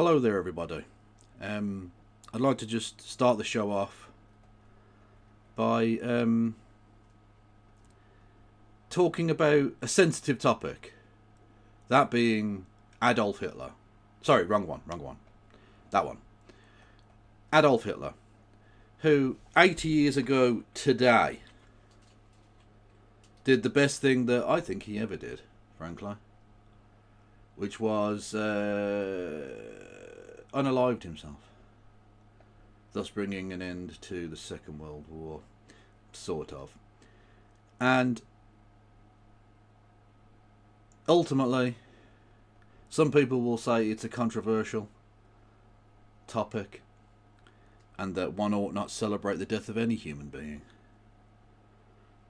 Hello there, everybody. I'd like to just start the show off by talking about a sensitive topic. That being Adolf Hitler. Sorry, wrong one. That one. Adolf Hitler, who 80 years ago today did the best thing that I think he ever did, frankly, which was unalived himself, thus bringing an end to the Second World War, sort of. And ultimately, some people will say it's a controversial topic and that one ought not celebrate the death of any human being.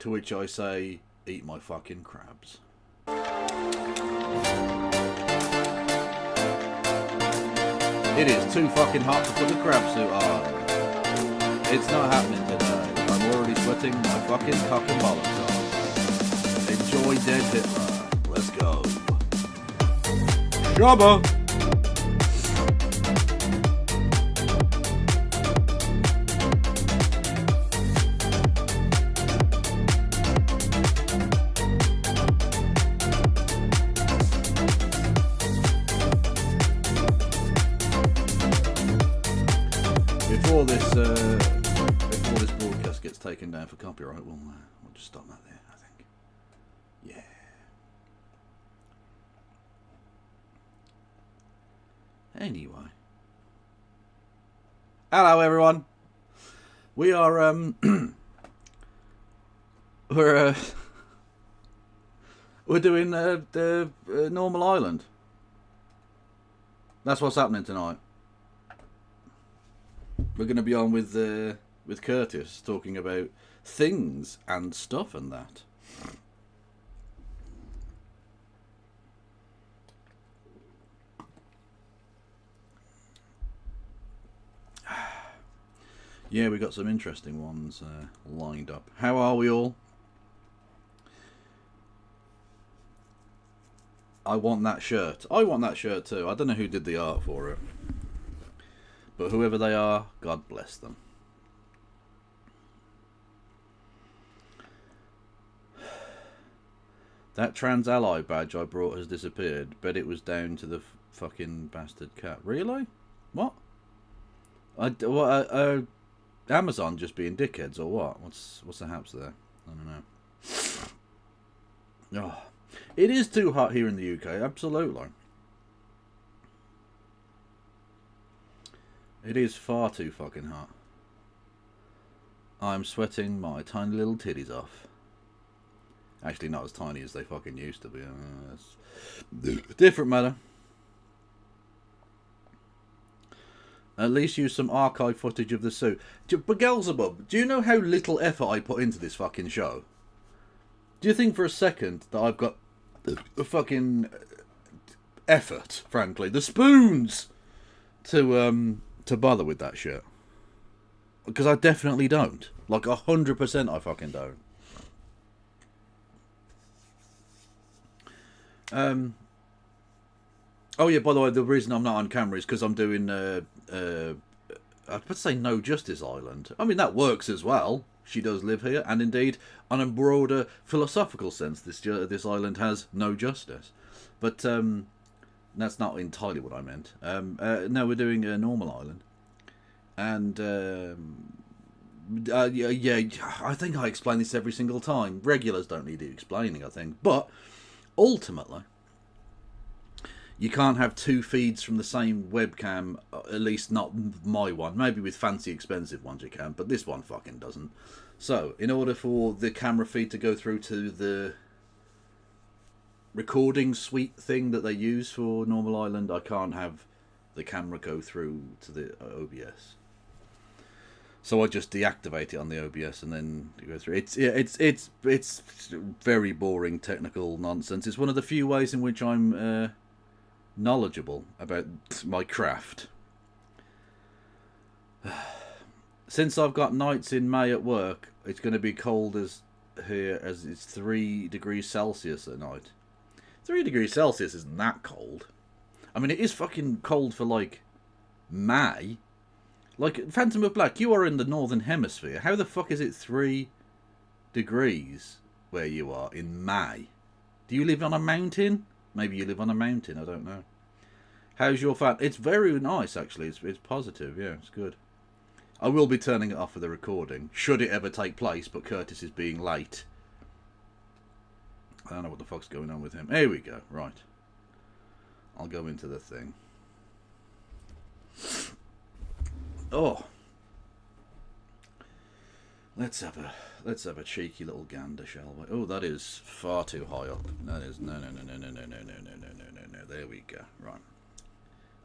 To which I say, eat my fucking crabs. It is too fucking hot to put the crab suit on. It's not happening today. I'm already sweating my fucking cock and bollocks off. Enjoy dead Hitler. Let's go. Jabba! Before this broadcast gets taken down for copyright, we'll just stop that there, I think. Yeah. Anyway. Hello, everyone. We are we're doing the Normal Island. That's what's happening tonight. We're going to be on with Curtis, talking about things and stuff and that. Yeah, we got some interesting ones lined up. How are we all? I want that shirt. I want that shirt too. I don't know who did the art for it. But whoever they are, God bless them. That trans ally badge I brought has disappeared. Bet it was down to the fucking bastard cat. Really? What? Amazon just being dickheads or what? What's the haps there? I don't know. Oh, it is too hot here in the UK. Absolutely. It is far too fucking hot. I'm sweating my tiny little titties off. Actually, not as tiny as they fucking used to be. Different matter. At least use some archive footage of the suit. But Beelzebub, do you know how little effort I put into this fucking show? Do you think for a second that I've got the fucking effort, frankly, the spoons to bother with that shit? Because I definitely don't. Like 100% I fucking don't. Oh yeah, by the way, the reason I'm not on camera is because I'm doing I'd say No Justice Island. I mean, that works as well. She does live here, and indeed, on a broader philosophical sense, this island has no justice. But that's not entirely what I meant. No, we're doing a Normal Island. And, yeah, I think I explain this every single time. Regulars don't need explaining, I think. But, ultimately, you can't have two feeds from the same webcam, at least not my one. Maybe with fancy, expensive ones you can, but this one fucking doesn't. So, in order for the camera feed to go through to the recording suite thing that they use for Normal Island, I can't have the camera go through to the OBS. So I just deactivate it on the OBS and then go through. It's very boring technical nonsense. It's one of the few ways in which I'm knowledgeable about my craft. Since I've got nights in May at work, it's going to be cold as here as it's 3 degrees Celsius at night. 3 degrees Celsius isn't that cold. I mean, it is fucking cold for, like, May? Like, Phantom of Black, you are in the Northern Hemisphere. How the fuck is it 3 degrees where you are in May? Do you live on a mountain? Maybe you live on a mountain, I don't know. How's your fan? It's very nice, actually. It's positive, yeah, it's good. I will be turning it off for the recording, should it ever take place, but Curtis is being late. I don't know what the fuck's going on with him. Here we go, right. I'll go into the thing. Oh. Let's have a cheeky little gander, shall we? Oh, that is far too high up. That is no. There we go. Right.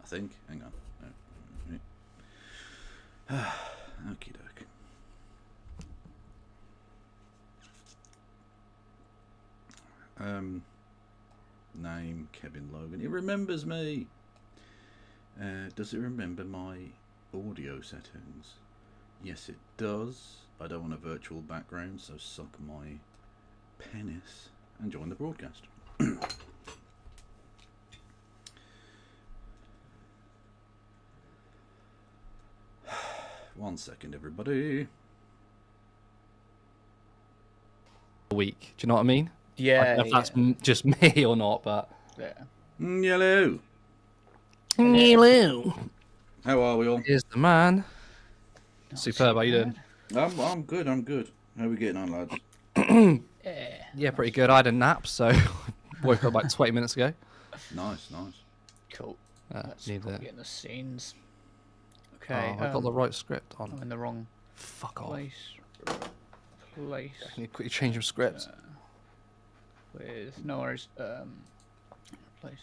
I think. Hang on. Okie doke. Name Kevin Logan. It remembers me. Does it remember my audio settings? Yes, it does. I don't want a virtual background, so suck my penis and join the broadcast. 1 second, everybody. A week. Do you know what I mean? Yeah. I don't know if that's just me or not, but Yeah. Yellow. Hello. How are we all? Here's the man. Not Superb. How you too doing? I'm good. I'm good. How are we getting on, lads? bad. Yeah. Yeah, pretty good. I had a nap, so woke up about 20 minutes ago. Nice. Cool. Let's Need put that. in the scenes. Oh, Okay. I got the right script I'm on. in the wrong Fuck off. place. Can you quickly change your scripts? With no worries. Replace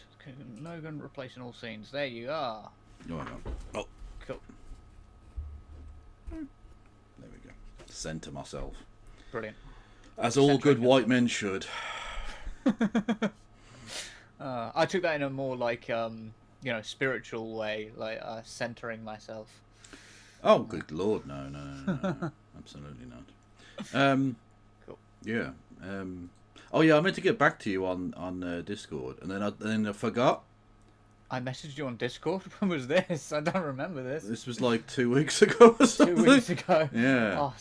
Logan. Replacing all scenes. There you are. Oh, hang on. Oh, Cool. there we go. Centre myself. Brilliant. As all good white men should. I took that in a more like spiritual way, like centering myself. Oh, good lord, no. Absolutely not. Cool. Yeah. Oh yeah, I meant to get back to you on Discord, and then I forgot. I messaged you on Discord. When was this? I don't remember this. This was like 2 weeks ago or something. 2 weeks ago. Yeah. Oh,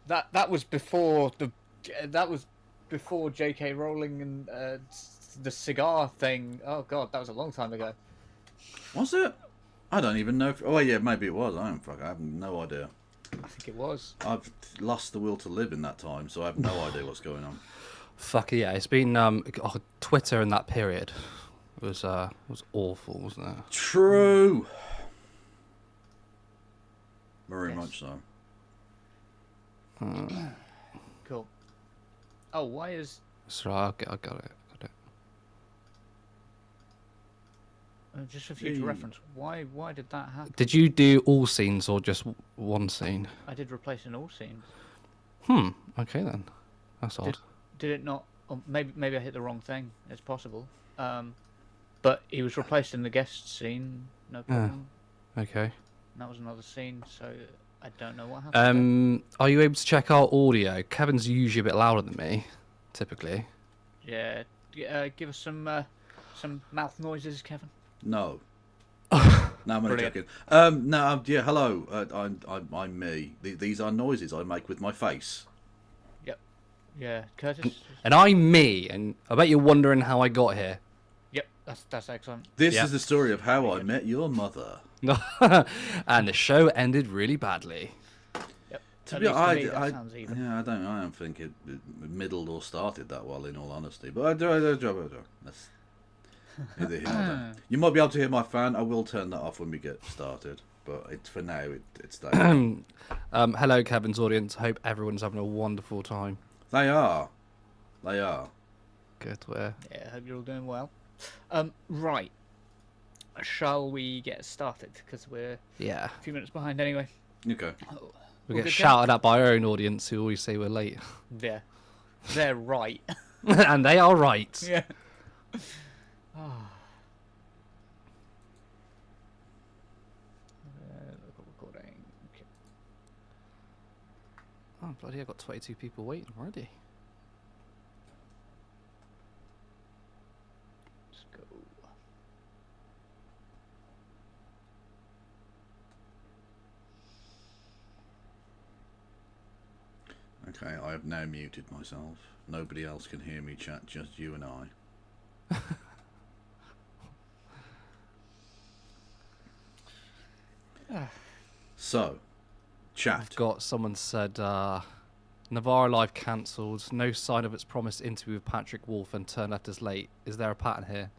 that was before J.K. Rowling and the cigar thing. Oh god, that was a long time ago. Was it? I don't even know. Oh yeah, maybe it was. I have no idea. I think it was. I've lost the will to live in that time, so I have no idea what's going on. Fuck yeah, it's been Twitter in that period was awful, wasn't it? True. Very Yes. much so. Cool. Oh, why is Sorry, I got it. just for future reference? Why did that happen? Did you do all scenes or just one scene? I did replace in all scenes. Okay then. That's odd. Did it not? Or maybe I hit the wrong thing. It's possible. But he was replaced in the guest scene. No problem. Okay. That was another scene, so I don't know what happened. Are you able to check our audio? Kevin's usually a bit louder than me, typically. Yeah. Give us some mouth noises, Kevin. No. No, I'm only Brilliant. joking. No, yeah, hello. I'm me. These are noises I make with my face. Yep. Yeah, Curtis. And I'm me, and I bet you're wondering how I got here. Yep, that's excellent. This Yeah. is the story of how I met your mother. And the show ended really badly. Yep. To At be least honest, to me, that sounds even. yeah, I don't think it middled or started that well, in all honesty. But I do. That's neither here nor there. You might be able to hear my fan. I will turn that off when we get started. But for now, it's there. Hello, Kevin's audience. Hope everyone's having a wonderful time. They are. Good, we're... Yeah, I hope you're all doing well. Right. Shall we get started? Because we're Yeah. a few minutes behind anyway. Okay. Oh, We all get good, shouted at by our own audience who always say we're late. Kev? Yeah. They're right. And they are right. Yeah. Oh. Recording. Okay. Oh, bloody, I've got 22 people waiting already. Let's go. Okay, I have now muted myself. Nobody else can hear me chat, just you and I. So, chat. I've got someone said Navarro Live cancelled. No sign of its promised interview with Patrick Wolf and turned left as late. Is there a pattern here?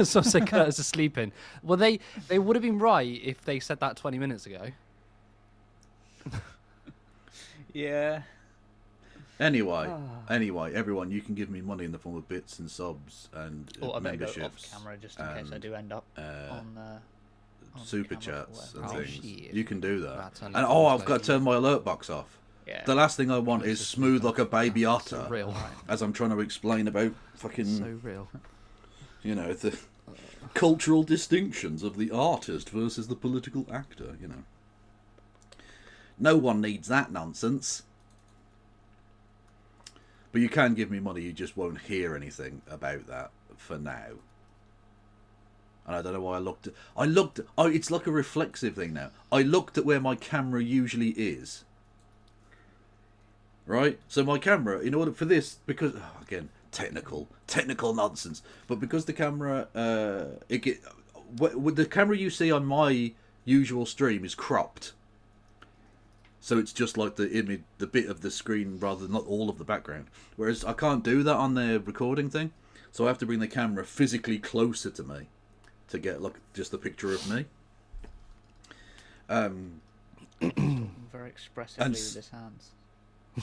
So said Curtis is sleeping. Well, they would have been right if they said that 20 minutes ago. Yeah. Anyway, everyone, you can give me money in the form of bits and subs and I better go memberships. off camera just in case I do end up on super camera chats for and whatever. things. shit. You can do that. That's And only I've got to turn my alert box off. Yeah. The last thing I want is smooth like a baby otter, Real. as I'm trying to explain about fucking, So real. you know, the cultural distinctions of the artist versus the political actor, you know. No one needs that nonsense. But you can give me money, you just won't hear anything about that for now. And I don't know why I looked. Oh, it's like a reflexive thing now. I looked at where my camera usually is. Right? So my camera, in order for this, because, again, technical nonsense. But because the camera, the camera you see on my usual stream is cropped. So it's just like the image, the bit of the screen rather than not all of the background. Whereas I can't do that on the recording thing. So I have to bring the camera physically closer to me to get like just a picture of me. Very expressively with his hands.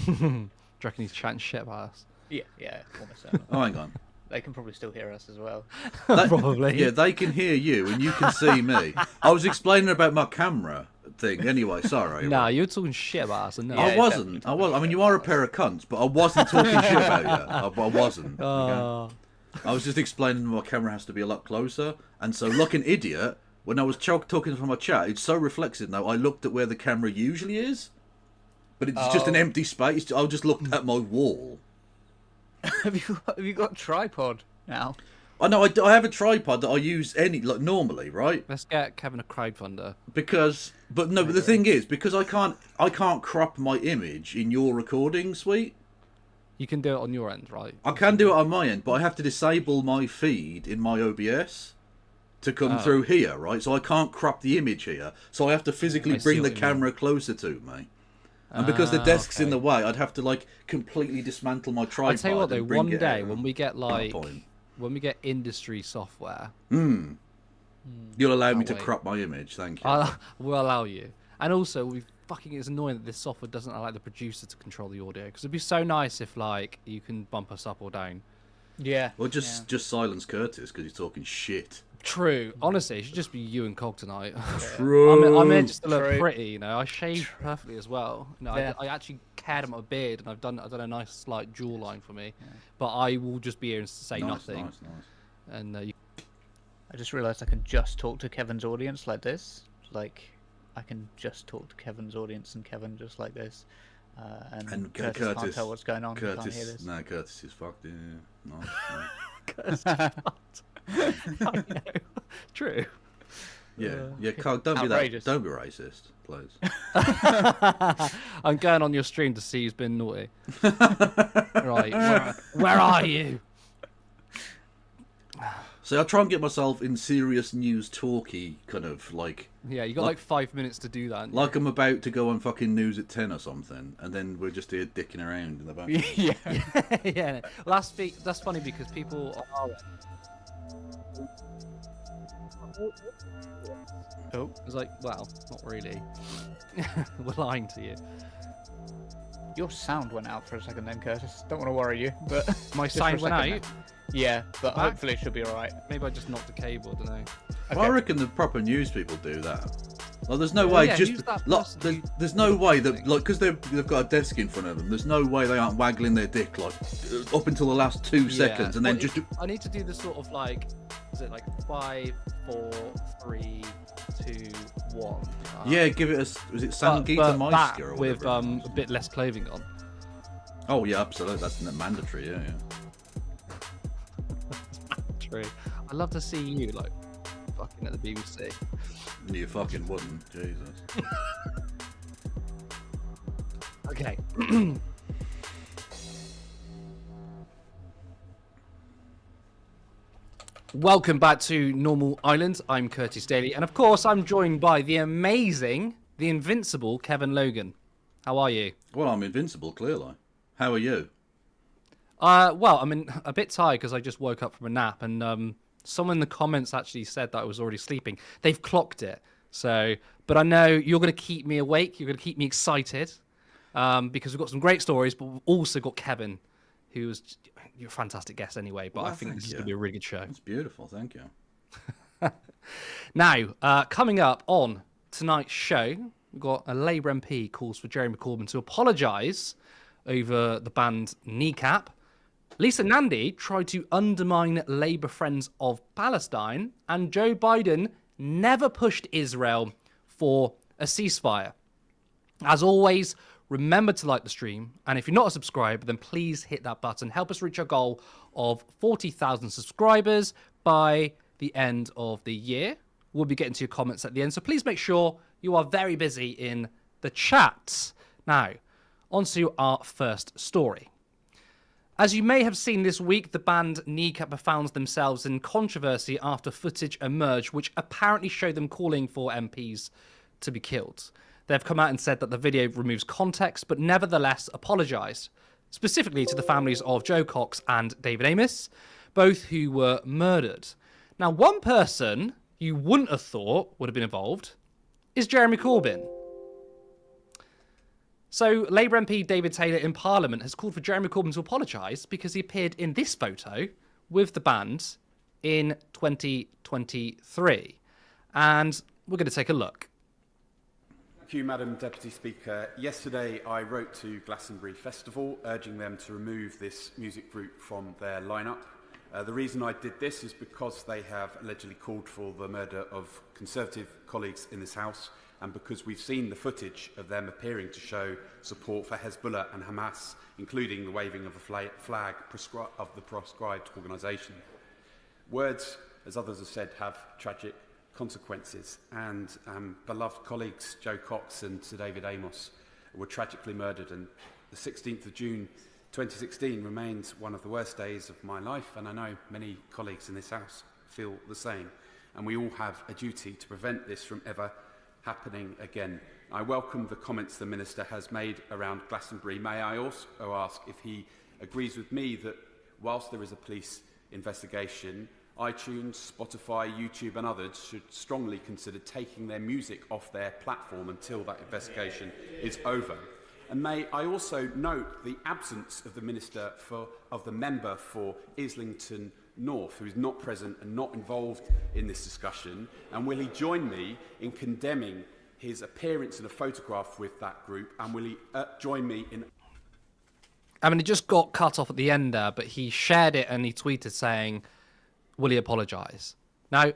Do you reckon he's chatting shit about us? Yeah, almost certainly. Oh, hang on. They can probably still hear us as well. Probably. Yeah, they can hear you and you can see me. I was explaining about my camera thing. Anyway, sorry. Nah, you were talking shit about us. And Yeah, I wasn't. I mean, you are a pair of cunts, but I wasn't talking shit about you. I wasn't. Okay? I was just explaining my camera has to be a lot closer. And so, like an idiot, when I was talking from my chat, it's so reflexive now, I looked at where the camera usually is. But it's just an empty space. I just looked at my wall. Have you got a tripod now? I know, I have a tripod that I use normally, right? Let's get Kevin a crowdfunder. But the thing is, because I can't crop my image in your recording suite. You can do it on your end, right? I can do it on my end, but I have to disable my feed in my OBS to come through here, right? So I can't crop the image here. So I have to physically bring the camera closer to me. And because the desk's in the way, I'd have to like completely dismantle my tripod. I'll tell you what though, one day when we get when we get industry software, you'll allow me to crop my image, thank you. we'll allow you. And also, it's annoying that this software doesn't allow the producer to control the audio, because it'd be so nice if like you can bump us up or down. Yeah. Or just silence Curtis because he's talking shit. True. Honestly, it should just be you and Cog tonight. True. I'm in just to look pretty, you know. I shaved perfectly as well. You know, I actually cared about my beard, and I've done a nice slight jawline for me. Yeah. But I will just be here and say nothing. Nice. And I just realised I can just talk to Kevin's audience like this. Like, I can just talk to Kevin's audience and Kevin just like this. And Curtis can't tell what's going on. He can't hear this. No, Curtis is fucked. Yeah, nice. Curtis is fucked. I know. True. Yeah. Cog, don't outrageous. Don't be racist, please. I'm going on your stream to see who's been naughty. Right, where are you? So I try and get myself in serious news talky kind of like. Yeah, you got like 5 minutes to do that. Like I'm about to go on fucking news at 10 or something, and then we're just here dicking around in the background. Yeah. Well, that's funny because people are. Oh, it's like, well, not really. We're lying to you. Your sound went out for a second then, Curtis. Don't want to worry you, but My sound went out. Yeah, but hopefully it should be alright. Maybe I just knocked the cable. I don't know. Okay. Well, I reckon the proper news people do that. Like, there's no way there's no way that because they've got a desk in front of them. There's no way they aren't waggling their dick like up until the last 2 seconds, and then just. I need to do the sort of like, is it like 5, 4, 3, 2, 1? Yeah, give it a. Was it Sangita Meister or with whatever? a bit less clothing on. Oh yeah, absolutely. That's mandatory. Yeah. True. I'd love to see you like fucking at the BBC. You fucking wouldn't, Jesus. Okay. Welcome back to Normal Island. I'm Curtis Daly, and of course, I'm joined by the amazing, the invincible Kevin Logan. How are you? Well, I'm invincible, clearly. How are you? Well, I'm a bit tired because I just woke up from a nap, and someone in the comments actually said that I was already sleeping. They've clocked it, so. But I know you're going to keep me awake. You're going to keep me excited, because we've got some great stories, but we've also got Kevin, who's you're a fantastic guest anyway. But I think this is going to be a really good show. It's beautiful, thank you. Now, coming up on tonight's show, we've got a Labour MP calls for Jeremy Corbyn to apologise over the band Kneecap. Lisa Nandy tried to undermine Labour Friends of Palestine, and Joe Biden never pushed Israel for a ceasefire. As always, remember to like the stream, and if you're not a subscriber, then please hit that button. Help us reach our goal of 40,000 subscribers by the end of the year. We'll be getting to your comments at the end, so please make sure you are very busy in the chat. Now, on to our first story. As you may have seen this week, the band Kneecap have found themselves in controversy after footage emerged which apparently showed them calling for MPs to be killed. They've come out and said that the video removes context, but nevertheless apologised, specifically to the families of Joe Cox and David Amos, both who were murdered. Now, one person you wouldn't have thought would have been involved is Jeremy Corbyn. So, Labour MP David Taylor in Parliament has called for Jeremy Corbyn to apologise because he appeared in this photo with the band in 2023. And we're going to take a look. Thank you, Madam Deputy Speaker. Yesterday, I wrote to Glastonbury Festival urging them to remove this music group from their lineup. The reason I did this is because they have allegedly called for the murder of Conservative colleagues in this House, and because we've seen the footage of them appearing to show support for Hezbollah and Hamas, including the waving of a flag of the proscribed organisation. Words, as others have said, have tragic consequences, and beloved colleagues Joe Cox and Sir David Amos were tragically murdered, and the 16th of June 2016 remains one of the worst days of my life, and I know many colleagues in this House feel the same, and we all have a duty to prevent this from ever happening again. I welcome the comments the Minister has made around Glastonbury. May I also ask if he agrees with me that whilst there is a police investigation, iTunes, Spotify, YouTube and others should strongly consider taking their music off their platform until that investigation is over. And may I also note the absence of the Minister of the member for Islington North, who is not present and not involved in this discussion, and will he join me in condemning his appearance in a photograph with that group, and will he join me in... I mean, it just got cut off at the end there, but he shared it and he tweeted saying, will he apologise? Now,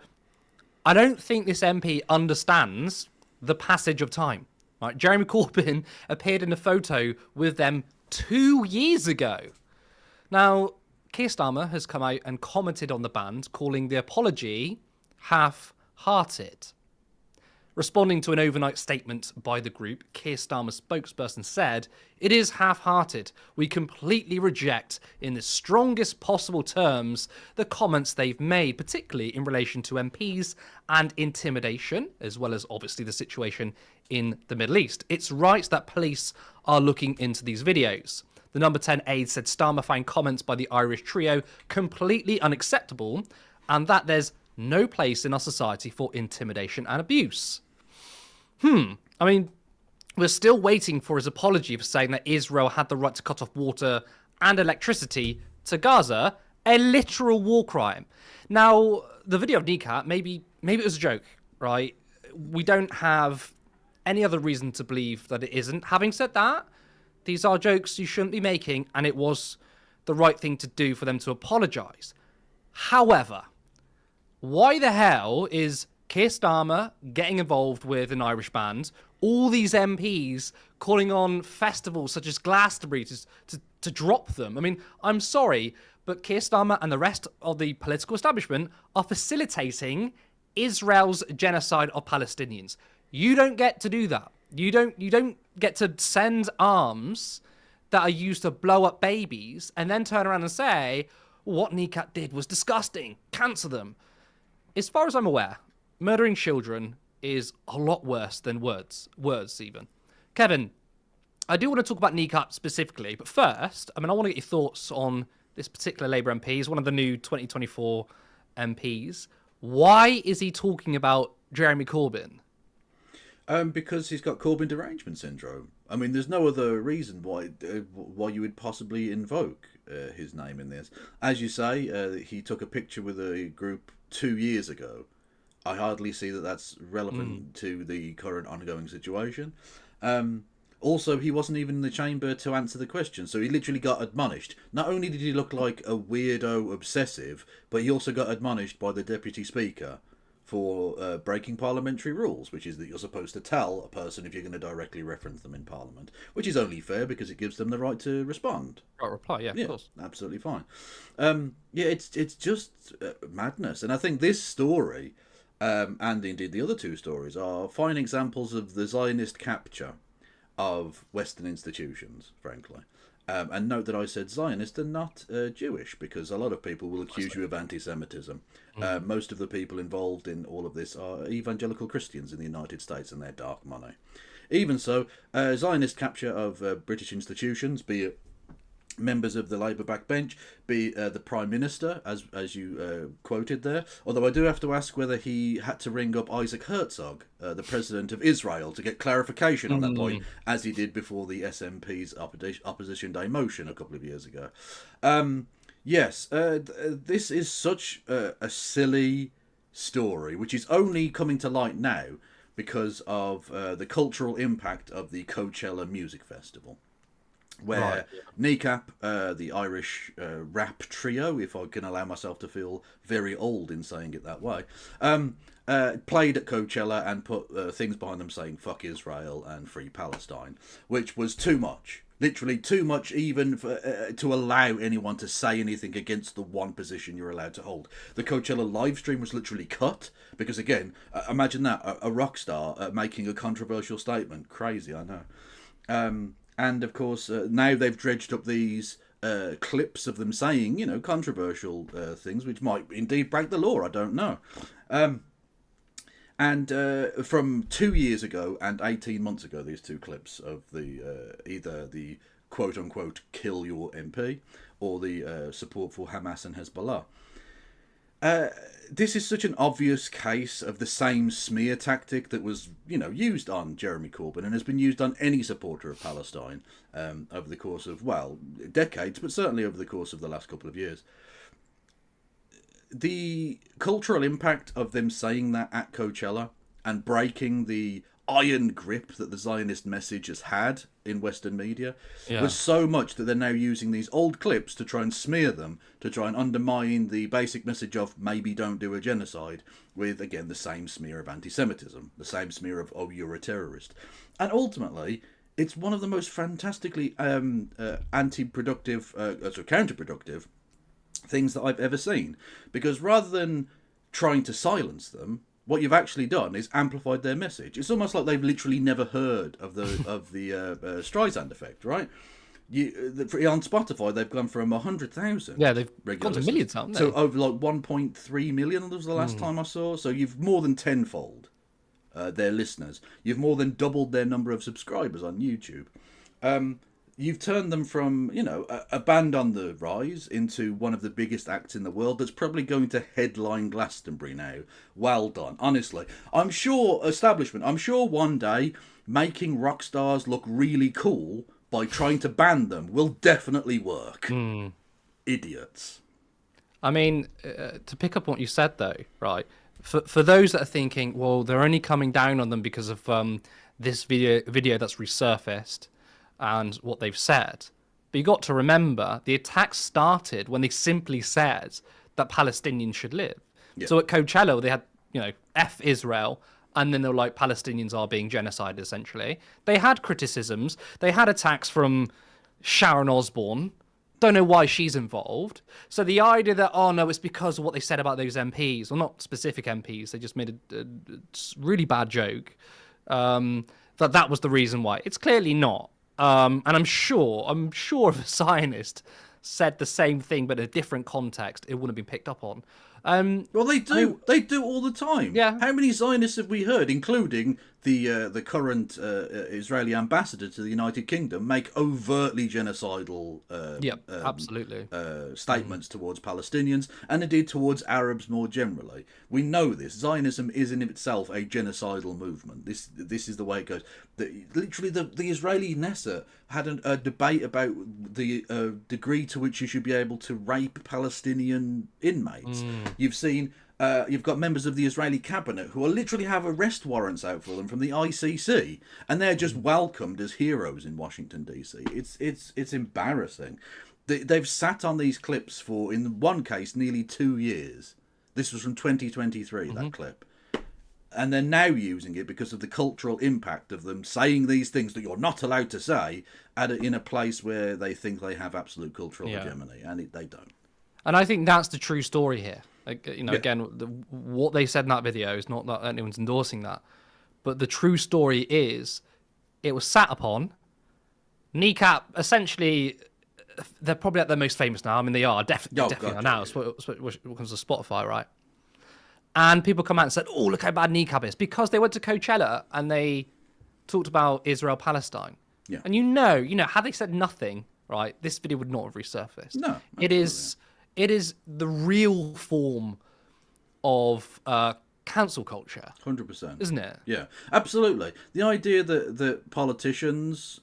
I don't think this MP understands the passage of time. Right? Jeremy Corbyn appeared in a photo with them 2 years ago. Now, Keir Starmer has come out and commented on the band, calling the apology half-hearted. Responding to an overnight statement by the group, Keir Starmer's spokesperson said, "It is half-hearted. We completely reject, in the strongest possible terms, the comments they've made, particularly in relation to MPs and intimidation, as well as obviously the situation in the Middle East. It's right that police are looking into these videos." The number 10 aide said Starmer found comments by the Irish trio completely unacceptable and that there's no place in our society for intimidation and abuse. I mean, we're still waiting for his apology for saying that Israel had the right to cut off water and electricity to Gaza, a literal war crime. Now, the video of Kneecap, maybe it was a joke, right? We don't have any other reason to believe that it isn't. Having said that, these are jokes you shouldn't be making, and it was the right thing to do for them to apologise. However, why the hell is Keir Starmer getting involved with an Irish band, all these MPs calling on festivals such as Glastonbury to drop them? I mean, I'm sorry, but Keir Starmer and the rest of the political establishment are facilitating Israel's genocide of Palestinians. You don't get to do that. You don't get to send arms that are used to blow up babies and then turn around and say, what Kneecap did was disgusting. Cancel them. As far as I'm aware, murdering children is a lot worse than words even. Kevin, I do want to talk about Kneecap specifically, but first, I want to get your thoughts on this particular Labour MP. He's one of the new 2024 MPs. Why is he talking about Jeremy Corbyn? Because he's got Corbyn derangement syndrome. There's no other reason why you would possibly invoke his name in this. As you say, he took a picture with a group 2 years ago. I hardly see that that's relevant to the current ongoing situation. Also, he wasn't even in the chamber to answer the question, so he literally got admonished. Not only did he look like a weirdo obsessive, but he also got admonished by the Deputy Speaker for breaking parliamentary rules, which is that you're supposed to tell a person if you're going to directly reference them in Parliament, which is only fair because it gives them the right to respond. Right, reply, yeah, of course. Absolutely fine. It's just madness. And I think this story, and indeed the other two stories, are fine examples of the Zionist capture of Western institutions, frankly. And note that I said Zionist and not Jewish, because a lot of people will accuse you of anti-Semitism. Most of the people involved in all of this are evangelical Christians in the United States and their dark money. Even so, Zionist capture of British institutions, be it members of the Labour backbench, be the Prime Minister, as you quoted there. Although I do have to ask whether he had to ring up Isaac Herzog, the President of Israel, to get clarification on that point, as he did before the SNP's Opposition Day motion a couple of years ago. This is such a silly story, which is only coming to light now because of the cultural impact of the Coachella Music Festival, where Kneecap, the Irish rap trio, if I can allow myself to feel very old in saying it that way, played at Coachella and put things behind them saying "fuck Israel" and "free Palestine," which was too much. Literally too much even for, to allow anyone to say anything against the one position you're allowed to hold. The Coachella live stream was literally cut because, again, imagine that, a rock star making a controversial statement. Crazy, I know. And, of course, now they've dredged up these clips of them saying, controversial things, which might indeed break the law. I don't know. And from 2 years ago and 18 months ago, these two clips of the either the quote-unquote kill your MP or the support for Hamas and Hezbollah. This is such an obvious case of the same smear tactic that was, used on Jeremy Corbyn and has been used on any supporter of Palestine over the course of, decades, but certainly over the course of the last couple of years. The cultural impact of them saying that at Coachella and breaking the iron grip that the Zionist message has had in Western media was so much that they're now using these old clips to try and smear them, to try and undermine the basic message of maybe don't do a genocide with, again, the same smear of anti-Semitism, the same smear of, oh, you're a terrorist. And ultimately, it's one of the most fantastically counterproductive things that I've ever seen, because rather than trying to silence them, what you've actually done is amplified their message. It's almost like they've literally never heard of the Streisand effect, right? On Spotify, they've gone from 100,000. Yeah, they've gone to millions, haven't they? So over 1.3 million was the last time I saw. So you've more than tenfold their listeners. You've more than doubled their number of subscribers on YouTube. You've turned them from, a band on the rise into one of the biggest acts in the world that's probably going to headline Glastonbury now. Well done. Honestly, I'm sure one day making rock stars look really cool by trying to ban them will definitely work. Idiots. To pick up on what you said, though, right? For those that are thinking, well, they're only coming down on them because of this video that's resurfaced and what they've said. But you got to remember, the attack started when they simply said that Palestinians should live. Yeah. So at Coachella, they had, F Israel, and then they were like, Palestinians are being genocided, essentially. They had criticisms. They had attacks from Sharon Osbourne. Don't know why she's involved. So the idea that, oh, no, it's because of what they said about those MPs, well, not specific MPs, they just made a really bad joke, that was the reason why. It's clearly not. And I'm sure if a Zionist said the same thing but in a different context, it wouldn't have been picked up on. Well, they do. They do all the time. Yeah. How many Zionists have we heard, including the current Israeli ambassador to the United Kingdom, make overtly genocidal absolutely statements towards Palestinians and indeed towards Arabs more generally? We know this. Zionism is in itself a genocidal movement. This is the way it goes. Literally, the Israeli Knesset had a debate about the degree to which you should be able to rape Palestinian inmates. You've seen. You've got members of the Israeli cabinet who literally have arrest warrants out for them from the ICC, and they're just welcomed as heroes in Washington DC. It's embarrassing. They've sat on these clips for, in one case, nearly 2 years. This was from 2023. That clip. And they're now using it because of the cultural impact of them saying these things that you're not allowed to say in a place where they think they have absolute cultural hegemony, and they don't. And I think that's the true story here. Like, again, what they said in that video is not that anyone's endorsing that, but the true story is it was sat upon. Kneecap, essentially, they're probably at their most famous now. I mean, they are definitely now. It's what comes to Spotify, right? And people come out and said, "Oh, look how bad Kneecap is," because they went to Coachella and they talked about Israel Palestine. Yeah. And had they said nothing, right, this video would not have resurfaced. No, it is the real form of cancel culture. 100%. Isn't it? Yeah, absolutely. The idea that politicians,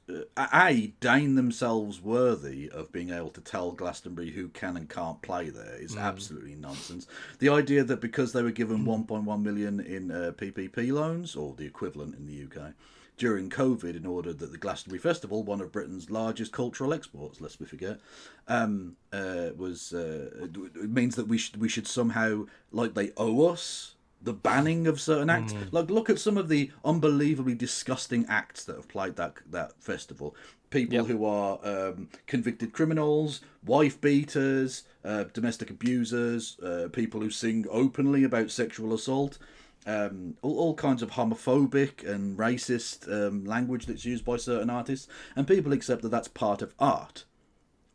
deign themselves worthy of being able to tell Glastonbury who can and can't play there is absolutely nonsense. The idea that because they were given 1.1 million in PPP loans, or the equivalent in the UK, during COVID, in order that the Glastonbury Festival, one of Britain's largest cultural exports, lest we forget, it means that we should somehow, like, they owe us the banning of certain acts. Like, look at some of the unbelievably disgusting acts that have played that festival. People who are convicted criminals, wife beaters, domestic abusers, people who sing openly about sexual assault. All kinds of homophobic and racist language that's used by certain artists, and people accept that that's part of art.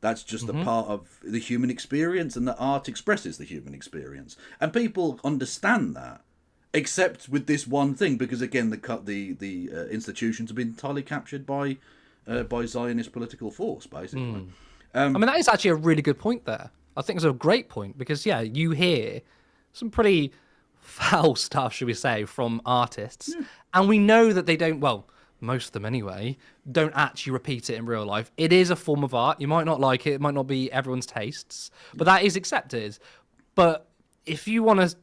That's just a part of the human experience, and that art expresses the human experience. And people understand that, except with this one thing, because again, the institutions have been entirely captured by Zionist political force, basically. I mean, that is actually a really good point there. I think it's a great point because, you hear some pretty foul stuff, should we say, from artists, and we know that they don't. Well, most of them anyway, don't actually repeat it in real life. It is a form of art. You might not like it. It might not be everyone's tastes, but that is accepted. But if you want to,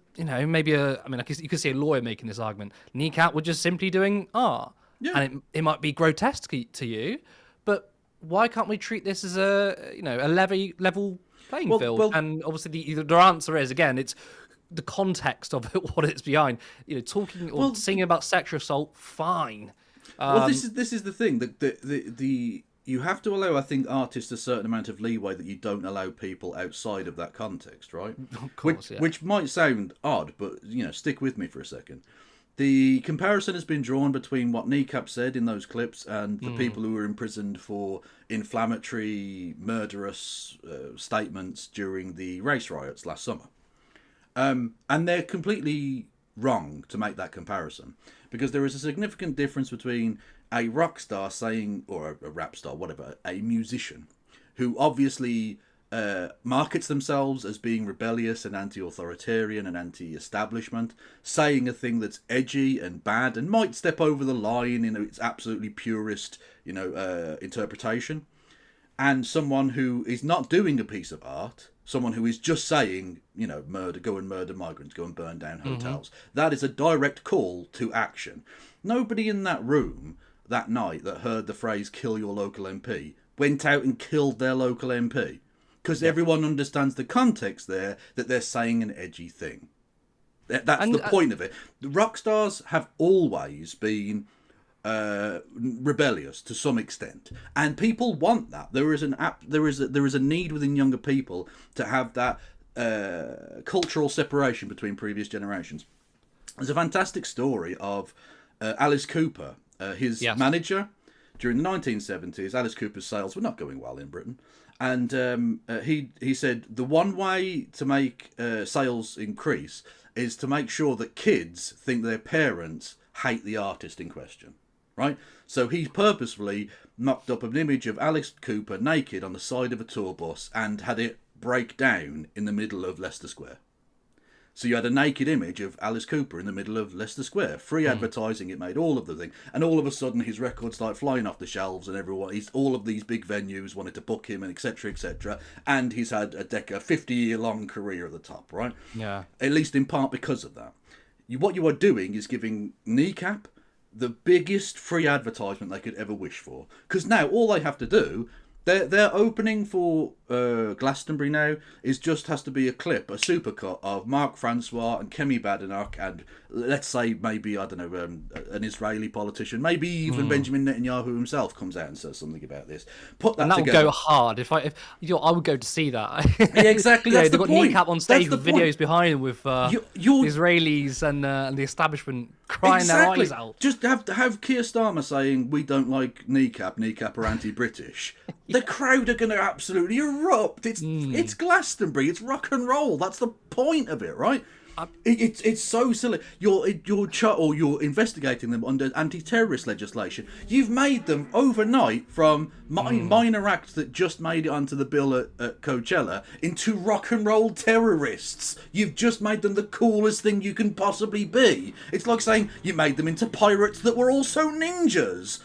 maybe you could see a lawyer making this argument. Kneecap were just simply doing art, and it might be grotesque to you, but why can't we treat this as a level playing field? And obviously, the answer is, again, it's the context of it, what it's behind. Talking or singing about sexual assault, fine. This is the thing that you have to allow, I think, artists a certain amount of leeway that you don't allow people outside of that context, right? Of course, which might sound odd, but stick with me for a second. The comparison has been drawn between what Kneecap said in those clips and the people who were imprisoned for inflammatory, murderous statements during the race riots last summer. And they're completely wrong to make that comparison, because there is a significant difference between a rock star saying, or a rap star, whatever, a musician, who obviously markets themselves as being rebellious and anti-authoritarian and anti-establishment, saying a thing that's edgy and bad and might step over the line in its absolutely purist, interpretation, and someone who is not doing a piece of art, someone who is just saying, go and murder migrants, go and burn down hotels. That is a direct call to action. Nobody in that room that night that heard the phrase "kill your local MP" went out and killed their local MP, because everyone understands the context there, that they're saying an edgy thing. That's the point of it. The rock stars have always been rebellious to some extent, and people want that. There is a need within younger people to have that cultural separation between previous generations. There's a fantastic story of Alice Cooper, his manager, during the 1970s, Alice Cooper's sales were not going well in Britain. And he said the one way to make sales increase is to make sure that kids think their parents hate the artist in question. Right? So he purposefully mocked up an image of Alice Cooper naked on the side of a tour bus and had it break down in the middle of Leicester Square. So you had a naked image of Alice Cooper in the middle of Leicester Square. Free advertising, it made all of the thing. And all of a sudden his records started flying off the shelves and all of these big venues wanted to book him and etc, etc. And he's had a 50-year-long career at the top, right? Yeah. At least in part because of that. What you are doing is giving Kneecap the biggest free advertisement they could ever wish for. Because now all they have to do, their opening for Glastonbury now has to be a clip, a supercut of Mark Francois and Kemi Badenoch and let's say maybe, I don't know, an Israeli politician, maybe even Benjamin Netanyahu himself comes out and says something about this. Put that together. That would go hard. If I would go to see that. Yeah, exactly. That's the point. They've got Kneecap on stage with videos behind him with Israelis and the establishment crying their eyes out. Just have Keir Starmer saying we don't like Kneecap are anti-British. The crowd are going to absolutely erupt. It's Glastonbury. It's rock and roll. That's the point of it, right? It's so silly. You're investigating them under anti-terrorist legislation. You've made them overnight from minor acts that just made it onto the bill at Coachella into rock and roll terrorists. You've just made them the coolest thing you can possibly be. It's like saying you made them into pirates that were also ninjas.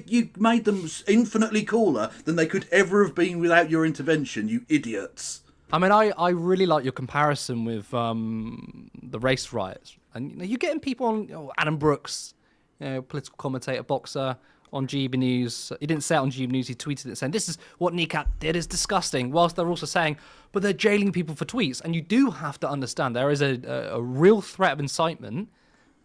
You made them infinitely cooler than they could ever have been without your intervention, you idiots. I mean, I really like your comparison with the race riots. And you're getting people on Adam Brooks, political commentator, boxer, on GB News. He didn't say it on GB News, he tweeted it saying, this is what Kneecap did is disgusting, whilst they're also saying, but they're jailing people for tweets. And you do have to understand there is a real threat of incitement,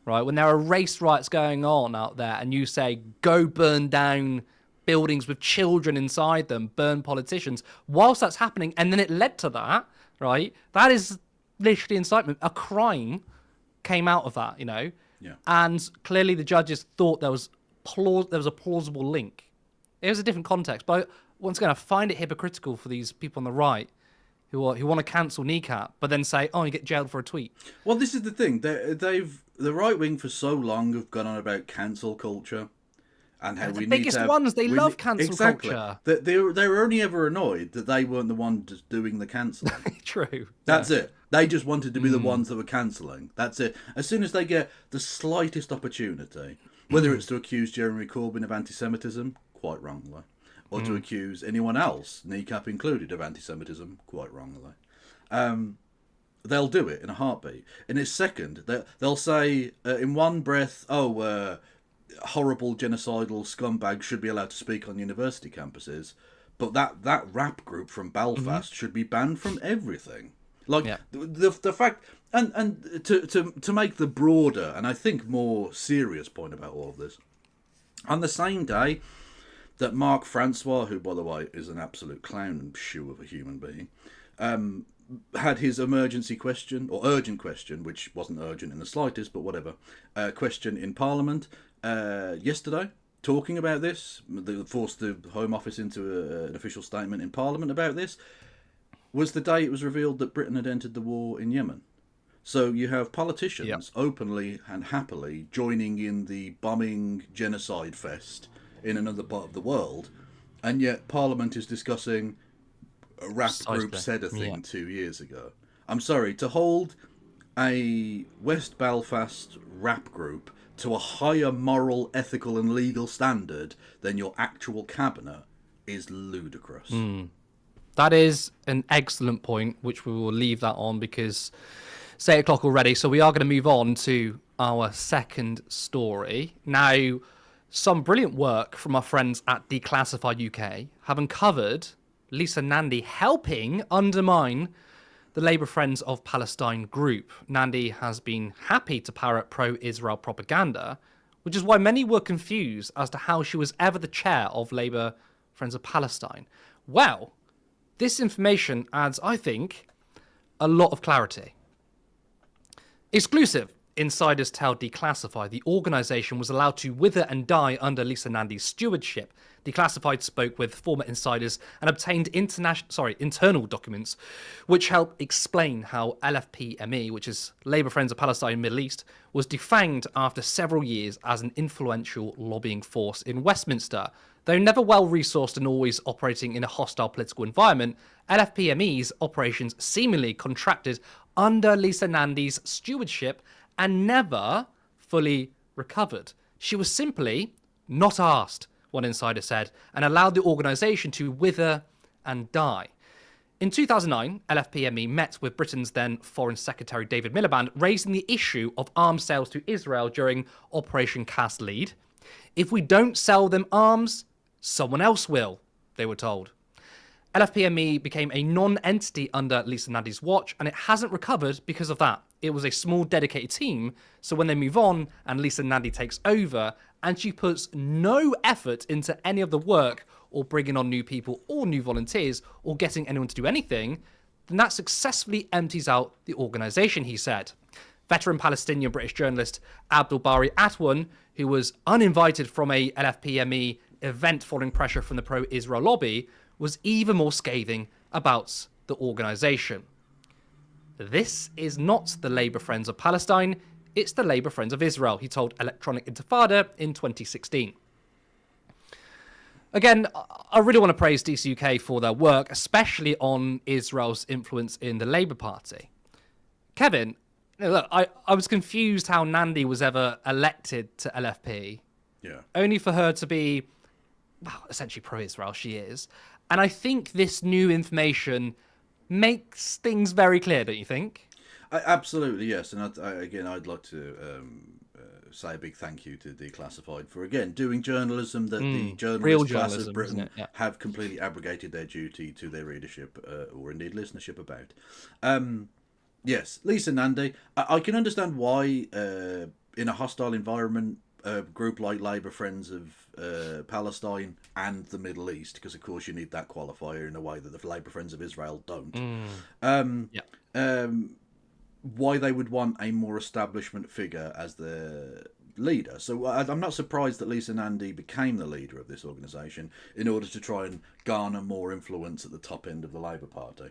right? When there are race riots going on out there and you say, go burn down buildings with children inside them, burn politicians, whilst that's happening, and then it led to that, right? That is literally incitement. A crime came out of that, Yeah. And clearly the judges thought there was a plausible link. It was a different context, but once again, I find it hypocritical for these people on the right who want to cancel Kneecap, but then say, "Oh, you get jailed for a tweet." Well, this is the thing. The right wing for so long have gone on about cancel culture. And how the biggest ones, they love cancel culture. They were only ever annoyed that they weren't the ones doing the cancelling. True. That's it. They just wanted to be the ones that were cancelling. That's it. As soon as they get the slightest opportunity, whether it's to accuse Jeremy Corbyn of anti-Semitism, quite wrongly, or to accuse anyone else, Kneecap included, of anti-Semitism, quite wrongly, they'll do it in a heartbeat. In a second, they'll say in one breath, horrible genocidal scumbags should be allowed to speak on university campuses, but that rap group from Belfast should be banned from everything. The fact, and to make the broader and I think more serious point about all of this, on the same day that Mark Francois, who by the way is an absolute clown and shoe of a human being, had his emergency question or urgent question, which wasn't urgent in the slightest, but whatever, question in Parliament yesterday, talking about this, they forced the Home Office into an official statement in Parliament about this, was the day it was revealed that Britain had entered the war in Yemen. So you have politicians openly and happily joining in the bombing genocide fest in another part of the world, and yet Parliament is discussing a rap group said a thing 2 years ago. I'm sorry, to hold a West Belfast rap group to a higher moral, ethical and legal standard than your actual cabinet is ludicrous. That is an excellent point, which we will leave that on because it's 8 o'clock already. So we are going to move on to our second story. Now, some brilliant work from our friends at Declassified UK have uncovered Lisa Nandy helping undermine the Labour Friends of Palestine group. Nandy has been happy to parrot pro-Israel propaganda, which is why many were confused as to how she was ever the chair of Labour Friends of Palestine. Well, this information adds, I think, a lot of clarity. Exclusive. insiders tell Declassified the organisation was allowed to wither and die under Lisa Nandy's stewardship. Declassified spoke with former insiders and obtained internal documents which help explain how LFP-ME, which is Labour Friends of Palestine and Middle East, was defanged after several years as an influential lobbying force in Westminster. Though never well-resourced and always operating in a hostile political environment, LFP-ME's operations seemingly contracted under Lisa Nandy's stewardship and never fully recovered. She was simply not asked, one insider said, and allowed the organisation to wither and die. In 2009, LFP-ME met with Britain's then Foreign Secretary David Miliband, raising the issue of arms sales to Israel during Operation Cast Lead. If we don't sell them arms, someone else will, they were told. LFP-ME became a non-entity under Lisa Nandy's watch, and it hasn't recovered because of that. It was a small, dedicated team, so when they move on and Lisa Nandy takes over, and she puts no effort into any of the work or bringing on new people or new volunteers or getting anyone to do anything, then that successfully empties out the organisation, he said. Veteran Palestinian British journalist Abdul Bari Atwan, who was uninvited from a LFP-ME event following pressure from the pro-Israel lobby, was even more scathing about the organisation. This is not the Labour Friends of Palestine, it's the Labour Friends of Israel, he told Electronic Intifada in 2016. Again, I really want to praise DCUK for their work, especially on Israel's influence in the Labour Party. Kevin, look, I was confused how Nandy was ever elected to LFP. Yeah. Only for her to be, well, essentially pro-Israel, she is. And I think this new information makes things very clear, don't you think? Absolutely, yes. And I'd like to say a big thank you to Declassified for, again, doing journalism that the journalist class of Britain have completely abrogated their duty to their readership or indeed listenership about. Yes, Lisa Nandy. I can understand why in a hostile environment, a group like Labour Friends of Palestine and the Middle East, because of course you need that qualifier in a way that the Labour Friends of Israel don't. Why they would want a more establishment figure as the leader. So I'm not surprised that Lisa Nandy became the leader of this organisation in order to try and garner more influence at the top end of the Labour Party.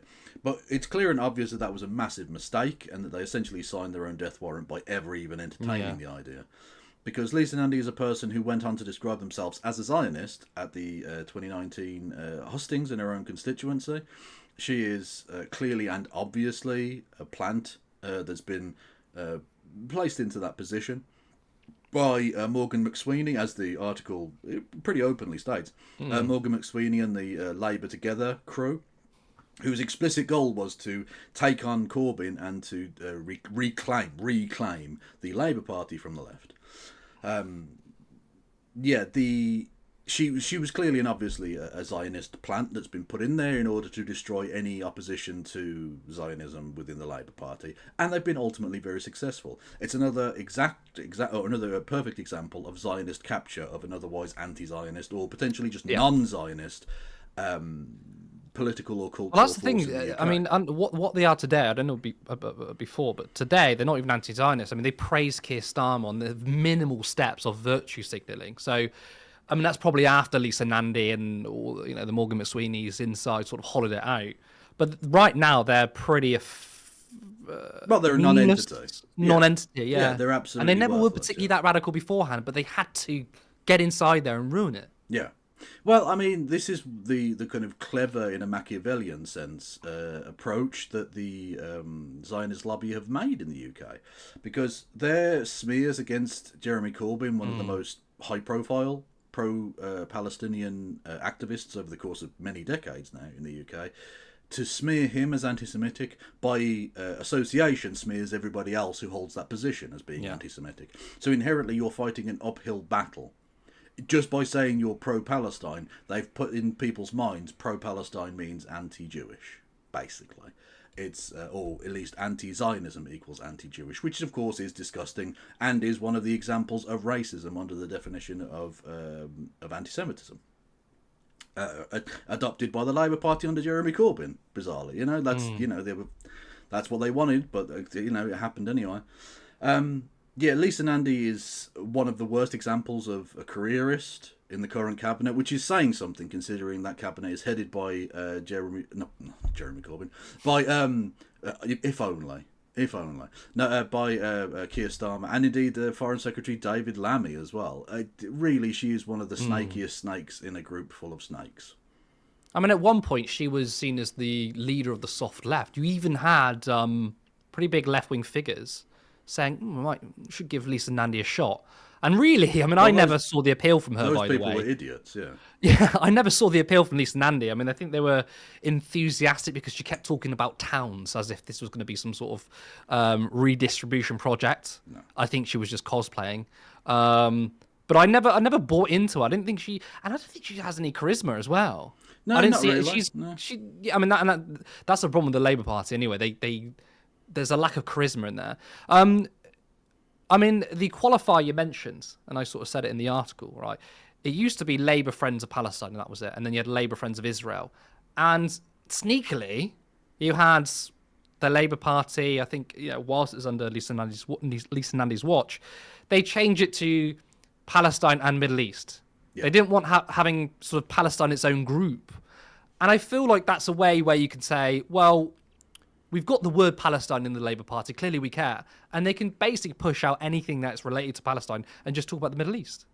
But it's clear and obvious that that was a massive mistake and that they essentially signed their own death warrant by ever even entertaining the idea. Because Lisa Nandy is a person who went on to describe themselves as a Zionist at the 2019 hustings in her own constituency. She is clearly and obviously a plant that's been placed into that position by Morgan McSweeney, as the article pretty openly states. Morgan McSweeney and the Labour Together crew, whose explicit goal was to take on Corbyn and to reclaim the Labour Party from the left. She was clearly and obviously a Zionist plant that's been put in there in order to destroy any opposition to Zionism within the Labour Party, and they've been ultimately very successful. It's another another perfect example of Zionist capture of an otherwise anti-Zionist or potentially just non-Zionist political or cultural. Well, that's the thing. I mean, what they are today, I don't know before, but today they're not even anti-Zionist. I mean, they praise Keir Starmer on the minimal steps of virtue signalling. So, I mean, that's probably after Lisa Nandy and the Morgan McSweeney's inside sort of hollowed it out. But right now they're pretty. Well, they're a non-entity. Non-entity, yeah. Yeah, they're absolutely. And they never were particularly that radical beforehand, but they had to get inside there and ruin it. Yeah. Well, I mean, this is the kind of clever, in a Machiavellian sense, approach that the Zionist lobby have made in the UK. Because their smears against Jeremy Corbyn, one of the most high-profile pro-Palestinian activists over the course of many decades now in the UK, to smear him as anti-Semitic, by association smears everybody else who holds that position as being anti-Semitic. So inherently you're fighting an uphill battle. Just by saying you're pro-Palestine, they've put in people's minds pro-Palestine means anti-Jewish, basically. It's, or at least anti-Zionism equals anti-Jewish, which of course is disgusting and is one of the examples of racism under the definition of anti-Semitism. Adopted by the Labour Party under Jeremy Corbyn, bizarrely. That's, that's what they wanted, but, it happened anyway. Yeah, Lisa Nandy is one of the worst examples of a careerist in the current cabinet, which is saying something considering that cabinet is headed by Jeremy Corbyn, by if only, no, by Keir Starmer, and indeed Foreign Secretary David Lammy as well. Really, she is one of the snakiest snakes in a group full of snakes. I mean, at one point, she was seen as the leader of the soft left. You even had pretty big left-wing figures saying, we should give Lisa Nandy a shot. And really, I mean, I never saw the appeal from her, by the way. Those people were idiots, yeah. Yeah, I never saw the appeal from Lisa Nandy. I mean, I think they were enthusiastic because she kept talking about towns as if this was going to be some sort of redistribution project. No. I think she was just cosplaying. But I never bought into her. I don't think she has any charisma as well. No, I didn't not see really. She. I mean, that's the problem with the Labour Party anyway. There's a lack of charisma in there. I mean, the qualifier you mentioned, and I sort of said it in the article, right? It used to be Labour Friends of Palestine, and that was it. And then you had Labour Friends of Israel. And sneakily, you had the Labour Party, I think, whilst it was under Lisa Nandy's watch, they changed it to Palestine and Middle East. Yeah. They didn't want having sort of Palestine its own group. And I feel like that's a way where you can say, well, we've got the word Palestine in the Labour Party. Clearly we care. And they can basically push out anything that's related to Palestine and just talk about the Middle East.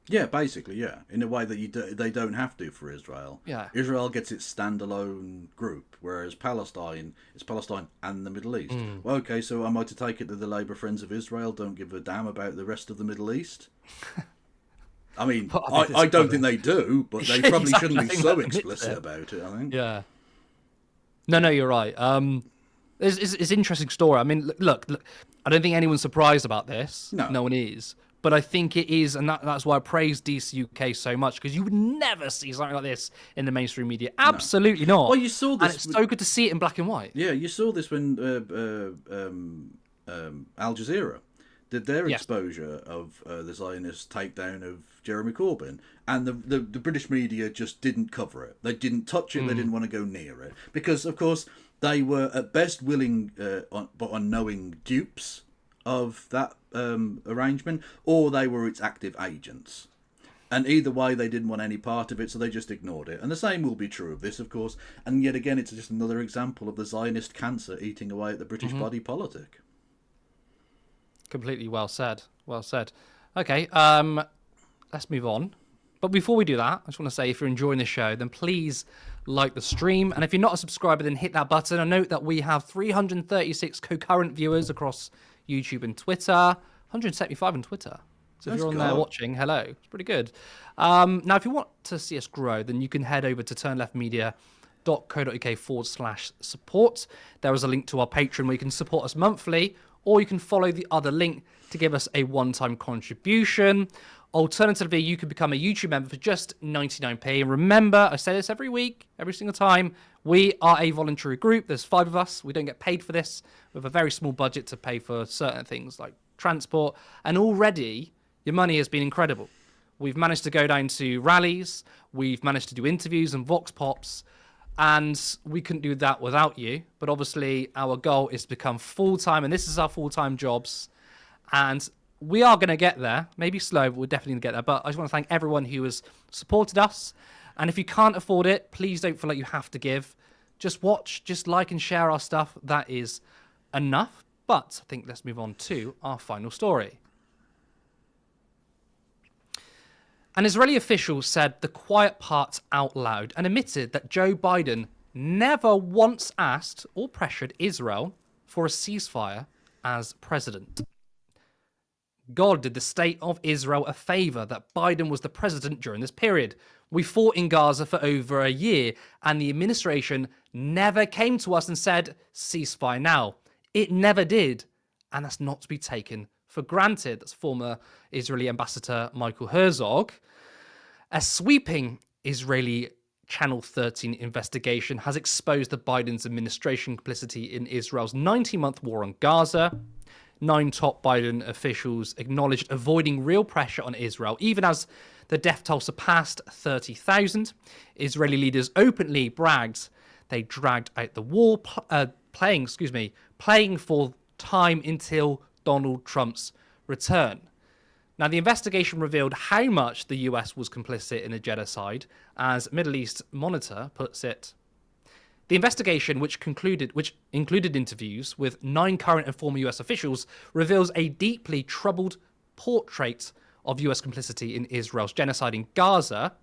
Yeah, basically, yeah. In a way that they don't have to for Israel. Yeah. Israel gets its standalone group, whereas Palestine is Palestine and the Middle East. Well, okay, so am I to take it that the Labour Friends of Israel don't give a damn about the rest of the Middle East? I mean, I don't think they do, but they probably shouldn't be so explicit about it, I think. Yeah. No, you're right. It's an interesting story. I mean, look, I don't think anyone's surprised about this. No one is. But I think it is, and that's why I praise DC UK so much, because you would never see something like this in the mainstream media. Absolutely not. Well, you saw this. And it's so good to see it in black and white. Yeah, you saw this when Al Jazeera did their exposure of the Zionist takedown of Jeremy Corbyn, and the British media just didn't cover it. They didn't touch it. They didn't want to go near it because, of course, they were at best willing but unknowing dupes of that arrangement, or they were its active agents. And either way, they didn't want any part of it, so they just ignored it. And the same will be true of this, of course. And yet again, it's just another example of the Zionist cancer eating away at the British body politic. Completely well said. Well said. Okay, let's move on. But before we do that, I just want to say, if you're enjoying the show, then please like the stream. And if you're not a subscriber, then hit that button. And note that we have 336 concurrent viewers across YouTube and Twitter, 175 on Twitter. So if you're on there watching, hello. It's pretty good. Now, if you want to see us grow, then you can head over to turnleftmedia.co.uk/support. There is a link to our Patreon where you can support us monthly, or you can follow the other link to give us a one-time contribution. Alternatively, you can become a YouTube member for just 99p. And remember, I say this every week, every single time, we are a voluntary group. There's 5 of us. We don't get paid for this. We have a very small budget to pay for certain things like transport. And already, your money has been incredible. We've managed to go down to rallies. We've managed to do interviews and vox pops. And we couldn't do that without you. But obviously, our goal is to become full-time. And this is our full-time jobs. And we are going to get there. Maybe slow, but we're definitely going to get there. But I just want to thank everyone who has supported us. And if you can't afford it, please don't feel like you have to give. Just watch, just like and share our stuff. That is enough. But I think let's move on to our final story. An Israeli official said the quiet part out loud and admitted that Joe Biden never once asked or pressured Israel for a ceasefire as president. God did the state of Israel a favour that Biden was the president during this period. We fought in Gaza for over a year, and the administration never came to us and said, ceasefire now. It never did, and that's not to be taken for granted. That's former Israeli ambassador Michael Herzog. A sweeping Israeli Channel 13 investigation has exposed the Biden's administration complicity in Israel's 90-month war on Gaza. 9 top Biden officials acknowledged avoiding real pressure on Israel, even as the death toll surpassed 30,000. Israeli leaders openly bragged they dragged out the war, playing for time until Donald Trump's return. Now, the investigation revealed how much the US was complicit in a genocide, as Middle East Monitor puts it. The investigation, which included interviews with 9 current and former US officials, reveals a deeply troubled portrait of US complicity in Israel's genocide in Gaza.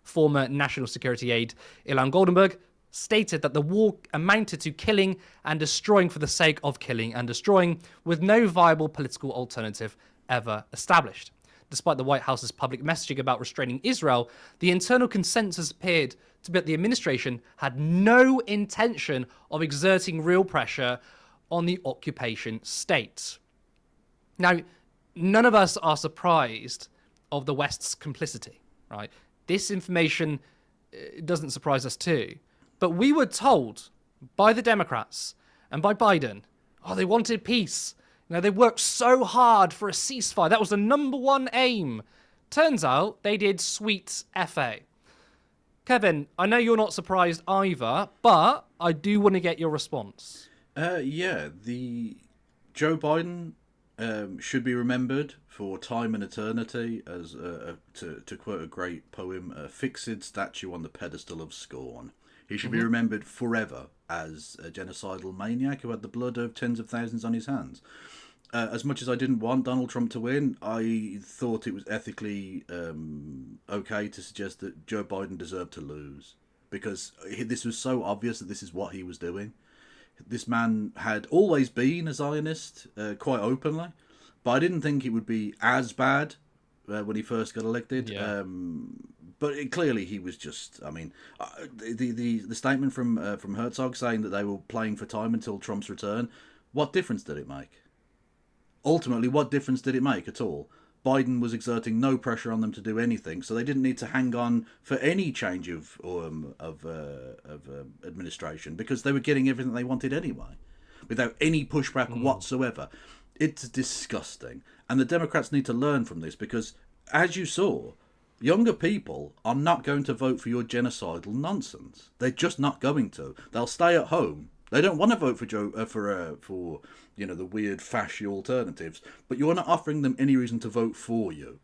Former National Security aide Ilan Goldenberg stated that the war amounted to killing and destroying for the sake of killing and destroying, with no viable political alternative ever established. Despite the White House's public messaging about restraining Israel, the internal consensus appeared to be that the administration had no intention of exerting real pressure on the occupation state. Now, none of us are surprised of the West's complicity, right? This information doesn't surprise us too. But we were told by the Democrats and by Biden, they wanted peace. They worked so hard for a ceasefire. That was the number one aim. Turns out they did sweet FA. Kevin, I know you're not surprised either, but I do want to get your response. The Joe Biden should be remembered for time and eternity as, to quote a great poem, a fixed statue on the pedestal of scorn. He should be remembered forever as a genocidal maniac who had the blood of tens of thousands on his hands. As much as I didn't want Donald Trump to win, I thought it was ethically okay to suggest that Joe Biden deserved to lose. Because this was so obvious that this is what he was doing. This man had always been a Zionist, quite openly. But I didn't think it would be as bad when he first got elected. Yeah. But clearly he was just, the statement from Herzog saying that they were playing for time until Trump's return, what difference did it make? Ultimately, what difference did it make at all? Biden was exerting no pressure on them to do anything, so they didn't need to hang on for any change of administration because they were getting everything they wanted anyway, without any pushback whatsoever. It's disgusting. And the Democrats need to learn from this because, as you saw, younger people are not going to vote for your genocidal nonsense. They're just not going to. They'll stay at home. They don't want to vote for the weird fashy alternatives, but you're not offering them any reason to vote for you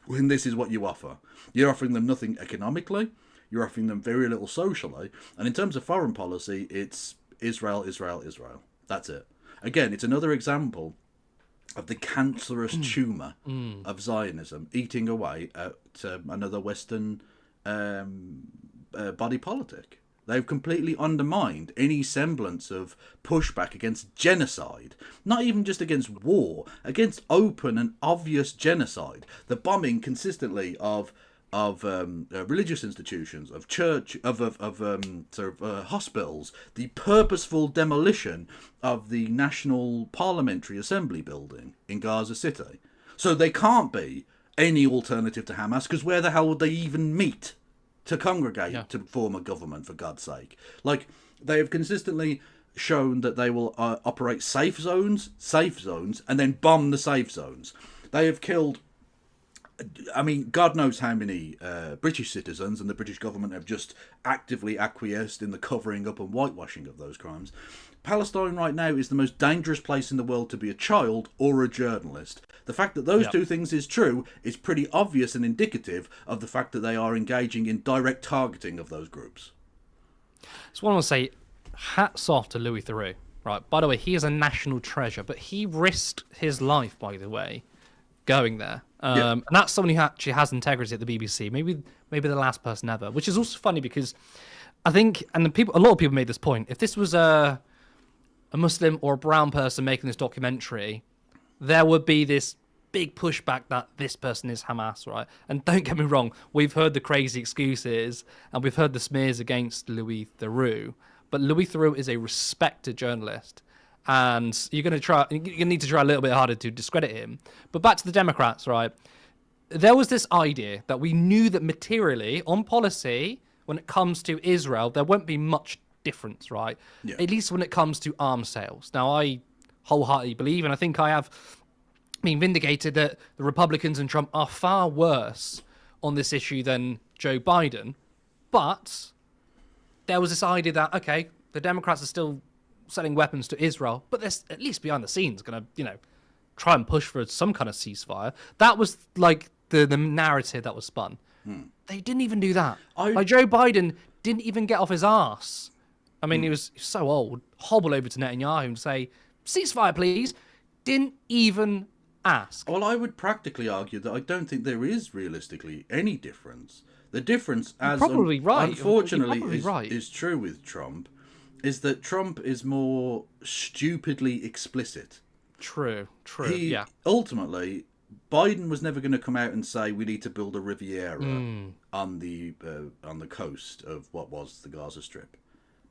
when this is what you offer. You're offering them nothing economically. You're offering them very little socially. And in terms of foreign policy, it's Israel, Israel, Israel. That's it. Again, it's another example of the cancerous tumour of Zionism eating away at another Western body politic. They've completely undermined any semblance of pushback against genocide. Not even just against war, against open and obvious genocide. The bombing consistently of religious institutions, of church, of hospitals, the purposeful demolition of the National Parliamentary Assembly building in Gaza City. So they can't be any alternative to Hamas, because where the hell would they even meet to congregate to form a government, for God's sake? Like, they have consistently shown that they will operate safe zones, and then bomb the safe zones. They have killed, God knows how many British citizens, and the British government have just actively acquiesced in the covering up and whitewashing of those crimes. Palestine right now is the most dangerous place in the world to be a child or a journalist. The fact that those two things is true is pretty obvious and indicative of the fact that they are engaging in direct targeting of those groups. So I want to say, hats off to Louis Theroux. Right. By the way, he is a national treasure, but he risked his life, by the way, going there. And that's someone who actually has integrity at the BBC. Maybe the last person ever, which is also funny because I think, and a lot of people made this point, if this was a Muslim or a brown person making this documentary, there would be this big pushback that this person is Hamas, right? And don't get me wrong, we've heard the crazy excuses and we've heard the smears against Louis Theroux, but Louis Theroux is a respected journalist, and you're going to need to try a little bit harder to discredit him. But back to the Democrats, right? There was this idea that we knew that materially, on policy, when it comes to Israel, there won't be much difference, right? Yeah. At least when it comes to arms sales. Now, I wholeheartedly believe, and I think I have been vindicated, that the Republicans and Trump are far worse on this issue than Joe Biden. But there was this idea that, okay, the Democrats are still selling weapons to Israel, but they're at least behind the scenes going to, try and push for some kind of ceasefire. That was like the narrative that was spun. They didn't even do that. Like Joe Biden didn't even get off his ass. I mean, he was so old. Hobble over to Netanyahu and say, ceasefire, please. Didn't even ask. Well, I would practically argue that I don't think there is realistically any difference. The difference, as probably right. unfortunately Probably is true with Trump, is that Trump is more stupidly explicit. True. Yeah. Ultimately, Biden was never going to come out and say we need to build a Riviera on the coast of what was the Gaza Strip.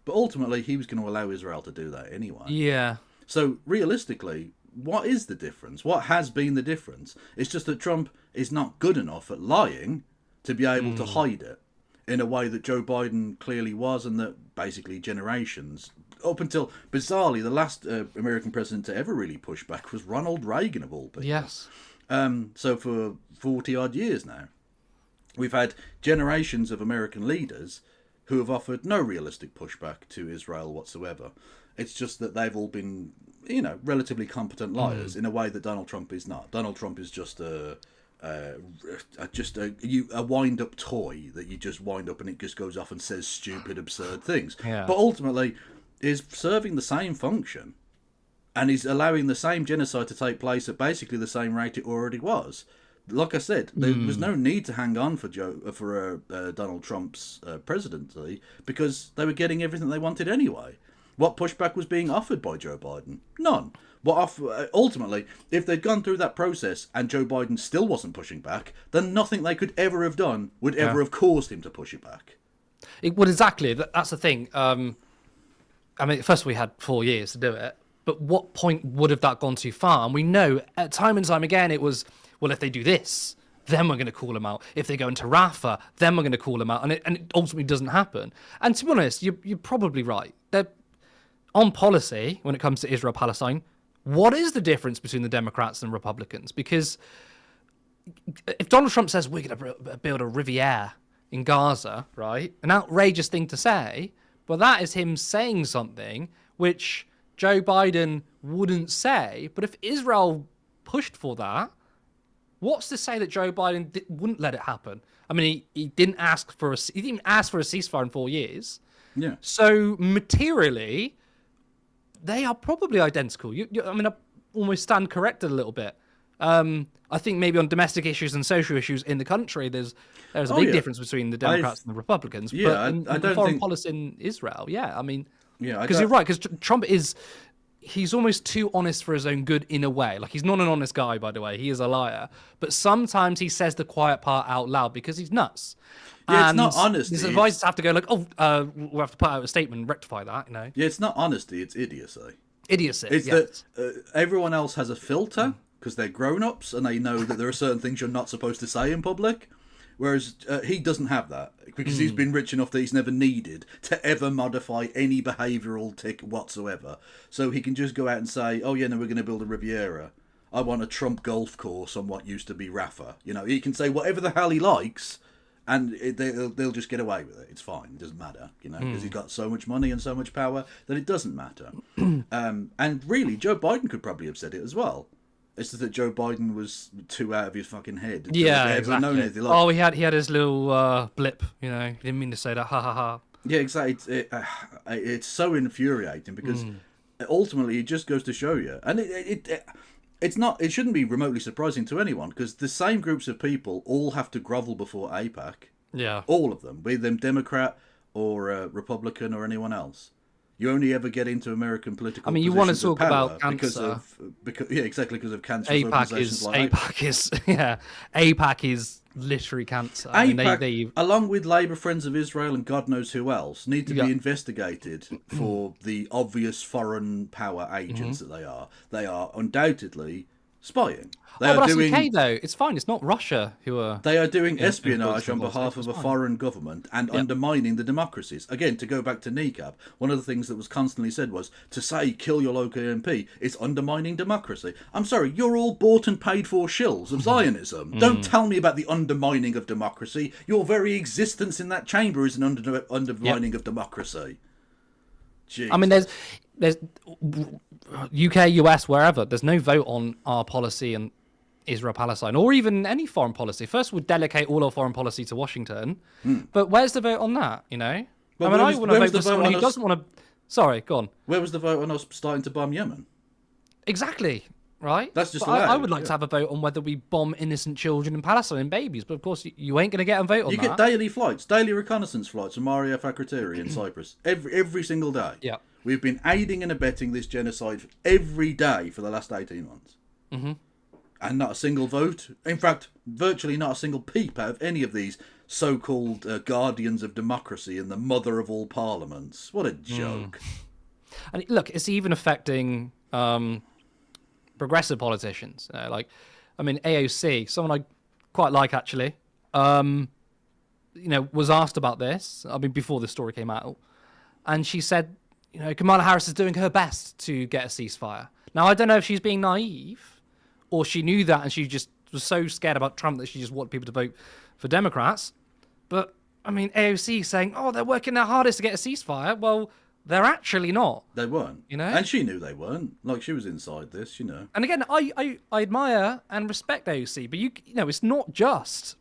But ultimately, he was going to allow Israel to do that anyway. Yeah. So realistically, what is the difference? What has been the difference? It's just that Trump is not good enough at lying to be able to hide it in a way that Joe Biden clearly was, and that basically generations, up until, bizarrely, the last American president to ever really push back was Ronald Reagan, of all people. Yes. So for 40-odd years now, we've had generations of American leaders who have offered no realistic pushback to Israel whatsoever. It's just that they've all been, relatively competent liars in a way that Donald Trump is not. Donald Trump is just a wind-up toy that you just wind up and it just goes off and says stupid, absurd things. Yeah. But ultimately, is serving the same function, and is allowing the same genocide to take place at basically the same rate it already was. Like I said, there was no need to hang on for Donald Trump's presidency, because they were getting everything they wanted anyway. What pushback was being offered by Joe Biden? None. Ultimately, if they'd gone through that process and Joe Biden still wasn't pushing back, then nothing they could ever have done would ever have caused him to push it back. Well, exactly. That's the thing. I mean, first we had 4 years to do it, but what point would have that gone too far? And we know, at time and time again, it was, well, if they do this, then we're going to call them out. If they go into Rafah, then we're going to call them out. And it ultimately doesn't happen. And to be honest, you're probably right. They're, on policy, when it comes to Israel-Palestine, what is the difference between the Democrats and Republicans? Because if Donald Trump says we're going to build a Riviera in Gaza, right? An outrageous thing to say, but that is him saying something which Joe Biden wouldn't say. But if Israel pushed for that, what's to say that Joe Biden wouldn't let it happen? I mean, he didn't ask for a ceasefire in 4 years. Yeah. So materially, they are probably identical. I mean, I almost stand corrected a little bit. I think maybe on domestic issues and social issues in the country, there's a big difference between the Democrats and the Republicans. Yeah, but I don't foreign think policy in Israel, I mean, yeah, because you're right, because Trump he's almost too honest for his own good in a way. Like, he's not an honest guy, by the way. He is a liar. But sometimes he says the quiet part out loud because he's nuts. Yeah, and it's not honesty. His advisors have to go like, we'll have to put out a statement and rectify that, Yeah, it's not honesty, it's idiocy. Idiocy, it's that everyone else has a filter because they're grown-ups and they know that there are certain things you're not supposed to say in public, whereas he doesn't have that because he's been rich enough that he's never needed to ever modify any behavioural tick whatsoever. So he can just go out and say, oh yeah, no, we're going to build a Riviera. I want a Trump golf course on what used to be Rafah. He can say whatever the hell he likes, and they'll just get away with it. It's fine. It doesn't matter, because he's got so much money and so much power that it doesn't matter. And really, Joe Biden could probably have said it as well. It's just that Joe Biden was too out of his fucking head. Yeah, exactly. Like, he had his little blip, He didn't mean to say that, ha ha ha. Yeah, exactly. It's so infuriating because ultimately it just goes to show you. And it shouldn't be remotely surprising to anyone because the same groups of people all have to grovel before AIPAC. Yeah. All of them, be them Democrat or Republican or anyone else. You only ever get into American political. I mean, you want to talk about cancer because of cancer. AIPAC is literally cancer. AIPAC, along with Labour Friends of Israel and God knows who else, need to be investigated for the obvious foreign power agents that they are. They are undoubtedly spying. But that's okay though. It's fine. It's not Russia who are. They are doing espionage on behalf of a foreign government and undermining the democracies. Again, to go back to Kneecap, one of the things that was constantly said was to say kill your local MP is undermining democracy. I'm sorry, you're all bought and paid for shills of Zionism. Don't tell me about the undermining of democracy. Your very existence in that chamber is an undermining of democracy. Jeez. I mean, there's UK, US, wherever, there's no vote on our policy and Israel-Palestine, or even any foreign policy. First, we'll delegate all our foreign policy to Washington, but where's the vote on that? You know, well, I want to vote for someone who doesn't want to. Sorry, go on. Where was the vote on us starting to bomb Yemen? Exactly. Right? That's just I would like to have a vote on whether we bomb innocent children in Palestine and babies, but of course you ain't going to get a vote on that. You get daily flights, daily reconnaissance flights from Maria Fakratiri in Cyprus every single day. Yeah. We've been aiding and abetting this genocide every day for the last 18 months. Mm-hmm. And not a single vote. In fact, virtually not a single peep out of any of these so-called guardians of democracy and the mother of all parliaments. What a joke. And look, it's even affecting progressive politicians. AOC, someone I quite like, actually, was asked about this, before the story came out. And she said, Kamala Harris is doing her best to get a ceasefire. Now, I don't know if she's being naive or she knew that and she just was so scared about Trump that she just wanted people to vote for Democrats. But, AOC saying, they're working their hardest to get a ceasefire. Well, they're actually not. They weren't. And she knew they weren't. Like, she was inside this, And again, I admire and respect AOC, but it's not just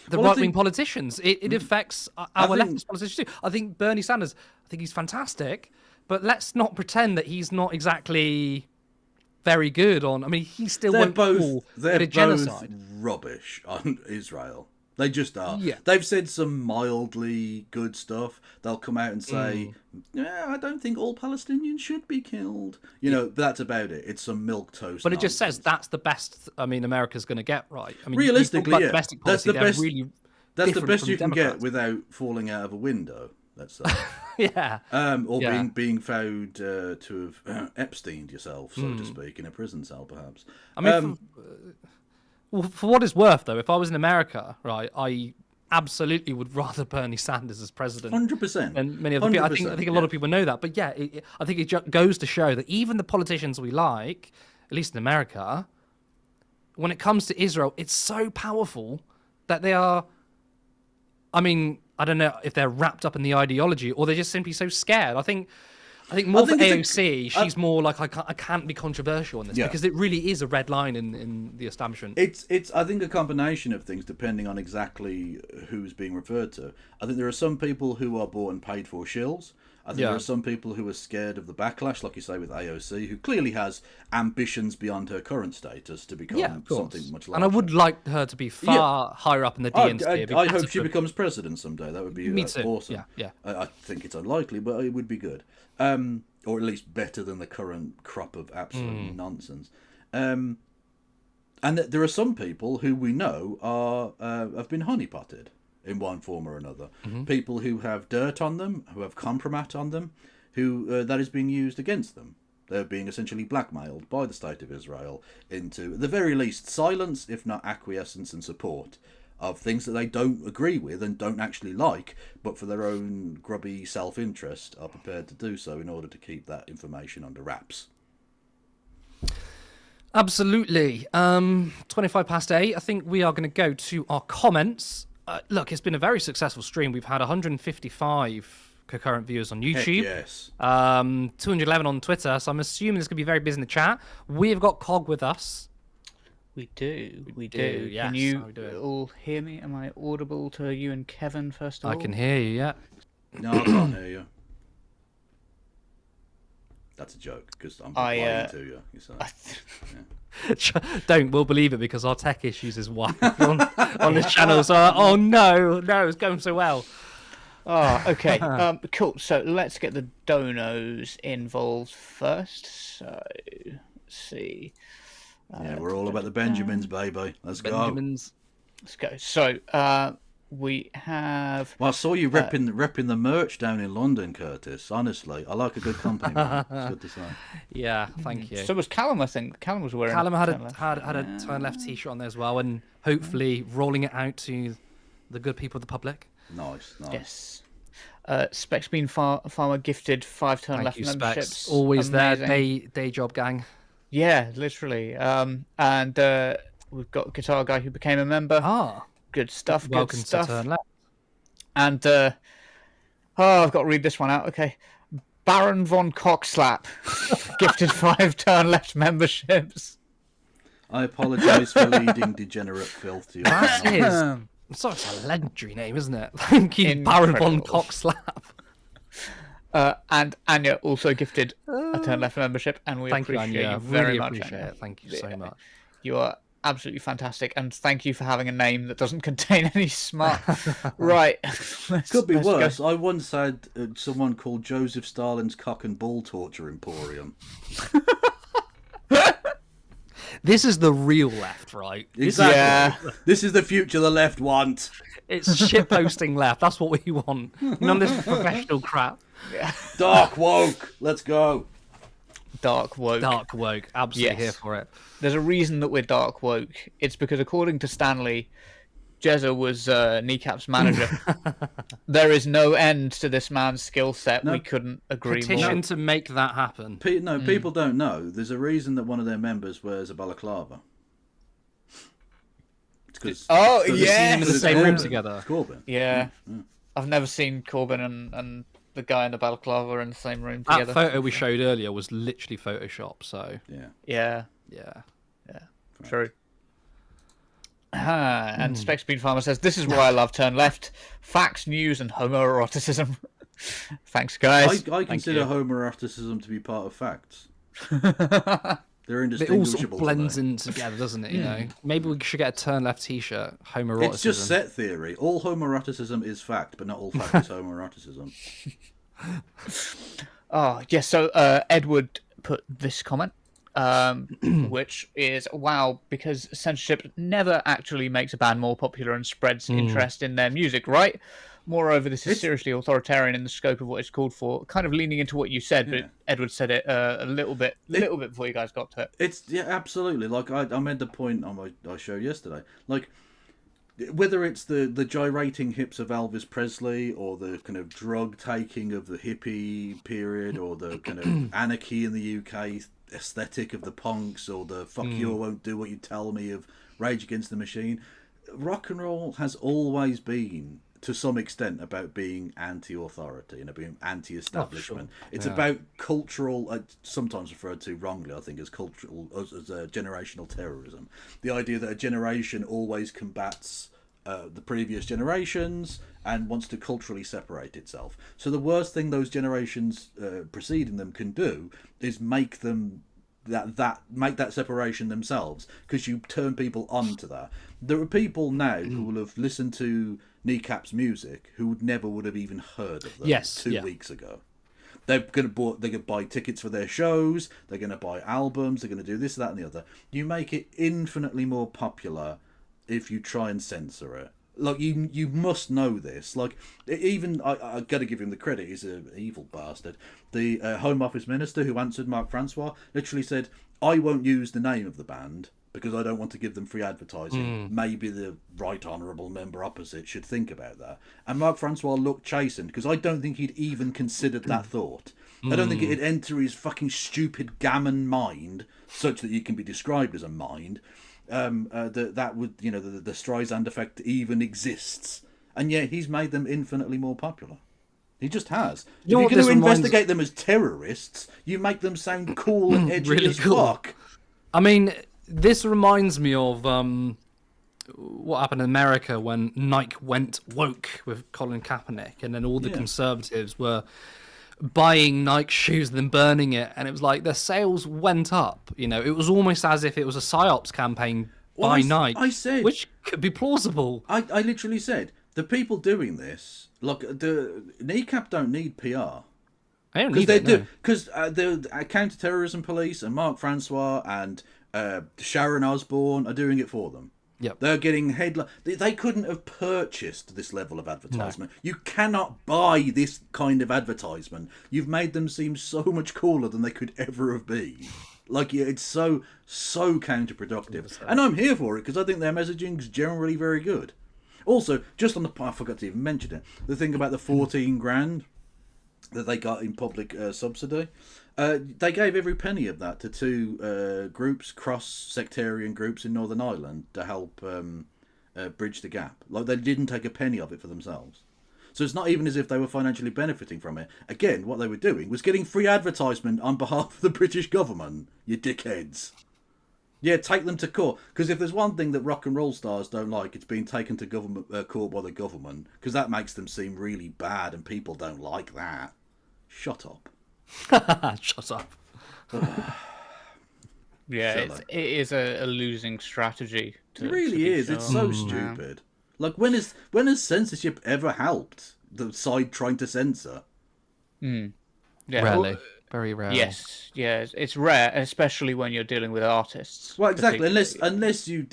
the right-wing politicians. It affects our leftist politicians too. I think Bernie Sanders, I think he's fantastic, but let's not pretend that he's not exactly very good on... he still won't call it a genocide. They're both rubbish on Israel. They just are. Yeah. They've said some mildly good stuff. They'll come out and say, I don't think all Palestinians should be killed. But that's about it. It's some milquetoast. But it just says that's the best America's going to get right. Realistically, yeah. Domestic policy, that's the best you can get without falling out of a window, let's say. Yeah. Being found to have Epsteined yourself, so to speak, in a prison cell, perhaps. Well, for what it's worth, though, if I was in America, right, I absolutely would rather Bernie Sanders as president. 100%. And many other people. I think a lot of people know that. But yeah, I think it goes to show that even the politicians we like, at least in America, when it comes to Israel, it's so powerful that they are. I don't know if they're wrapped up in the ideology or they're just simply so scared. I think more for AOC, she's more like I can't be controversial on this because it really is a red line in the establishment. It's I think a combination of things depending on exactly who's being referred to. I think there are some people who are bought and paid for shills. I think there are some people who are scared of the backlash, like you say with AOC, who clearly has ambitions beyond her current status to become something much larger. And I would like her to be far higher up in the DNC. I hope she becomes president someday. That would be awesome. Yeah. I think it's unlikely, but it would be good. Or at least better than the current crop of absolute nonsense. And there are some people who we know have been honeypotted in one form or another. People who have dirt on them, who have compromat on them, who that is being used against them. They're being essentially blackmailed by the State of Israel into, at the very least, silence, if not acquiescence and support of things that they don't agree with and don't actually like, but for their own grubby self-interest are prepared to do so in order to keep that information under wraps. Absolutely. 8:25. I think we are going to go to our comments. Look, it's been a very successful stream. We've had 155 concurrent viewers on YouTube. Heck yes. 211 on Twitter, so I'm assuming it's going to be very busy in the chat. We've got Cog with us. We do. Yes. Can you all hear me? Am I audible to you and Kevin, first of all? I can hear you, yeah. No, I can't hear you. That's a joke, because I'm replying to you. Don't, we'll believe it, because our tech issues is why on this channel. So, no, it's going so well. Oh, okay. Cool. So let's get the donos involved first. So, let's see. We're all about the Benjamins, baby. Let's go. Let's go. So, we have... Well, I saw you repping the merch down in London, Curtis. Honestly, I like a good company, man. It's good to say. Yeah, thank you. So was Callum, I think. Callum was wearing... Callum had a Turn Left t-shirt on there as well, and hopefully rolling it out to the good people of the public. Nice. Yes. Specs Bean Farmer gifted 5 Turn Left memberships. Specs. Always amazing. There, day job gang. Yeah, literally. And we've got Guitar Guy who became a member. Good stuff. Welcome good stuff. To Turn Left. And I've got to read this one out. Okay. Baron von Cockslap gifted 5 turn left memberships. I apologise for leading degenerate filth to your That channel. is such a legendary name, isn't it? Thank you, Baron von Cockslap. And Anya also gifted a turn left membership, and we appreciate you very much. Appreciate it. Thank you so much. You are absolutely fantastic, and thank you for having a name that doesn't contain any smut. Right. Could be worse. I once had someone called Joseph Stalin's Cock and Ball Torture Emporium. This is the real left, right? Exactly. Yeah. This is the future the left want. It's shitposting left. That's what we want. None of this professional crap. Yeah. Dark woke. Let's go. Dark woke. Dark woke. Absolutely Yes. here for it. There's a reason that we're dark woke. It's because, according to Stanley, Jezza was Kneecap's manager. There is no end to this man's skill set. No. We couldn't agree Petition more. to make that happen. People don't know. There's a reason that one of their members wears a balaclava. It's because Oh, Seen them yeah. in the same room together. Corbyn. Yeah. I've never seen Corbyn and the guy in the balaclava in the same room That together. photo we showed earlier was literally Photoshop, so Yeah. Yeah. yeah. True. And Specs Bean Farmer says, "This is why I love Turn Left: facts, news, and homoeroticism." Thanks, guys. I consider you. homoeroticism to be part of facts. They're It all sort indistinguishable. of blends today. in together, doesn't it? You know, maybe we should get a Turn Left T-shirt. Homoeroticism. It's just set theory. All homoeroticism is fact, but not all fact is homoeroticism. Oh, yes. So Edward put this comment, which is, wow, because censorship never actually makes a band more popular and spreads interest in their music, right? Moreover, this is seriously authoritarian in the scope of what it's called for. Kind of leaning into what you said, but Edward said it a little bit before you guys got to it. It's absolutely. Like I made the point on my show yesterday. Like whether it's the gyrating hips of Elvis Presley or the kind of drug taking of the hippie period or the kind of anarchy in the UK aesthetic of the punks or the fuck you, I won't do what you tell me of Rage Against the Machine, rock and roll has always been, to some extent, about being anti-authority and being anti-establishment. It's about cultural, sometimes referred to wrongly, I think, as cultural, as generational terrorism. The idea that a generation always combats the previous generations and wants to culturally separate itself. So the worst thing those generations preceding them can do is make them make that separation themselves, because you turn people on to that. There are people now who will have listened to Kneecap's music who would have even heard of them 2 weeks ago. They're going to buy tickets for their shows, they're going to buy albums, they're going to do this, that and the other. You make it infinitely more popular if you try and censor it. Like, you must know this. Like, even, I got to give him the credit, he's an evil bastard. The Home Office Minister who answered Mark Francois literally said, I won't use the name of the band because I don't want to give them free advertising. Maybe the right honourable member opposite should think about that. And Mark Francois looked chastened, because I don't think he'd even considered that thought. I don't think it'd enter his fucking stupid gammon mind, such that you can be described as a mind, that would, you know, the Streisand effect even exists. And yet he's made them infinitely more popular. He just has. If you're going to investigate them as terrorists, you make them sound cool and edgy Really as cool. fuck. I mean, this reminds me of what happened in America when Nike went woke with Colin Kaepernick, and then all the conservatives were buying Nike shoes and then burning it, and it was like their sales went up. You know, it was almost as if it was a psyops campaign by Nike. I said, which could be plausible. I literally said, the people doing this, look, the Kneecap don't need PR. I don't need it, no. Because the counter-terrorism police and Mark Francois and Sharon Osbourne are doing it for them. Yep. They're getting headline. They couldn't have purchased this level of advertisement. No. You cannot buy this kind of advertisement. You've made them seem so much cooler than they could ever have been. Like, it's so counterproductive. And I'm here for it, because I think their messaging's generally very good. Also, just on the, I forgot to even mention it, the thing about the 14 grand that they got in public subsidy, they gave every penny of that to two groups, cross-sectarian groups in Northern Ireland, to help bridge the gap. Like, they didn't take a penny of it for themselves. So it's not even as if they were financially benefiting from it. Again, what they were doing was getting free advertisement on behalf of the British government, you dickheads. Yeah, take them to court. Because if there's one thing that rock and roll stars don't like, it's being taken to court by the government. Because that makes them seem really bad, and people don't like that. Shut up. Shut up. Yeah, it is a losing strategy. It really is. It's so stupid. Like, when has censorship ever helped the side trying to censor? Yeah. Rarely. Very rarely. Yes, it's rare, especially when you're dealing with artists. Well, exactly. Unless you,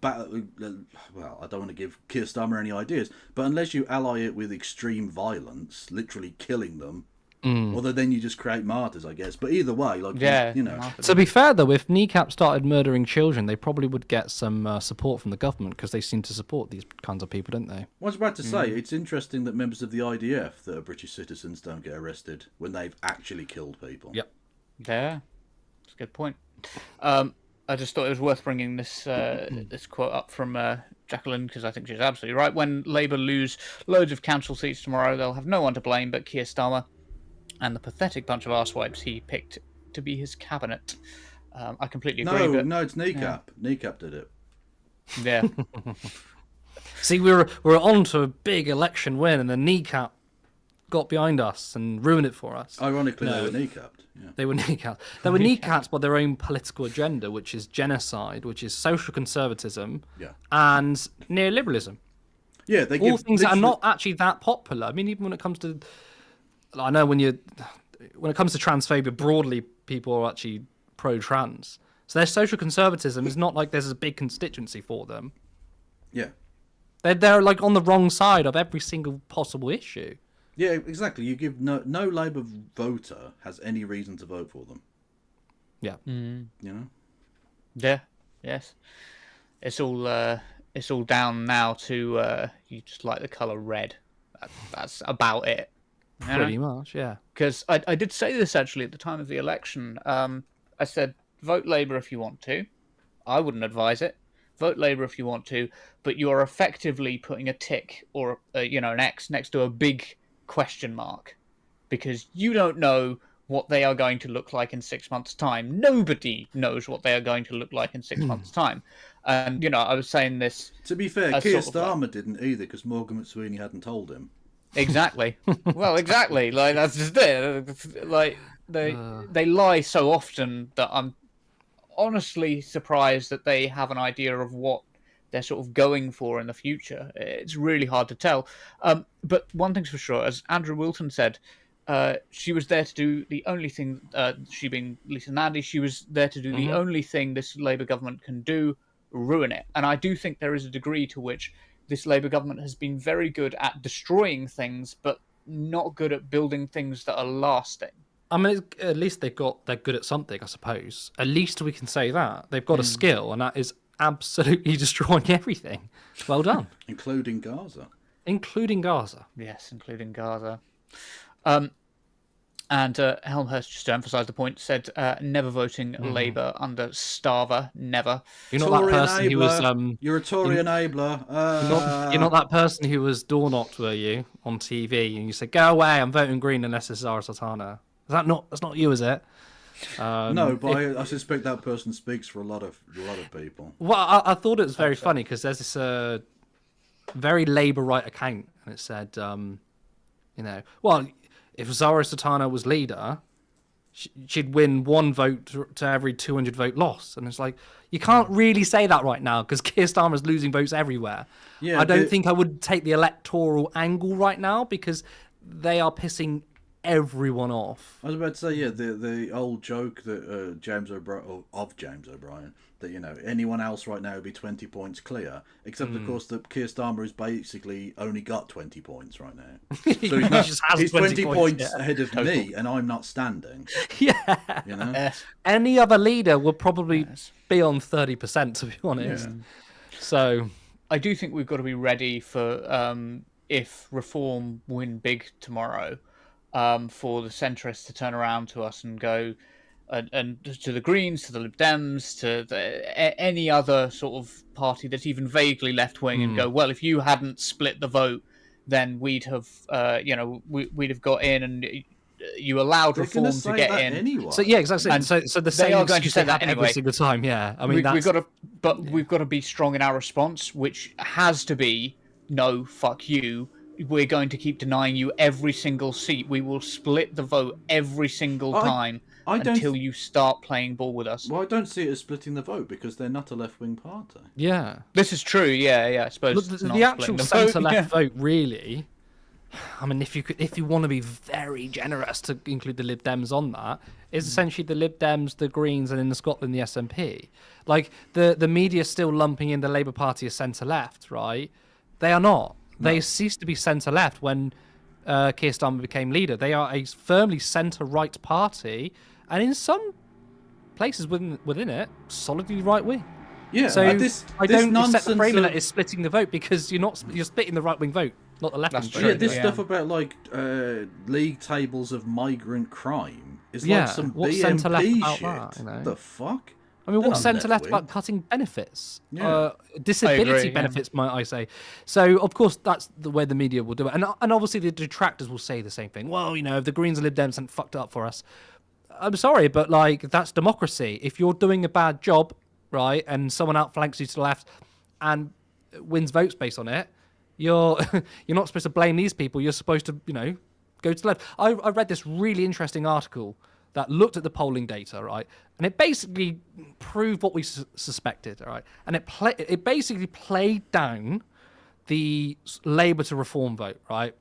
well, I don't want to give Keir Starmer any ideas, but unless you ally it with extreme violence, literally killing them, although then you just create martyrs, I guess. But either way, like, you know. To be fair, though, if Kneecap started murdering children, they probably would get some support from the government, because they seem to support these kinds of people, don't they? I was about to say, it's interesting that members of the IDF that are British citizens don't get arrested when they've actually killed people. Yep. Yeah, that's a good point. I just thought it was worth bringing this this quote up from Jacqueline, because I think she's absolutely right. When Labour lose loads of council seats tomorrow, they'll have no one to blame but Keir Starmer and the pathetic bunch of arsewipes he picked to be his cabinet. I completely agree. No, it's Kneecap. Yeah. Kneecap did it. Yeah. See, we're on to a big election win, and the Kneecap got behind us and ruined it for us. Ironically, they were kneecapped. Yeah. They were kneecapped. They were kneecapped by their own political agenda, which is genocide, which is social conservatism, and neoliberalism. Yeah, they give all things that are not actually that popular. I mean, even when it comes to, I know when it comes to transphobia broadly, people are actually pro-trans. So their social conservatism is not like there's a big constituency for them. Yeah. They're like on the wrong side of every single possible issue. Yeah, exactly. You give no Labour voter has any reason to vote for them. Yeah. You know. Yeah. Yes. It's all down now to you just like the colour red. That's about it. Pretty much, yeah. Because I did say this actually at the time of the election. I said, vote Labour if you want to. I wouldn't advise it. Vote Labour if you want to, but you're effectively putting a tick or an X next to a big question mark, because you don't know what they are going to look like in 6 months' time. Nobody knows what they are going to look like in 6 months' time. And I was saying this. To be fair, Keir Starmer didn't either, because Morgan McSweeney hadn't told him. Exactly. Well, exactly. Like, that's just it. Like, they lie so often that I'm honestly surprised that they have an idea of what they're sort of going for in the future. It's really hard to tell. But one thing's for sure, as Andrew Wilton said, she was there to do the only thing, she being Lisa Nandy, she was there to do the only thing this Labour government can do, ruin it. And I do think there is a degree to which this Labour government has been very good at destroying things, but not good at building things that are lasting. I mean, at least they're good at something, I suppose. At least we can say that. They've got a skill, and that is absolutely destroying everything. Well done. Including Gaza. Including Gaza. Yes, including Gaza. And Helmhurst, just to emphasise the point, said never voting Labour under Starver, never. You're not that person who was... You're a Tory enabler. You're not that person who was door knocked, were you, on TV, and you said, go away, I'm voting Green unless it's Zara Sultana. That's not you, is it? No, but I suspect that person speaks for a lot of people. Well, I thought it was very funny, because there's this very Labour right account, and it said, well, if Zara Sultana was leader, she'd win one vote to every 200 vote loss. And it's like, you can't really say that right now, because Keir Starmer's losing votes everywhere. Yeah, I don't think I would take the electoral angle right now, because they are pissing everyone off. I was about to say, yeah, the old joke that James O'Brien, that anyone else right now would be 20 points clear, except of course that Keir Starmer has basically only got 20 points right now. So he's 20 points ahead of me, and I'm not standing. Yeah, any other leader would probably be on 30%, to be honest. Yeah. So I do think we've got to be ready for if Reform win big tomorrow. For the centrists to turn around to us and go, and to the Greens, to the Lib Dems, to any other sort of party that's even vaguely left-wing, and go, well, if you hadn't split the vote, then we'd have, we'd have got in, and you allowed reform to get in. Anyway. So yeah, exactly. And so the same they are going to say that every single time. Yeah, I mean, we've got to be strong in our response, which has to be no, fuck you. We're going to keep denying you every single seat. We will split the vote every single time until you start playing ball with us. Well, I don't see it as splitting the vote because they're not a left-wing party. Yeah, this is true. Yeah. I suppose the actual centre-left vote, really. I mean, if you want to be very generous to include the Lib Dems on that, is essentially the Lib Dems, the Greens, and in Scotland the SNP. Like the media still lumping in the Labour Party as centre-left, right? They are not. No. They ceased to be centre-left when Keir Starmer became leader. They are a firmly centre-right party, and in some places within it, solidly right-wing. Yeah, so I don't accept the framing that is splitting the vote because you're splitting the right-wing vote. Not the left. That's true. Yeah, this stuff about like league tables of migrant crime is like some BNP shit. That, you know? The fuck? I mean, what's centre-left about cutting benefits? Yeah. Disability benefits, might I say. So, of course, that's the way the media will do it. And obviously the detractors will say the same thing. Well, if the Greens and Lib Dems haven't fucked up for us. I'm sorry, but like that's democracy. If you're doing a bad job, right, and someone outflanks you to the left and wins votes based on it, you're not supposed to blame these people. You're supposed to, go to the left. I read this really interesting article that looked at the polling data, right, and it basically proved what we suspected, all right, and it basically played down the Labour to Reform vote, right.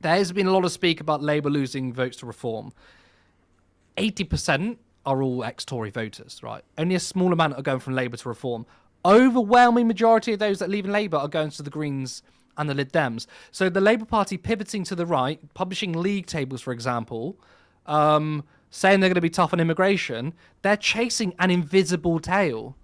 There's been a lot of speak about Labour losing votes to Reform. 80% are all ex-Tory voters, right? Only a small amount are going from Labour to Reform. Overwhelming majority of those that leave in Labour are going to the Greens and the Lib Dems. So the Labour Party pivoting to the right, publishing league tables, for example, saying they're going to be tough on immigration, they're chasing an invisible tail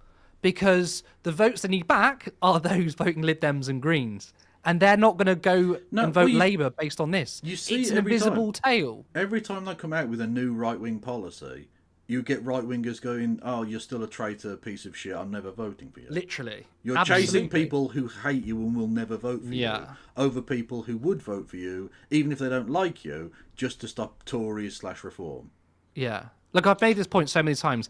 because the votes they need back are those voting Lib Dems and Greens. And they're not going to go and vote Labour based on this. You see it's an invisible tail. Every time they come out with a new right-wing policy, you get right-wingers going, oh, you're still a traitor, piece of shit, I'm never voting for you. Literally. You're chasing people who hate you and will never vote for you over people who would vote for you, even if they don't like you, just to stop Tories/Reform. Yeah. Look, I've made this point so many times.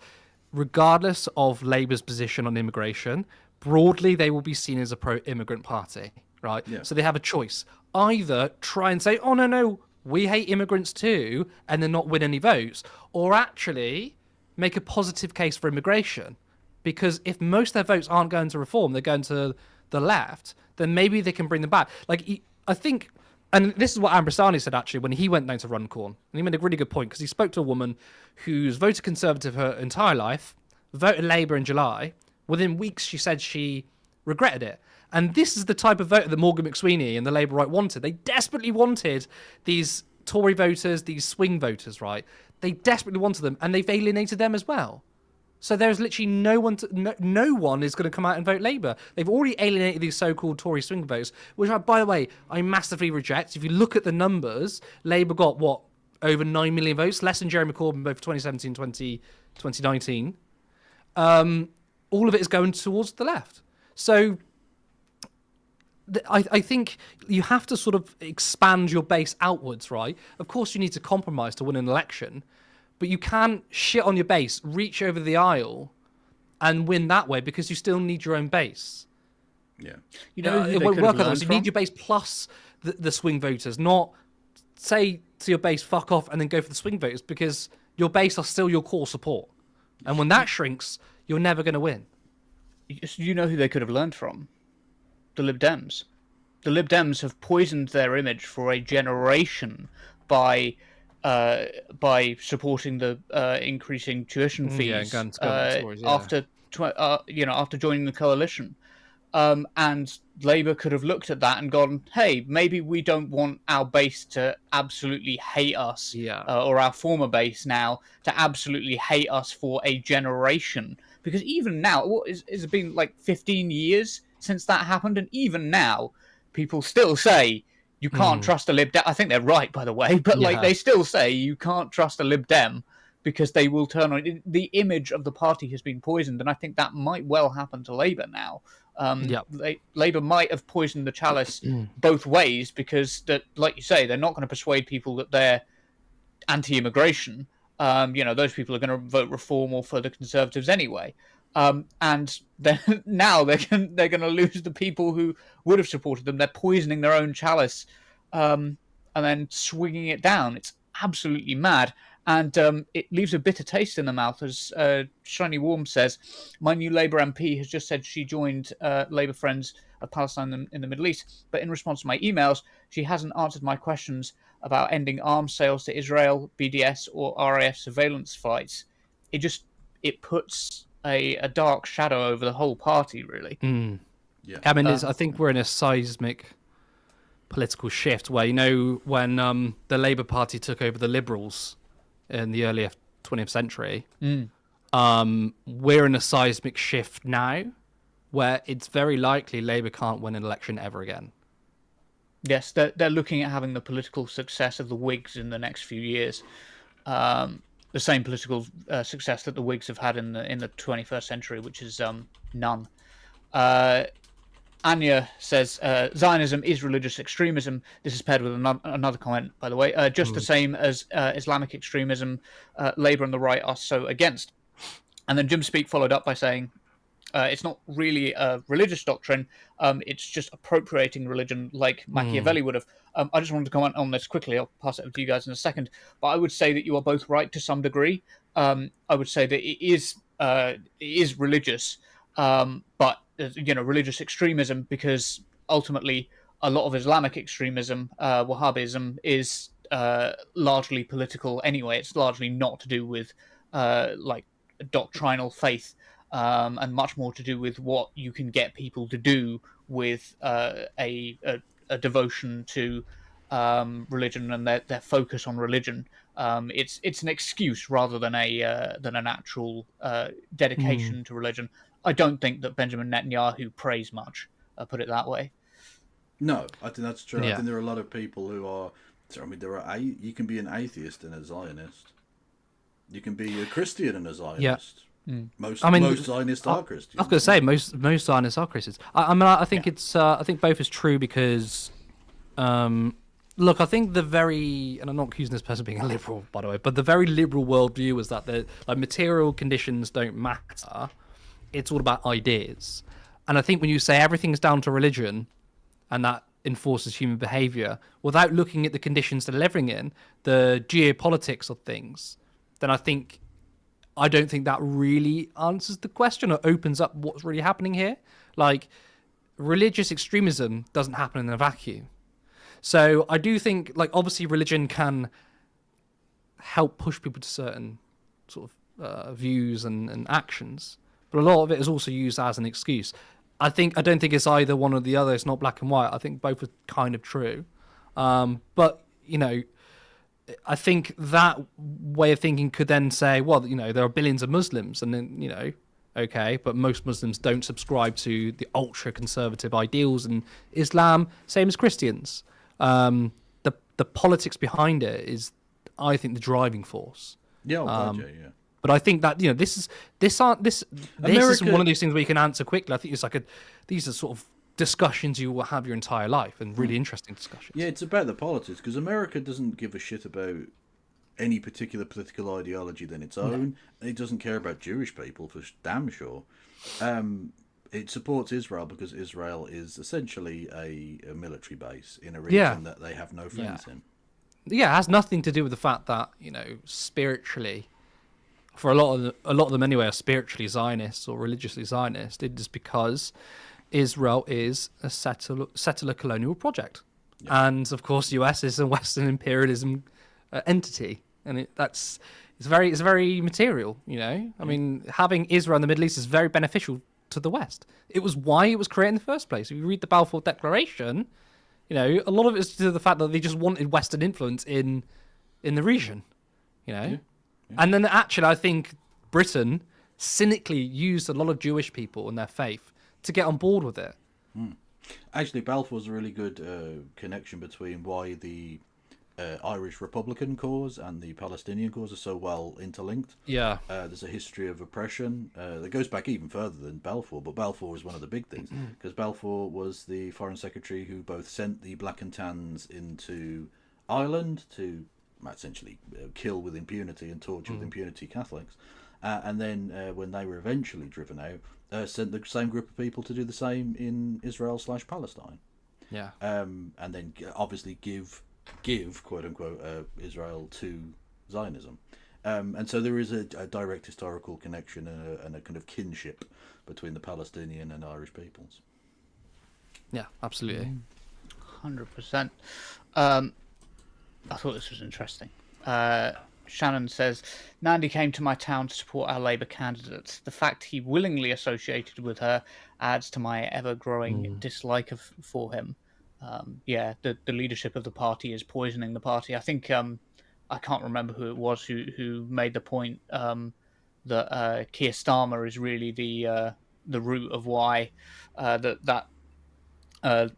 Regardless of Labour's position on immigration, broadly they will be seen as a pro-immigrant party, right? Yeah. So they have a choice. Either try and say, oh, no, we hate immigrants too, and then not win any votes, or actually make a positive case for immigration. Because if most of their votes aren't going to Reform, they're going to the left, then maybe they can bring them back. Like, I think, and this is what Ambrosani said actually when he went down to Runcorn, and he made a really good point, because he spoke to a woman who's voted Conservative her entire life, voted Labour in July. Within weeks, she said she regretted it. And this is the type of voter that Morgan McSweeney and the Labour right wanted. They desperately wanted these Tory voters, these swing voters, right? They desperately wanted them, and they've alienated them as well. So there's literally no one is going to come out and vote Labour. They've already alienated these so-called Tory swing votes, which, by the way, I massively reject. If you look at the numbers, Labour got, over 9 million votes, less than Jeremy Corbyn both 2017 and 2019. All of it is going towards the left. So I think you have to sort of expand your base outwards, right? Of course, you need to compromise to win an election, but you can't shit on your base, reach over the aisle, and win that way because you still need your own base. Yeah, it won't work otherwise. You need your base plus the swing voters, not say to your base fuck off and then go for the swing voters, because your base are still your core support, and when that shrinks, you're never going to win. You know who they could have learned from? The Lib Dems. The Lib Dems have poisoned their image for a generation by supporting the increasing tuition fees after joining the coalition. And Labour could have looked at that and gone, hey, maybe we don't want our base to absolutely hate us, or our former base now to absolutely hate us for a generation. Because even now, it's been like 15 years since that happened, and even now, people still say you can't trust a Lib Dem. I think they're right, by the way, but they still say you can't trust a Lib Dem because they will turn on it. The image of the party has been poisoned, and I think that might well happen to Labour now. Labour might have poisoned the chalice both ways, because that, like you say, they're not going to persuade people that they're anti-immigration. Those people are going to vote Reform or for the Conservatives anyway. And then now they're going to lose the people who would have supported them. They're poisoning their own chalice, and then swinging it down. It's absolutely mad, and it leaves a bitter taste in the mouth. As Shiny Warm says, my new Labour MP has just said she joined Labour Friends of Palestine in the Middle East, but in response to my emails, she hasn't answered my questions about ending arms sales to Israel, BDS, or RAF surveillance flights. It puts a dark shadow over the whole party, really. Yeah. I mean, I think we're in a seismic political shift where, when the Labour Party took over the Liberals in the early 20th century, we're in a seismic shift now where it's very likely Labour can't win an election ever again. Yes, they're looking at having the political success of the Whigs in the next few years. The same political success that the Whigs have had in the 21st century, which is none. Anya says Zionism is religious extremism. This is paired with another comment, by the way. Just the same as Islamic extremism, Labour and the right are so against. And then Jim Speak followed up by saying, it's not really a religious doctrine. It's just appropriating religion like Machiavelli would have. I just wanted to comment on this quickly. I'll pass it over to you guys in a second. But I would say that you are both right to some degree. I would say that it is religious, but religious extremism, because ultimately a lot of Islamic extremism, Wahhabism, is largely political anyway. It's largely not to do with doctrinal faith. And much more to do with what you can get people to do with a devotion to religion and their focus on religion. It's an excuse rather than an actual dedication to religion. I don't think that Benjamin Netanyahu prays much. I'll put it that way. No, I think that's true. Yeah. I think there are a lot of people who are. You can be an atheist and a Zionist. You can be a Christian and a Zionist. Yeah. Most Zionists are Christians. I was going to say most Zionists are Christians. I think I think both is true because, look, I think and I'm not accusing this person of being a liberal, by the way, but the very liberal worldview is that the material conditions don't matter. It's all about ideas, and I think when you say everything's down to religion, and that enforces human behaviour without looking at the conditions they're living in, the geopolitics of things, then I don't think that really answers the question or opens up what's really happening here. Like, religious extremism doesn't happen in a vacuum. So I do think, obviously religion can help push people to certain sort of views and actions, but a lot of it is also used as an excuse. I don't think it's either one or the other. It's not black and white. I think both are kind of true. But, I think that way of thinking could then say, well, there are billions of Muslims, and then, okay, but most Muslims don't subscribe to the ultra-conservative ideals in Islam, same as Christians. The politics behind it is, I think, the driving force. Yeah, yeah. But I think that this isn't one of those things where you can answer quickly. I think it's these are sort of discussions you will have your entire life, and really interesting discussions. Yeah, it's about the politics, because America doesn't give a shit about any particular political ideology than its own, and it doesn't care about Jewish people, for damn sure. It supports Israel because Israel is essentially a military base in a region that they have no friends in. Yeah, it has nothing to do with the fact that, spiritually, for a lot of them anyway, are spiritually Zionists or religiously Zionist. It is because Israel is a settler colonial project, and of course, US is a Western imperialism entity, and it's very material. I mean, having Israel in the Middle East is very beneficial to the West. It was why it was created in the first place. If you read the Balfour Declaration, a lot of it is due to the fact that they just wanted Western influence in the region. And then actually, I think Britain cynically used a lot of Jewish people and their faith to get on board with it. Actually, Balfour's a really good connection between why the Irish Republican cause and the Palestinian cause are so well interlinked. Yeah. There's a history of oppression that goes back even further than Balfour, but Balfour was one of the big things because Balfour was the foreign secretary who both sent the Black and Tans into Ireland to essentially kill with impunity and torture with impunity Catholics, and then when they were eventually driven out, sent the same group of people to do the same in Israel/Palestine. Yeah. And then obviously give quote unquote Israel to Zionism, and so there is a direct historical connection and a kind of kinship between the Palestinian and Irish peoples. Yeah, absolutely. 100%. I thought this was interesting. Shannon says, Nandy came to my town to support our Labour candidates. The fact he willingly associated with her adds to my ever-growing dislike for him. The leadership of the party is poisoning the party. I think, I can't remember who it was who made the point that Keir Starmer is really the root of why that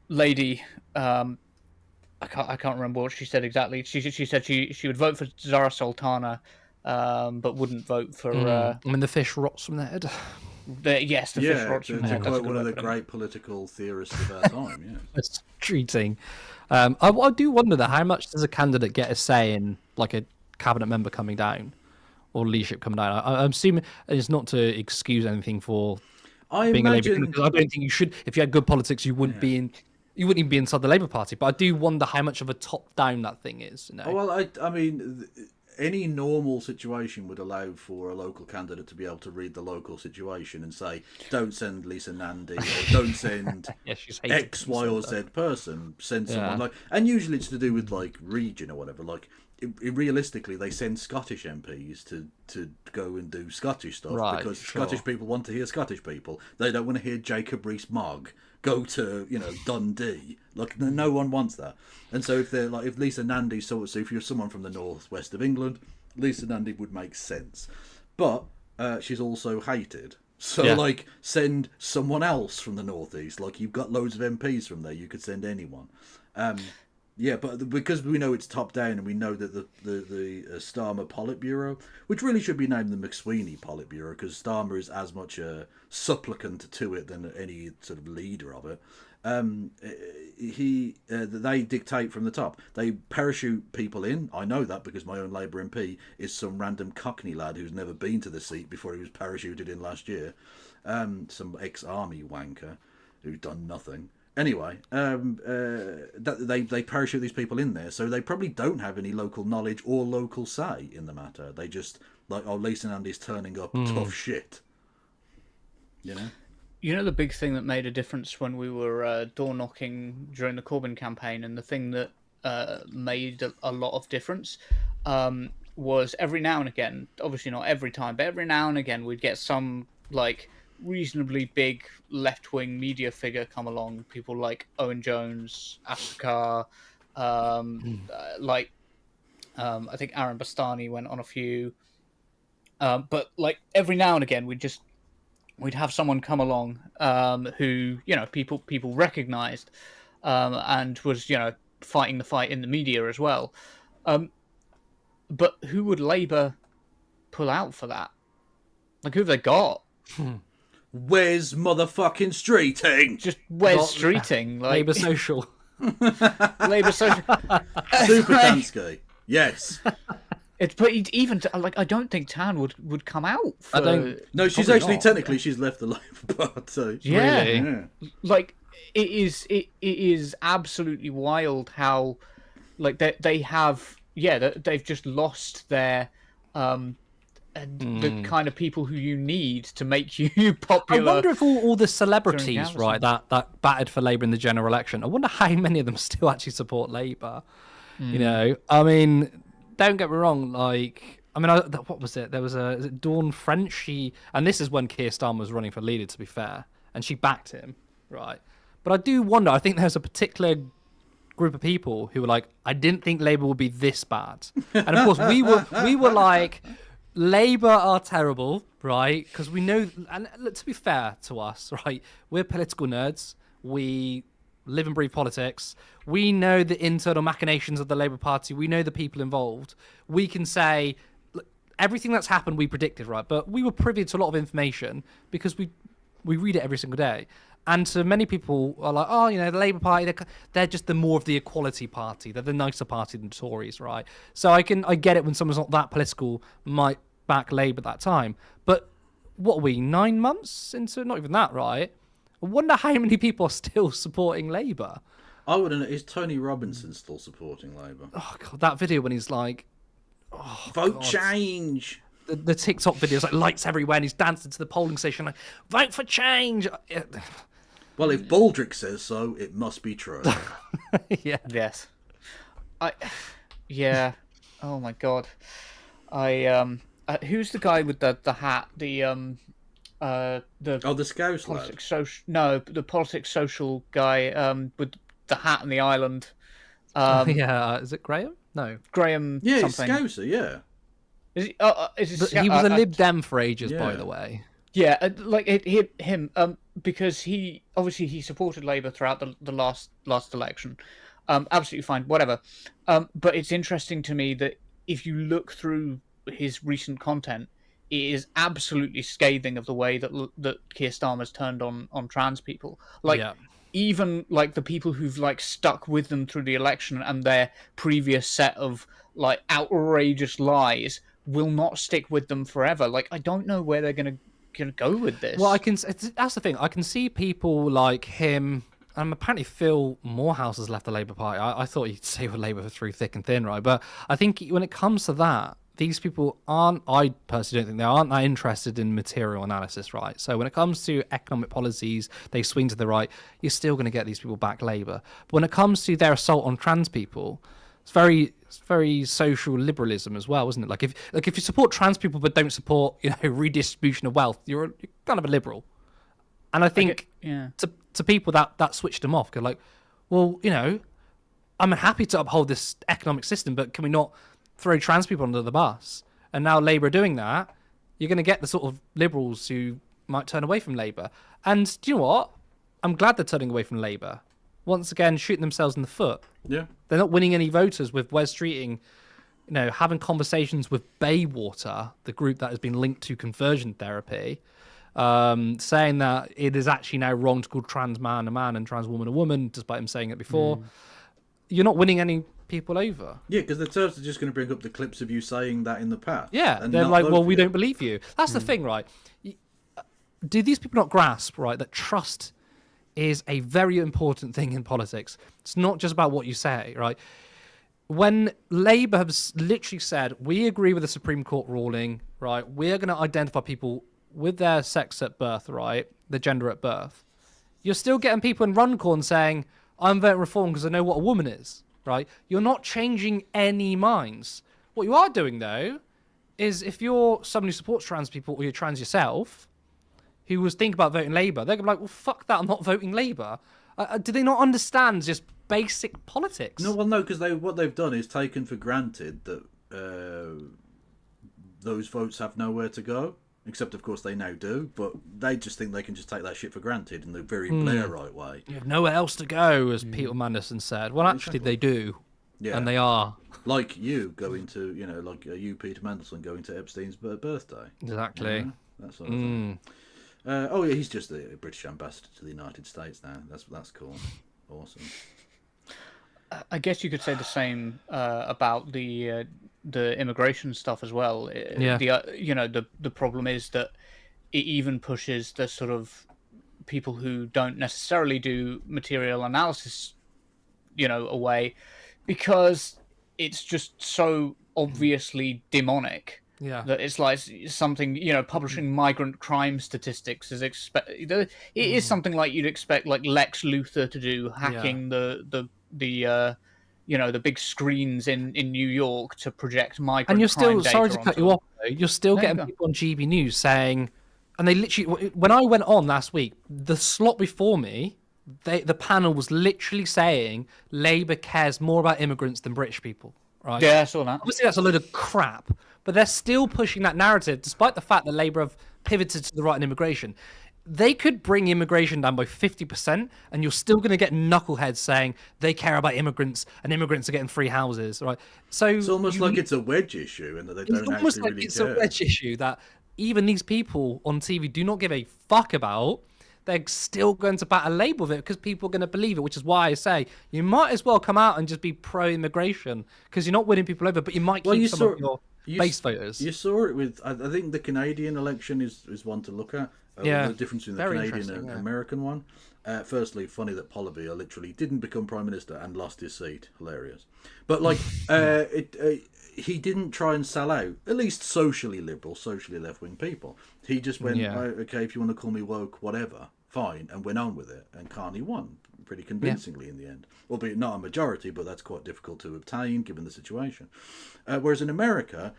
lady... I can't remember what she said exactly. She said she would vote for Zara Sultana, but wouldn't vote for. The fish rots from the head. The fish rots from the head. Quite one of the great political theorists of our time. Yeah, that's treating. I do wonder though, how much does a candidate get a say in like a cabinet member coming down or leadership coming down? I'm assuming it's not to excuse anything for being a Labour, because I don't think you should. If you had good politics, you wouldn't be in. You wouldn't even be inside the Labour Party, but I do wonder how much of a top-down that thing is. You know? Well, I mean, any normal situation would allow for a local candidate to be able to read the local situation and say, don't send Lisa Nandy, or don't send X, Y, or Z person. Send someone like, and usually it's to do with like region or whatever. Like, realistically, they send Scottish MPs to go and do Scottish stuff because Scottish people want to hear Scottish people. They don't want to hear Jacob Rees-Mogg go to Dundee. Like, no one wants that. And so if Lisa Nandy, so if you're someone from the northwest of England, Lisa Nandy would make sense. But she's also hated. So send someone else from the northeast. Like, you've got loads of MPs from there, you could send anyone. But because we know it's top down, and we know that the Starmer Politburo, which really should be named the McSweeney Politburo, because Starmer is as much a supplicant to it than any sort of leader of it. They dictate from the top. They parachute people in. I know that because my own Labour MP is some random Cockney lad who's never been to the seat before he was parachuted in last year. Some ex-army wanker who's done nothing. Anyway, they parachute these people in there, so they probably don't have any local knowledge or local say in the matter. They just like, Lisa Nandy's turning up, tough shit. You know. You know the big thing that made a difference when we were door knocking during the Corbyn campaign, and the thing that made a lot of difference was every now and again, obviously not every time, but every now and again we'd get some like reasonably big left-wing media figure come along, people like Owen Jones, Ashkar, I think Aaron Bastani went on a few, but like every now and again we'd have someone come along who people recognized and was fighting the fight in the media as well, but who would Labour pull out for that? Like, who have they got? Where's motherfucking Streeting? Just where's Streeting? Like, Labour Social. Labour Social. Super Tansky. Yes. But even I don't think Tan would come out. No, she's actually technically she's left the Labour Party. Yeah. Really? Yeah. Like it is absolutely wild how like they've just lost their the kind of people who you need to make you popular. I wonder if all the celebrities, right, that batted for Labour in the general election, I wonder how many of them still actually support Labour. You know, I mean, don't get me wrong, like, I mean, what was it? There was is it Dawn French? And this is when Keir Starmer was running for leader, to be fair, and she backed him, right? But I do wonder, I think there's a particular group of people who were like, I didn't think Labour would be this bad. And of course, we were like, Labour are terrible, right? Because we know, and look, to be fair to us, right, we're political nerds. We live and breathe politics. We know the internal machinations of the Labour Party. We know the people involved. We can say look, everything that's happened we predicted, right? But we were privy to a lot of information because we read it every single day. And to many people are like, oh, the Labour Party, they're just the more of the equality party. They're the nicer party than the Tories, right? So I get it when someone's not that political might back Labour at that time. But what are we, 9 months into? Not even that, right? I wonder how many people are still supporting Labour. I wouldn't know. Is Tony Robinson still supporting Labour? Oh, God, that video when he's like... Oh, vote God. change! The TikTok videos, like lights everywhere, and he's dancing to the polling station like, vote for change! Well, if Baldrick says so, it must be true. Yeah. Yes. Yeah. Oh, my God. Who's the guy with the hat? The Scouse lad. The politics social guy with the hat and the island. Yeah, is it Graham? No, Graham. Yeah, something. Scouser. Yeah. Is he? He was a Lib Dem for ages, by the way. Yeah, him. Because he supported Labour throughout the last election. Absolutely fine, whatever. But it's interesting to me that if you look through his recent content, it is absolutely scathing of the way that Keir Starmer's turned on trans people. Even like the people who've like stuck with them through the election and their previous set of like outrageous lies will not stick with them forever. Like, I don't know where they're gonna go with this. Well, that's the thing. I can see people like him. Apparently Phil Morehouse has left the Labour Party. I thought he'd stay with Labour through thick and thin, right? But I think when it comes to that, these people I personally don't think they aren't that interested in material analysis, right? So when it comes to economic policies, they swing to the right, you're still going to get these people back Labour. But when it comes to their assault on trans people, it's very social liberalism as well, isn't it? Like if you support trans people but don't support, redistribution of wealth, you're kind of a liberal. And I think to people that switched them off, they're like, well, I'm happy to uphold this economic system, but can we not throw trans people under the bus? And now Labour are doing that. You're going to get the sort of liberals who might turn away from Labour. And do you know what? I'm glad they're turning away from Labour. Once again, shooting themselves in the foot. Yeah. They're not winning any voters with Wes Streeting, having conversations with Baywater, the group that has been linked to conversion therapy, saying that it is actually now wrong to call trans man a man and trans woman a woman, despite him saying it before. You're not winning any people over. Yeah, because the Turfs are just going to bring up the clips of you saying that in the past. Yeah, and they're like, well, we don't believe you. That's the thing, right? Do these people not grasp, right, that trust is a very important thing in politics? It's not just about what you say, right? When Labour have literally said, we agree with the Supreme Court ruling, right, we're going to identify people with their sex at birth, right, the gender at birth, you're still getting people in Runcorn saying, I'm voting reform because I know what a woman is, right? You're not changing any minds. What you are doing, though, is if you're someone who supports trans people or you're trans yourself, who was thinking about voting Labour, they're going to be like, well, fuck that, I'm not voting Labour. Do they not understand just basic politics? No, well, no, because what they've done is taken for granted that those votes have nowhere to go. Except, of course, they now do, but they just think they can just take that shit for granted in the very Blairite way. You have nowhere else to go, as Peter Mandelson said. Well, actually, they do. Yeah. And they are. Like you going to, you, Peter Mandelson, going to Epstein's birthday. Exactly. That sort of thing. Yeah, he's just the British ambassador to the United States now. That's cool. Awesome. I guess you could say the same about the immigration stuff as well. Yeah. The problem is that it even pushes the sort of people who don't necessarily do material analysis, away, because it's just so obviously demonic. Yeah. That it's like something, publishing migrant crime statistics is it is something like you'd expect like Lex Luthor to do, hacking the big screens in New York to project migrant and you're crime still, sorry to data cut you off, though, you're still getting people on GB News saying, and they literally, when I went on last week, the slot before me, the panel was literally saying Labour cares more about immigrants than British people. Right? Yeah, I saw that. Obviously, that's a load of crap, but they're still pushing that narrative, despite the fact that Labour have pivoted to the right on immigration. they could bring immigration down by 50%, and you're still going to get knuckleheads saying they care about immigrants and immigrants are getting free houses, right? So it's almost like it's a wedge issue, and that they don't actually really care. It's a wedge issue that even these people on TV do not give a fuck about. They're still going to bat a label with it because people are going to believe it, which is why I say you might as well come out and just be pro-immigration because you're not winning people over, but you might keep some of your base voters. You saw it with, I think the Canadian election is one to look at. The difference between the Canadian and American one. Firstly, funny that Poilievre literally didn't become prime minister and lost his seat. Hilarious. But like, he didn't try and sell out at least socially liberal, socially left-wing people. He just went, okay, if you want to call me woke, whatever, fine, and went on with it. And Carney won pretty convincingly in the end, albeit not a majority, but that's quite difficult to obtain given the situation. Whereas in America,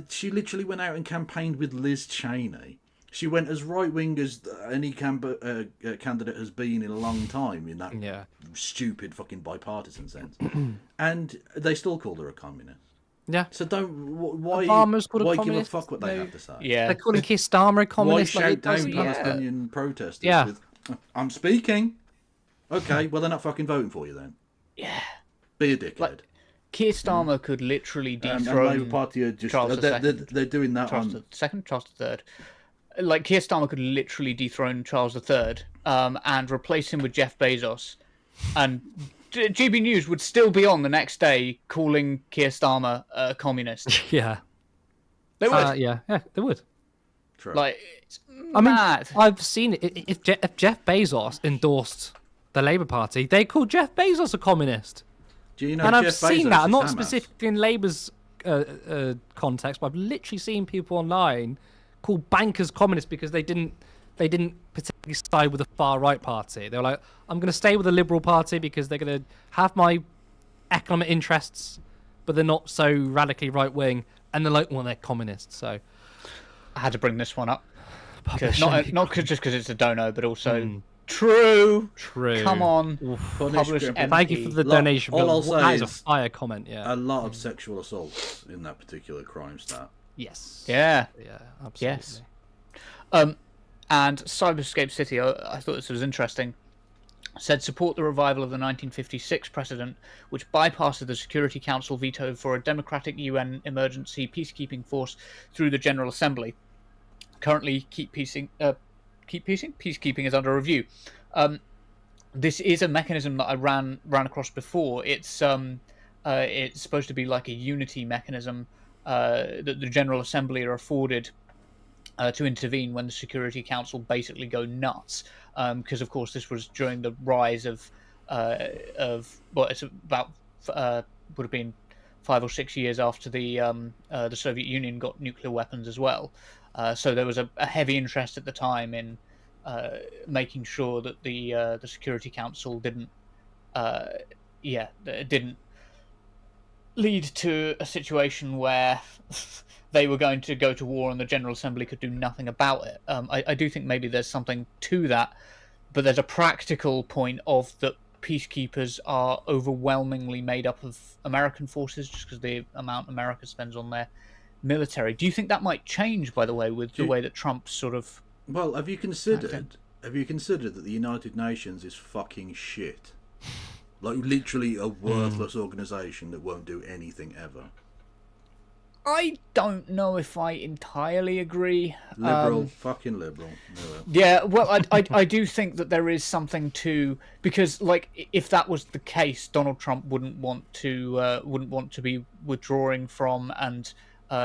she literally went out and campaigned with Liz Cheney. She went as right-wing as any candidate has been in a long time in that stupid fucking bipartisan sense. And they still called her a communist. Yeah. So why give a fuck what they have to say? Yeah. They're calling Keir Starmer a communist. Why shout down Palestinian protesters with, I'm speaking. Okay, well, they're not fucking voting for you then. Yeah. Be a dickhead. Like, Keir Starmer could literally dethrone and Labour Party are just, Charles II. They're doing that Charles II, Charles III. Like, Keir Starmer could literally dethrone Charles III and replace him with Jeff Bezos. And GB News would still be on the next day calling Keir Starmer a communist. Yeah. They would. Yeah, they would. True. Like, it's mad. I've seen it. If Jeff Bezos endorsed the Labour Party, they called Jeff Bezos a communist. Do you know and Jeff I've seen Bezos that, not Hamas? specifically in Labour's context, but I've literally seen people online call bankers communists because they didn't particularly side with the far right party. They were like, I'm going to stay with the Liberal Party because they're going to have my economic interests, but they're not so radically right wing. And they're like, well, they're communists. So I had to bring this one up. Not just because it's a dono, but also true. Come on, publish MP. Thank you for the donation. All I'll say that is a fire comment. Yeah, a lot of sexual assaults in that particular crime stat. Yes. Yeah. Yeah. Absolutely. Yes. And Cyberscape City, I thought this was interesting, said support the revival of the 1956 precedent, which bypassed the Security Council veto for a democratic UN emergency peacekeeping force through the General Assembly. Currently, peacekeeping is under review. This is a mechanism that I ran across before. It's supposed to be like a unity mechanism that the General Assembly are afforded to intervene when the Security Council basically go nuts. Because of course this was during the rise of it's about would have been 5 or 6 years after the Soviet Union got nuclear weapons as well. So there was a heavy interest at the time in making sure that the Security Council didn't lead to a situation where they were going to go to war and the General Assembly could do nothing about it. I do think maybe there's something to that, but there's a practical point of that peacekeepers are overwhelmingly made up of American forces just because the amount America spends on their military. Do you think that might change, by the way, with the way that Trump sort of... Well, have you considered that the United Nations is fucking shit? Like, literally a worthless organisation that won't do anything ever. I don't know if I entirely agree. Liberal, fucking liberal. Yeah, well, I do think that there is something to, because like if that was the case, Donald Trump wouldn't want to be withdrawing from and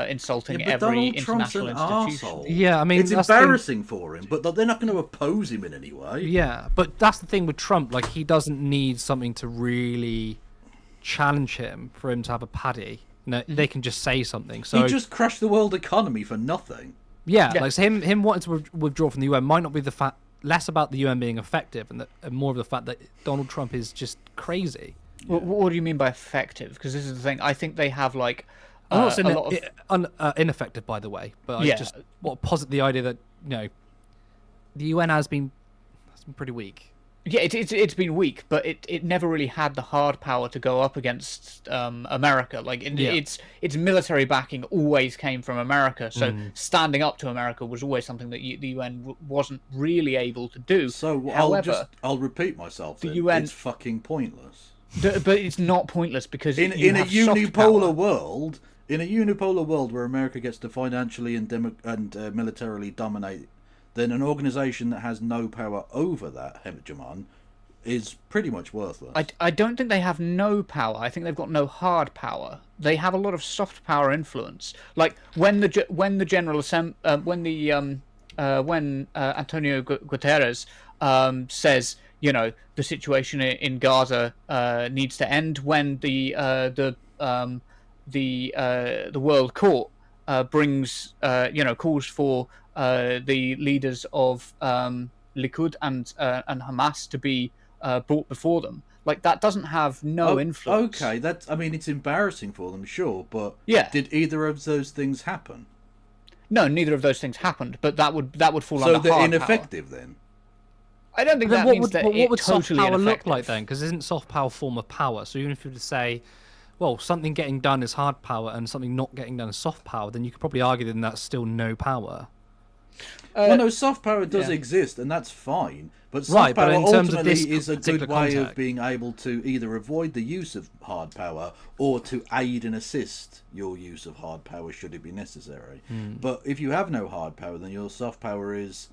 insulting every Donald Trump's international an institution. arsehole. Yeah, I mean it's embarrassing for him, but they're not going to oppose him in any way. Yeah, but that's the thing with Trump. Like, he doesn't need something to really challenge him for him to have a paddy. No, they can just say something. So he just crashed the world economy for nothing. Yeah. Like, so him wanting to withdraw from the UN might not be the fact, less about the UN being effective and more of the fact that Donald Trump is just crazy. Yeah. What do you mean by effective? Because this is the thing. I think they have like I'm not saying ineffective, by the way, but I just posit the idea that the UN has been pretty weak. Yeah, it's been weak, but it never really had the hard power to go up against America. Like its military backing always came from America, so standing up to America was always something that the UN wasn't really able to do. So However, I'll repeat myself. The then. UN It's fucking pointless. But it's not pointless because in a unipolar world, where America gets to financially and militarily dominate, then an organisation that has no power over that hegemon is pretty much worthless. I don't think they have no power. I think they've got no hard power. They have a lot of soft power influence. Like when Antonio Guterres says, you know, the situation in Gaza needs to end, when the World Court brings calls for the leaders of Likud and Hamas to be brought before them. Like that doesn't have no influence. Okay, it's embarrassing for them, sure, but did either of those things happen? No, neither of those things happened. But that would fall so under hard they're power. ineffective then. I don't think that means that what would soft totally power ineffective. look like then? Because isn't soft power a form of power? So even if you were to say, well, something getting done is hard power and something not getting done is soft power, then you could probably argue that that's still no power. Well, no, soft power does exist, and that's fine. But soft power ultimately is a good way of being able to either avoid the use of hard power or to aid and assist your use of hard power should it be necessary. But if you have no hard power, then your soft power is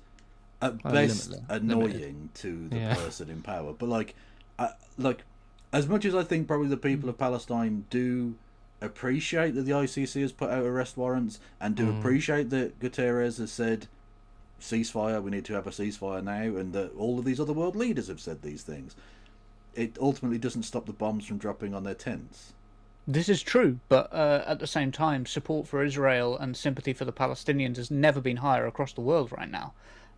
at best annoying to the person in power. But as much as I think probably the people of Palestine do appreciate that the ICC has put out arrest warrants and do appreciate that Guterres has said ceasefire, we need to have a ceasefire now, and that all of these other world leaders have said these things, it ultimately doesn't stop the bombs from dropping on their tents. This is true, but at the same time, support for Israel and sympathy for the Palestinians has never been higher across the world right now.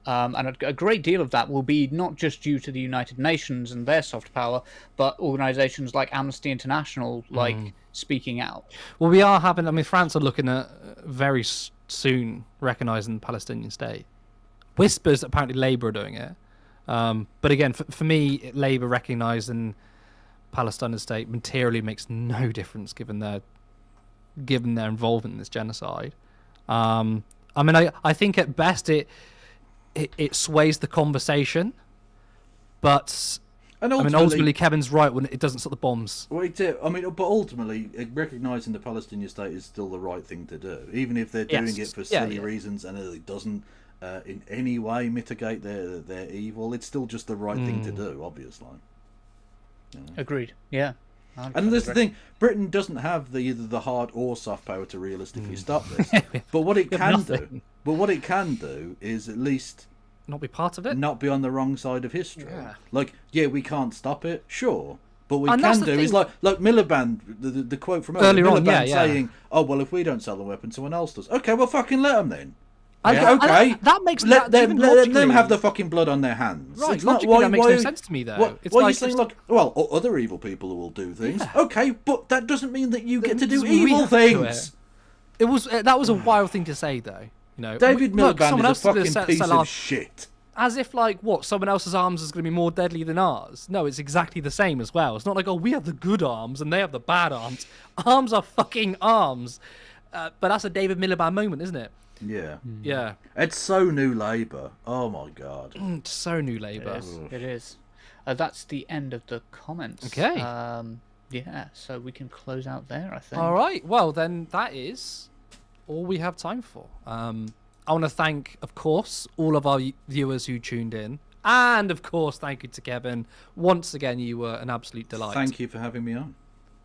And a great deal of that will be not just due to the United Nations and their soft power, but organisations like Amnesty International, speaking out. Well, we are having, France are looking at very soon recognising the Palestinian state. Whispers, apparently Labour are doing it. But again, for me, Labour recognising Palestinian state materially makes no difference given their involvement in this genocide. I think at best it sways the conversation, but ultimately Kevin's right when it doesn't stop the bombs. But ultimately recognising the Palestinian state is still the right thing to do, even if they're doing it for silly reasons and it doesn't in any way mitigate their evil. It's still just the right thing to do, obviously. Agreed. Yeah. And there's the thing: Britain doesn't have either the hard or soft power to realistically stop this. But what it can do, is at least not be part of it, not be on the wrong side of history. We can't stop it, sure, but what we and can do is like Miliband, the quote from earlier, Miliband saying, "Oh well, if we don't sell the weapons, someone else does." Okay, well, fucking let them then. Okay, that makes let them have the fucking blood on their hands. Right, it's logically that makes no sense to me, though. What are you saying? Other evil people will do things. Yeah. Okay, but that doesn't mean that you get to do evil things. That was a wild thing to say, though. David Miliband is a fucking piece of shit. As if, someone else's arms is going to be more deadly than ours. No, it's exactly the same as well. It's not like, we have the good arms and they have the bad arms. Arms are fucking arms. But that's a David Miliband moment, isn't it? Yeah. Yeah. It's so New Labour. Oh my God. It's so New Labour. It is. That's the end of the comments. Okay. So we can close out there, I think. All right. Well, then that is all we have time for. I want to thank, of course, all of our viewers who tuned in. And, of course, thank you to Kevin. Once again, you were an absolute delight. Thank you for having me on.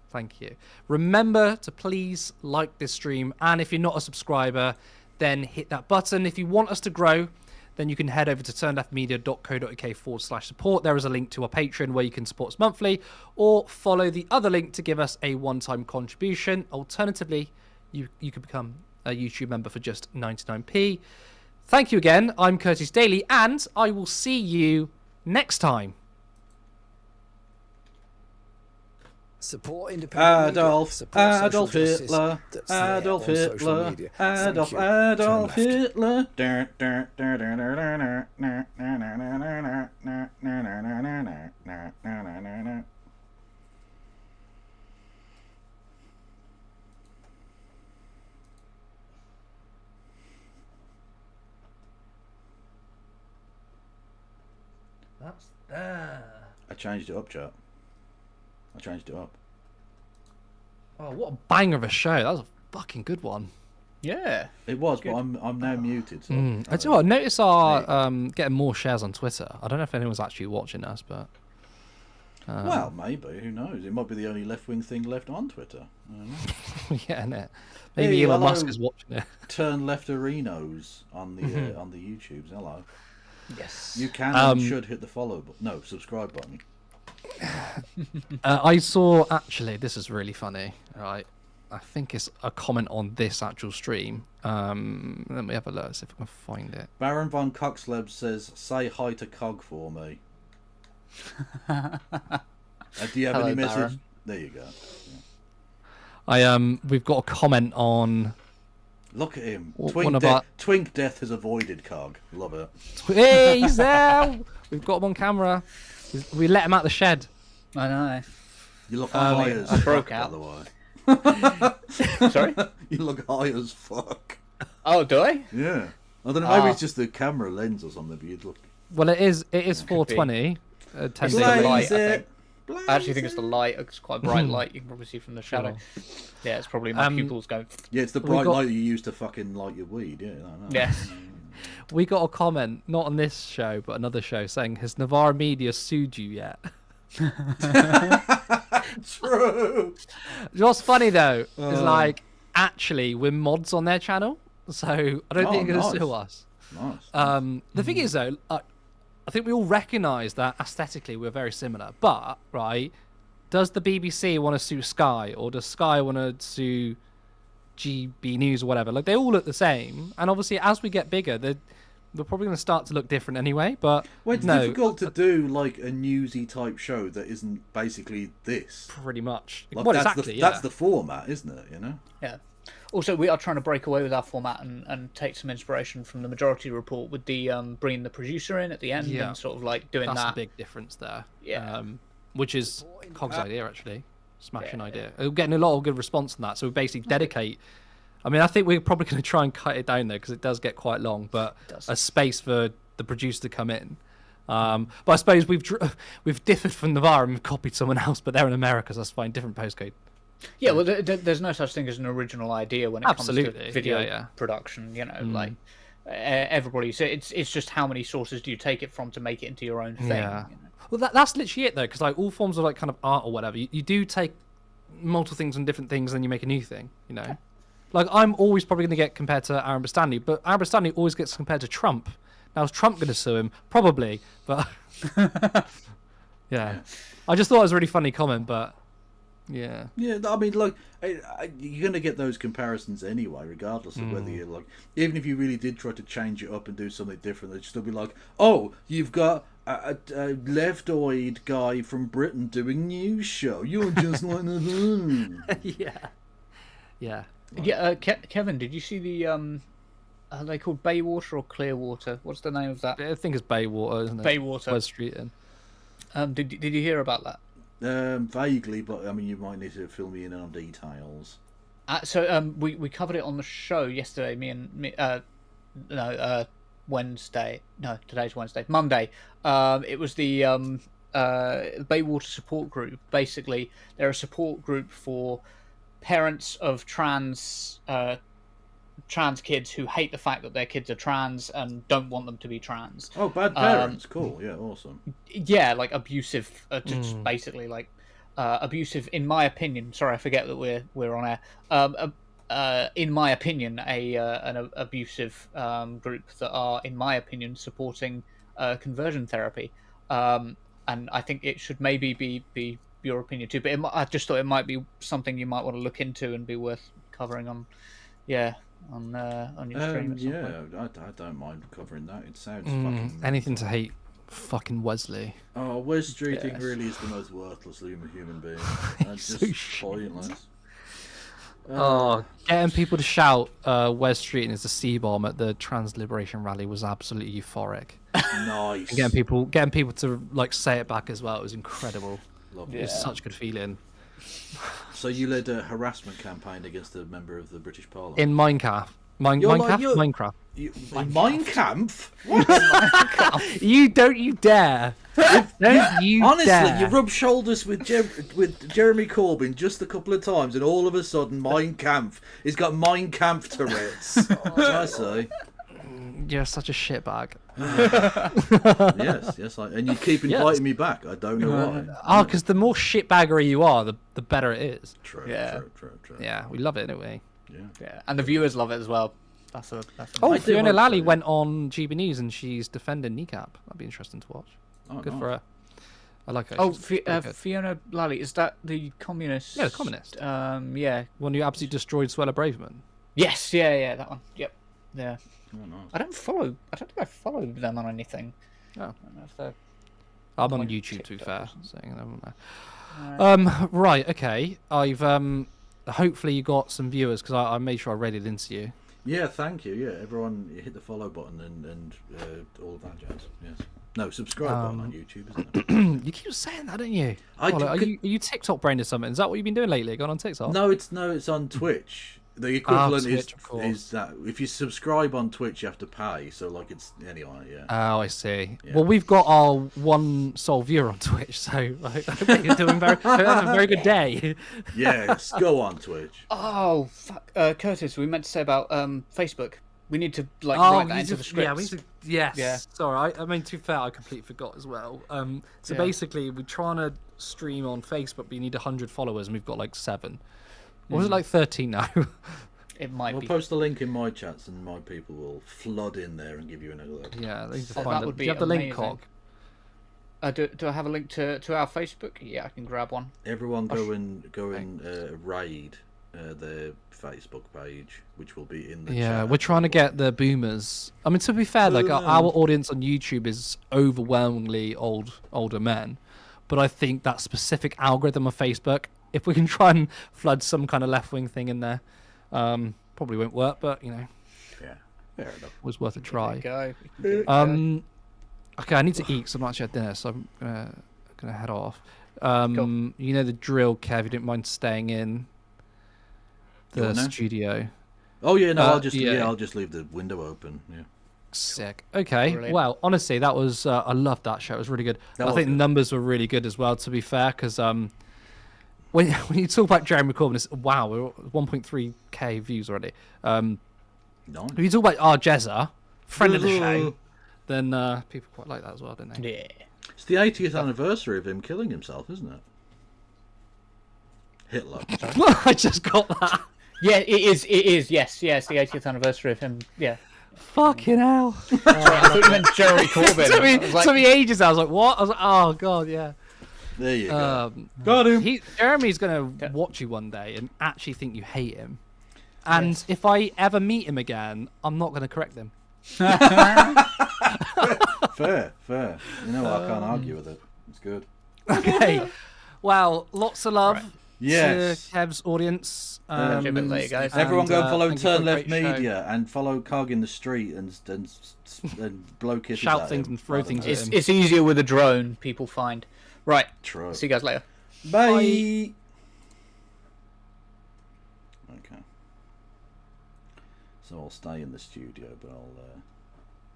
Thank you. Remember to please like this stream. And if you're not a subscriber, then hit that button. If you want us to grow, then you can head over to turnleftmedia.co.uk/support. There is a link to our Patreon where you can support us monthly, or follow the other link to give us a one-time contribution. Alternatively, you could become a YouTube member for just 99p. Thank you again. I'm Curtis Daly, and I will see you next time. Support independent Adolf, media. Support Adolf social justice Hitler, that's there Adolf on social Hitler, media. Adolf, Thank you. Adolf Turn left. Hitler. That's there. I changed it up, chat. I changed it up. Oh, what a banger of a show! That was a fucking good one. Yeah. It was, but I'm now muted. So I tell you what, notice our getting more shares on Twitter. I don't know if anyone's actually watching us, but well, maybe. Who knows? It might be the only left-wing thing left on Twitter. I don't know. yeah, innit? Maybe Hey, Elon hello. Musk is watching it. Turn left arenos on the on the YouTubes. Hello. Yes. You can and should hit the follow button. No, subscribe button. I saw, actually, this is really funny, right? I think it's a comment on this actual stream. Let me have a look, see if I can find it. Baron von Coxleb says, "Say hi to Cog for me." Do you have Hello, any message? Baron. There you go. Yeah. We've got a comment on. Look at him. One of our- Twink Death has avoided Cog. Love it. Hey, he's there! We've got him on camera. We let him out the shed. I know. You look high as I fuck, broke by out. the way. Sorry? You look high as fuck. Oh, do I? Yeah. I don't know. Maybe it's just the camera lens or something. But you'd look. Well, it is 4:20. 10 days later. Light, I think. I actually think it's the light. It's quite a bright light. You can probably see from the shadow. Yeah, it's probably my pupils going. Yeah, it's the bright light you use to fucking light your weed. Yeah. I know. Yes. We got a comment, not on this show, but another show, saying, "Has Navarre Media sued you yet?" True. What's funny though is like actually we're mods on their channel, so I don't think they're gonna sue us. Nice. The thing is though, I think we all recognise that aesthetically we're very similar, but right, does the BBC want to sue Sky, or does Sky want to sue GB News or whatever? Like they all look the same, and obviously as we get bigger, they're probably going to start to look different anyway. But well, it's difficult to do like a newsy type show that isn't basically this. Pretty much. Like, well, that's exactly. that's the format, isn't it? You know. Yeah. Also, we are trying to break away with our format and take some inspiration from the Majority Report with the bringing the producer in at the end and sort of like doing that's that. a big difference there. Yeah. Which is Cog's idea actually. Smashing idea. We're getting a lot of good response on that. So we basically dedicate. I mean, I think we're probably going to try and cut it down there because it does get quite long, but a space for the producer to come in. But I suppose we've differed from Navarre and we've copied someone else, but they're in America, so that's fine. Different postcode. Yeah, well, there's no such thing as an original idea when it comes to video production. You know, like everybody. So it's just how many sources do you take it from to make it into your own thing. Yeah. You know? Well, that's literally it though, because like all forms of like kind of art or whatever, you do take multiple things and different things, and then you make a new thing. You know. Yeah. Like, I'm always probably going to get compared to Aaron Stanley, but Aaron Stanley always gets compared to Trump. Now, is Trump going to sue him? Probably, but... yeah. I just thought it was a really funny comment, but... Yeah. Yeah, I mean, like, you're going to get those comparisons anyway, regardless of whether you're, like... Even if you really did try to change it up and do something different, they'd still be like, oh, you've got a left-eyed guy from Britain doing news show. You're just like... Yeah. Yeah. Yeah, Kevin, did you see the are they called Baywater or Clearwater? What's the name of that? I think it's Baywater, isn't it? Baywater. West Street in. Did you hear about that? Vaguely, but I mean, you might need to fill me in on details. So we covered it on the show yesterday. Wednesday. No, today's Wednesday. Monday. It was the Baywater support group. Basically, they're a support group for parents of trans kids who hate the fact that their kids are trans and don't want them to be trans. Oh, bad parents. Cool. Yeah, awesome. Yeah, like abusive, just basically like abusive. In my opinion, sorry, I forget that we're on air. In my opinion, an abusive group that are, in my opinion, supporting conversion therapy. And I think it should maybe be your opinion too, but I just thought it might be something you might want to look into and be worth covering on your stream at some point. I don't mind covering that. It sounds fucking anything to hate Fucking Wesley. Oh, Wes Streeting really is the most worthless human being. That's so just pointless. Getting people to shout Wes Streeting is a C-bomb at the Trans Liberation Rally was absolutely euphoric. Nice. And getting people to like say it back as well, it was incredible. Lovely. It was such a good feeling. So you led a harassment campaign against a member of the British Parliament? In Minecraft. Minecraft? Minecraft? What? You dare. Honestly, you rub shoulders with Jeremy Corbyn just a couple of times, and all of a sudden, Mein Kampf. He's got Mein Kampf Tourette's. I say. You're such a shitbag. Yes, and you keep inviting me back. I don't know why. Oh, because the more shitbaggery you are, the better it is. True. Yeah, we love it, don't we? Yeah, and the viewers love it as well. That's Fiona Lally went on GB News and she's defending Kneecap. That'd be interesting to watch. Oh, good nice. for her. I like her. Oh, Fiona Lally, is that the communist? Yeah, the communist. Yeah. One who absolutely destroyed Swella Braverman. Yes, yeah, that one. Yep. Yeah. Oh, nice. I don't think I follow them on anything. Oh. I don't know if they're I'm on like YouTube, to be TikTok fair. or So, right, okay. I've hopefully you got some viewers because I made sure I read it into you. Yeah, thank you. Yeah, everyone, you hit the follow button and all of that jazz. Yes. No, subscribe button on YouTube, isn't it? You keep saying that, don't you? I do, are you TikTok brained or something? Is that what you've been doing lately? Going on TikTok? No, it's on Twitch. The equivalent Twitch, of course. is that if you subscribe on Twitch, you have to pay. So like it's anyway, yeah. Oh, I see. Yeah. Well, we've got our one sole viewer on Twitch, so I think you're doing having a very good day. Yes, go on Twitch. Oh, fuck. Curtis, we meant to say about Facebook. We need to write that into the script. Yeah, we need to, yes. Yeah. Sorry, I mean, to be fair, I completely forgot as well. Basically, we're trying to stream on Facebook, but you need 100 followers, and we've got like 7. Or was it like 13 now? It might We'll be. post the link in my chats, and my people will flood in there and give you another. Yeah, they need to That find it. would Do you have the amazing. link, Cog? Do I have a link to our Facebook? Yeah, I can grab one. Everyone go and raid their Facebook page, which will be in the chat. Yeah, we're trying to get the boomers. I mean, to be fair, like our audience on YouTube is overwhelmingly older men, but I think that specific algorithm of Facebook, if we can try and flood some kind of left-wing thing in there, probably won't work, but you know, Yeah, fair enough. was worth a try. There you go. Okay, I need to eat, so I'm actually at dinner, so I'm gonna head off. Cool. You know the drill, Kev. You don't mind staying in the now? studio. Oh yeah, no, I'll just yeah. I'll just leave the window open. Yeah. Sick. Okay. Brilliant. Well, honestly, that was I loved that show. It was really good. I think the numbers were really good as well. To be fair, because when you talk about Jeremy Corbyn, it's wow, we're 1.3k views already. Nice. If you talk about our Gaza, friend of the show, then people quite like that as well, don't they? Yeah. It's the 80th anniversary of him killing himself, isn't it? Hitler. I just got that. Yeah, it is. Yes, it's the 80th anniversary of him. Yeah. Fucking hell. Sorry, I thought you meant Jeremy Corbyn. It took me ages. I was like, what? I was like, oh god, yeah. There you go. Got him. Jeremy's gonna watch you one day and actually think you hate him. And if I ever meet him again, I'm not gonna correct him. Fair. You know, I can't argue with it. It's good. Okay. Well, lots of love Yes. to Kev's audience. A bit later, guys. Everyone go and follow thank you for Turn a Left great show. Media and follow Cog in the street and blow kisses Shout at things him. and throw things at him. It's easier with a drone. People find. Right. True. See you guys later. Bye. Okay. So I'll stay in the studio, but I'll.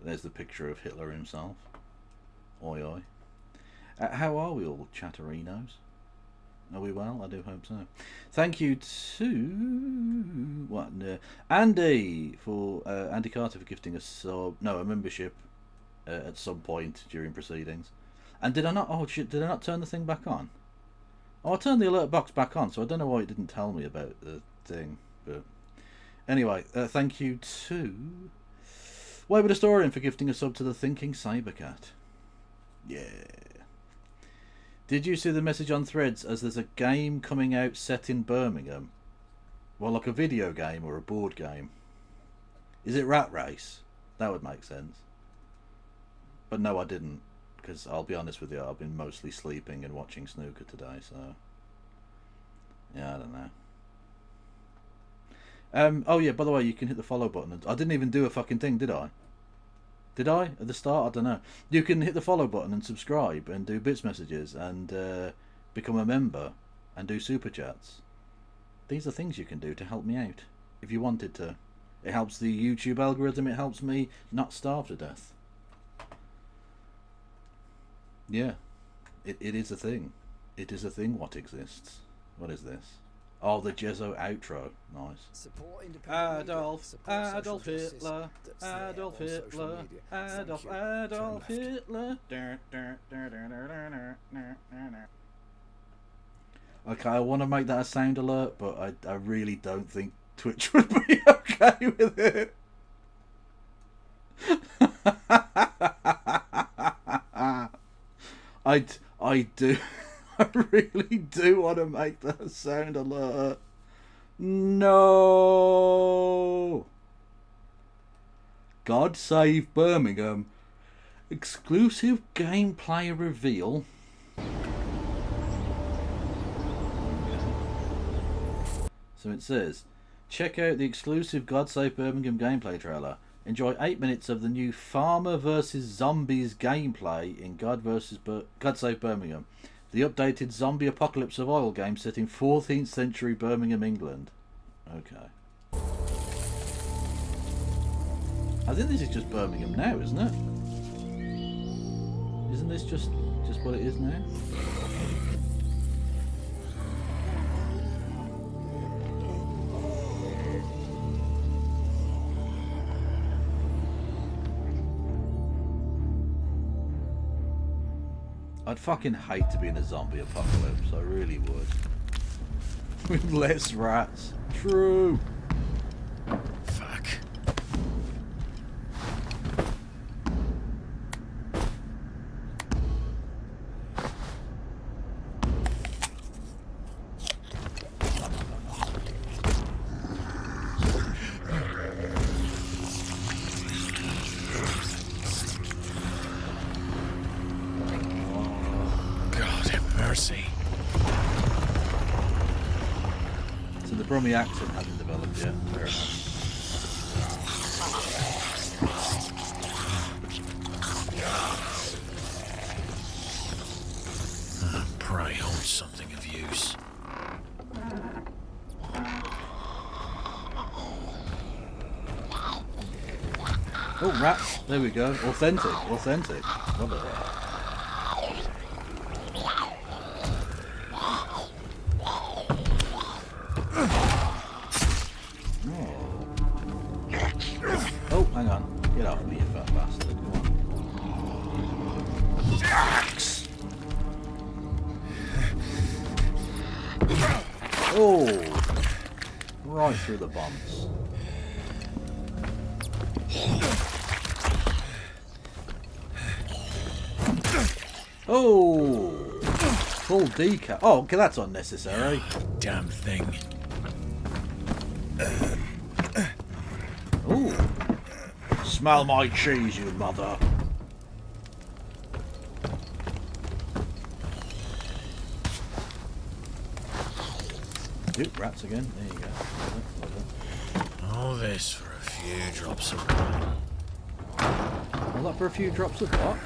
There's the picture of Hitler himself. Oi oi. How are we all, chatterinos? Are we well? I do hope so. Thank you to Andy for Andy Carter for gifting us a membership at some point during proceedings. And did I not? Oh shit! Did I not turn the thing back on? Oh, I turned the alert box back on, so I don't know why it didn't tell me about the thing. But anyway, thank you to Wayward Historian for gifting a sub to the Thinking Cybercat. Yeah. Did you see the message on Threads as there's a game coming out set in Birmingham? Well, like a video game or a board game. Is it Rat Race? That would make sense. But no, I didn't. because I'll be honest with you, I've been mostly sleeping and watching snooker today, so yeah, I don't know. Oh yeah, by the way, you can hit the follow button. I didn't even do a fucking thing, did I? Did I at the start? I don't know. You can hit the follow button and subscribe and do bits messages and become a member and do super chats. These are things you can do to help me out if you wanted to. It helps the YouTube algorithm. It helps me not starve to death. Yeah, it is a thing. It is a thing what exists. What is this? Oh, the Jezzo outro. Nice. Adolf Hitler. Adolf Hitler. Adolf Hitler. Okay, I want to make that a sound alert, but I really don't think Twitch would be okay with it. I do. I really do want to make that a sound alert. No. God Save Birmingham. Exclusive gameplay reveal. So it says, check out the exclusive God Save Birmingham gameplay trailer. Enjoy 8 minutes of the new Farmer vs Zombies gameplay in God Save Birmingham, the updated zombie apocalypse survival game set in 14th century Birmingham, England. Okay. I think this is just Birmingham now, isn't it? Isn't this just what it is now? I'd fucking hate to be in a zombie apocalypse, I really would. With less rats. True. Fuck. So the Brummie accent hasn't developed yet. Fair enough. Pray hold something of use. Oh, rats. There we go. Authentic. Love it. Oh, hang on. Get off me, you fat bastard. Come on. Axe! Oh! Right through the bumps. Oh! Full decal. Oh, okay, that's unnecessary. Damn thing. Ooh. Smell my cheese, you mother. Oop, rats again. There you go. Love it. All this for a few drops of wine. All that for a few drops of what?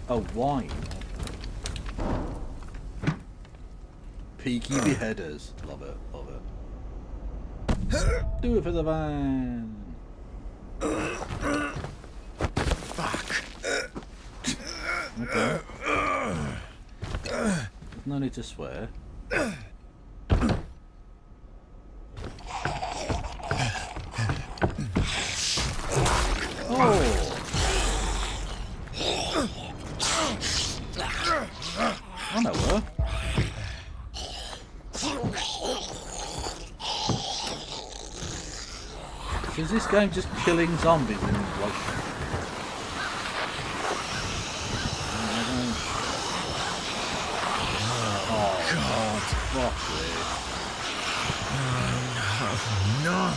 Oh, wine. Peaky beheaders. Love it, love it. Do it for the van. Fuck. Okay. There's no need to swear. Oh! I know her. So is this game just killing zombies and like... Oh God! Fuck this! No!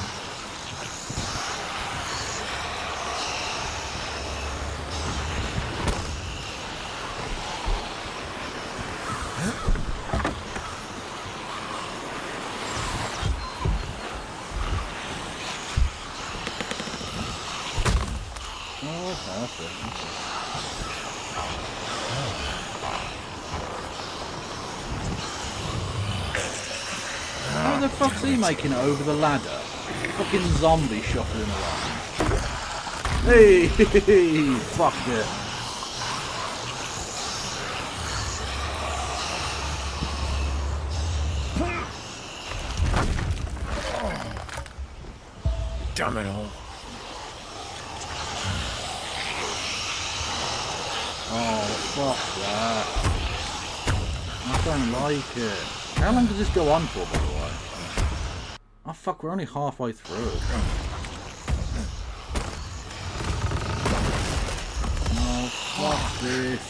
How the fuck's he making it over the ladder? Fucking zombie shuffling along. Hey, fuck it. Damn it all. Oh, fuck that. I don't like it. How long does this go on for, by the way? Oh, fuck, we're only halfway through. Oh, fuck this.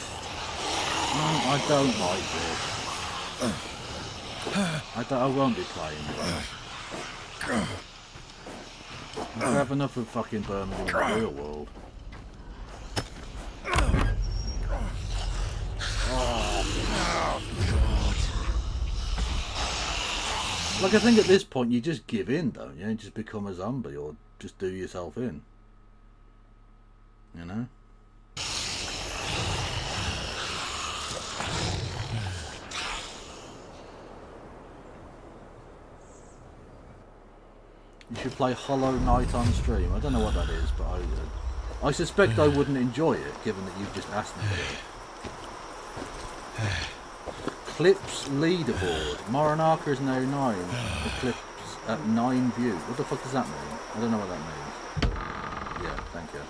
Oh, I don't like this. I won't be playing it. I have enough of fucking Birmingham in the real world. Like, I think at this point you just give in, don't you? And just become a zombie or just do yourself in. You know? You should play Hollow Knight on stream. I don't know what that is, but I suspect I wouldn't enjoy it, given that you've just asked me for it. Clips leaderboard. Morinaka is now 9. The clips at 9 views. What the fuck does that mean? I don't know what that means. Yeah, thank you.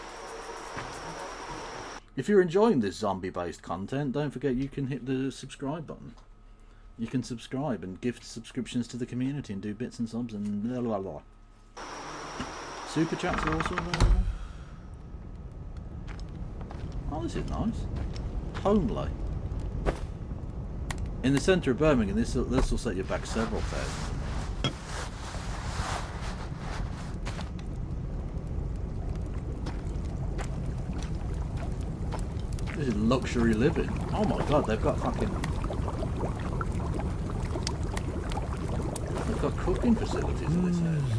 If you're enjoying this zombie-based content, don't forget you can hit the subscribe button. You can subscribe and gift subscriptions to the community and do bits and subs and blah blah blah. Super chats are also available. Oh, this is nice. Homely. In the centre of Birmingham, this will set you back several thousand. This is luxury living. Oh my god, they've got fucking... They've got cooking facilities in this house.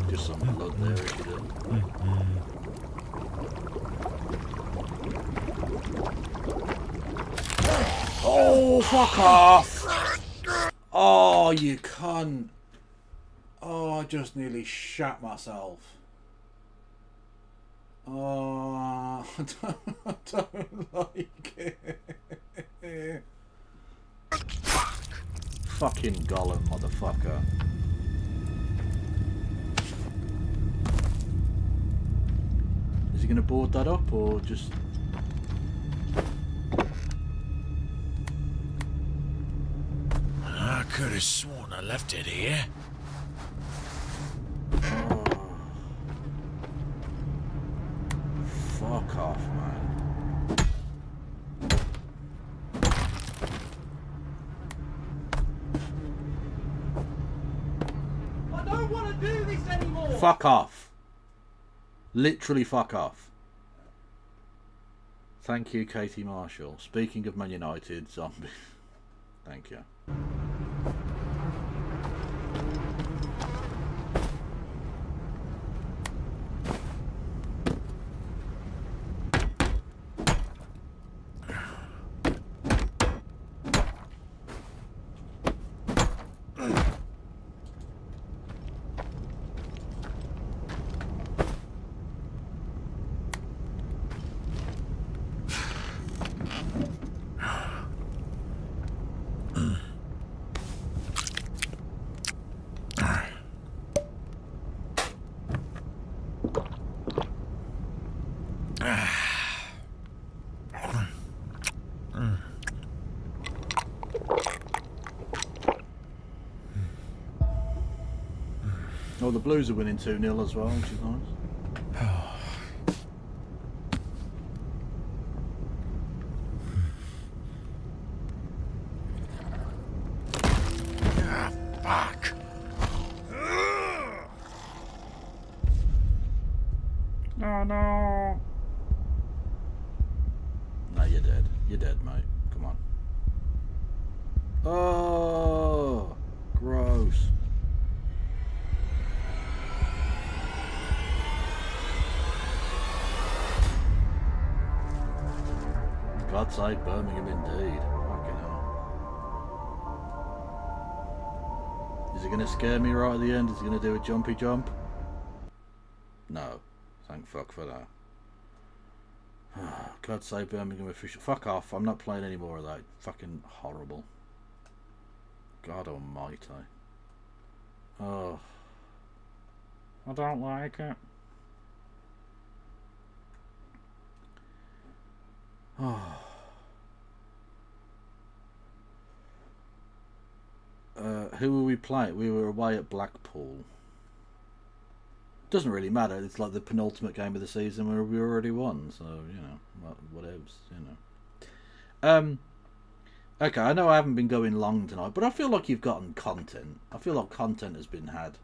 Just some blood there if you do. Oh, fuck off! Oh, you cunt. Oh, I just nearly shat myself. Oh, I don't like it. Fucking Gollum, motherfucker. Is he going to board that up or just... I could have sworn I left it here. Oh. Fuck off, man. I don't want to do this anymore. Fuck off. Literally fuck off. Thank you, Katie Marshall. Speaking of Man United, zombie. Thank you. the Blues are winning 2-0 as well, which is nice. Fuck. Oh no. No, you're dead. You're dead, mate. Come on. Oh, gross. God's sake, Birmingham indeed. Fucking hell. Is he going to scare me right at the end? Is he going to do a jumpy jump? No. Thank fuck for that. God's sake, Birmingham official. Fuck off. I'm not playing any more of that. Fucking horrible. God almighty. Oh. I don't like it. Oh. Who were we playing? We were away at Blackpool. Doesn't really matter. It's like the penultimate game of the season where we already won. So, you know, whatevs, you know. Okay, I know I haven't been going long tonight, but I feel like you've gotten content. I feel like content has been had.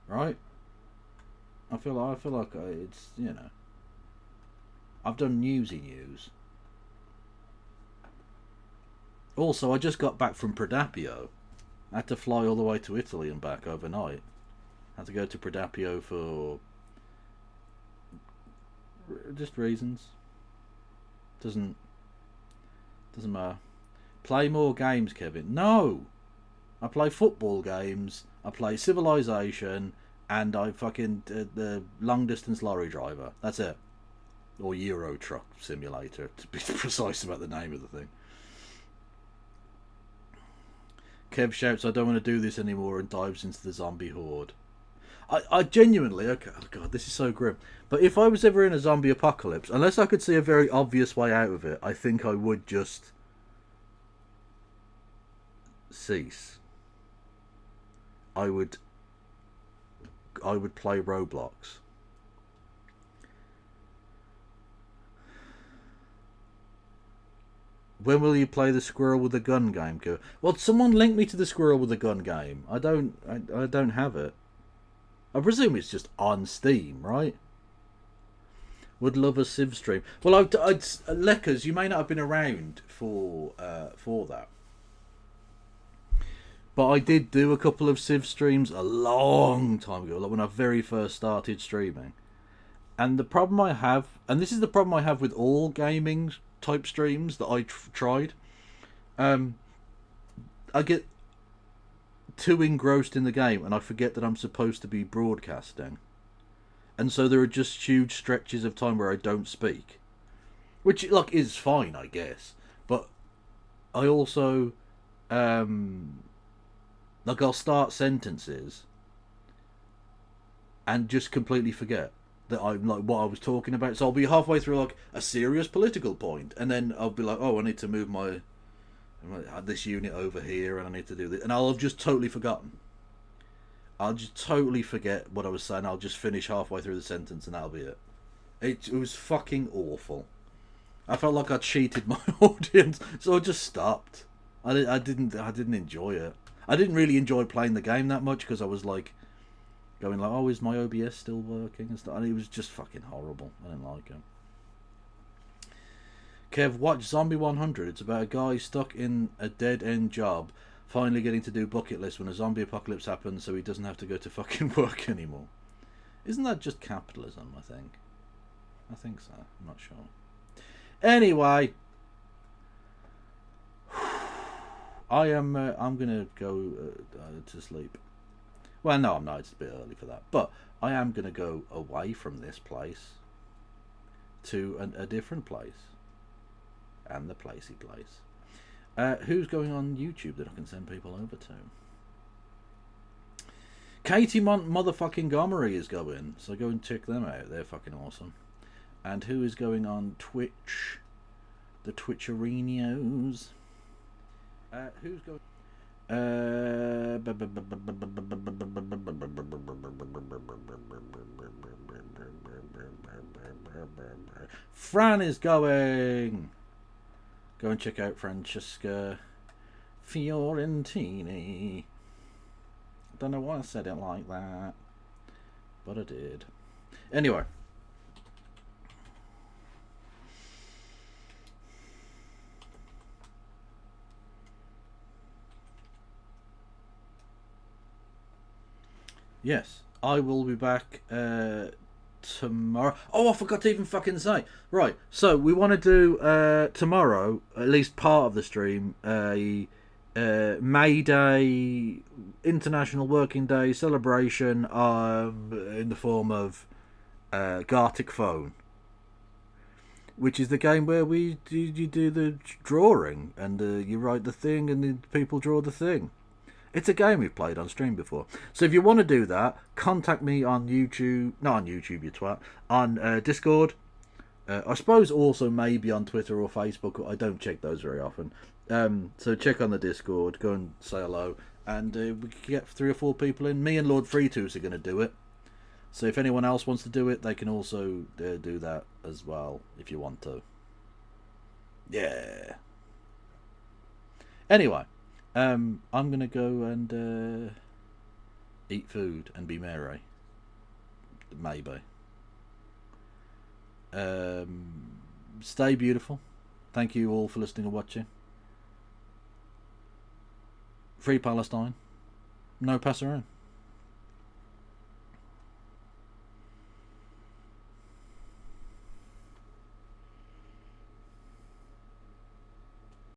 Right? I feel like it's, you know. I've done newsy news. Also, I just got back from Predapio. I had to fly all the way to Italy and back overnight. I had to go to Predapio for just reasons. Doesn't matter. Play more games, Kevin. No! I play football games, I play Civilization, and I fucking the long distance lorry driver. That's it. Or Euro Truck Simulator, to be precise about the name of the thing. Kev shouts, I don't want to do this anymore, and dives into the zombie horde. I genuinely, okay, oh god, this is so grim. But if I was ever in a zombie apocalypse, unless I could see a very obvious way out of it, I think I would just cease. I would play Roblox. When will you play the squirrel with a gun game? Well, someone link me to the squirrel with a gun game. I don't have it. I presume it's just on Steam, right? Would love a Civ stream. Well, Leckers, you may not have been around for that, but I did do a couple of Civ streams a long time ago, like when I very first started streaming. And the problem I have, and this is the problem I have with all gaming type streams that I tried, I get too engrossed in the game and I forget that I'm supposed to be broadcasting, and so there are just huge stretches of time where I don't speak, which like is fine, I guess, but I also like I'll start sentences and just completely forget that I'm like what I was talking about. So I'll be halfway through like a serious political point, and then I'll be like, oh, I need to move my this unit over here, and I need to do this, and I'll have just totally forgotten. I'll just totally forget what I was saying. I'll just finish halfway through the sentence, and that'll be it. It was fucking awful. I felt like I cheated my audience, so I just stopped. I didn't enjoy it. I didn't really enjoy playing the game that much because I was like going like, oh, is my OBS still working and stuff, and it was just fucking horrible. I didn't like it. Kev, watch Zombie 100. It's about a guy stuck in a dead-end job, finally getting to do bucket list when a zombie apocalypse happens, so he doesn't have to go to fucking work anymore. Isn't that just capitalism, I think? I think so. I'm not sure. Anyway, I'm gonna go to sleep. Well, no, I'm not. It's a bit early for that. But I am gonna go away from this place to a different place. And the placey place. Who's going on YouTube that I can send people over to? Katie motherfucking Gomery is going, so go and check them out. They're fucking awesome. And who is going on Twitch? The Twitcherinos. Who's going? Fran is going. Go and check out Francesca Fiorentini. Don't know why I said it like that, but I did. Anyway. Yes, I will be back tomorrow. Oh, I forgot to even fucking say. Right, so we want to do tomorrow, at least part of the stream, a May Day, International Working Day celebration in the form of Gartic Phone, which is the game where you do the drawing and you write the thing and the people draw the thing. It's a game we've played on stream before. So if you want to do that, contact me on YouTube. Not on YouTube, you twat. On Discord. I suppose also maybe on Twitter or Facebook. I don't check those very often. So check on the Discord. Go and say hello. And we can get 3 or 4 people in. Me and Lord Freetooth are going to do it. So if anyone else wants to do it, they can also do that as well, if you want to. Yeah. Anyway. I'm going to go and eat food and be merry. Maybe. Stay beautiful. Thank you all for listening and watching. Free Palestine. No pass around.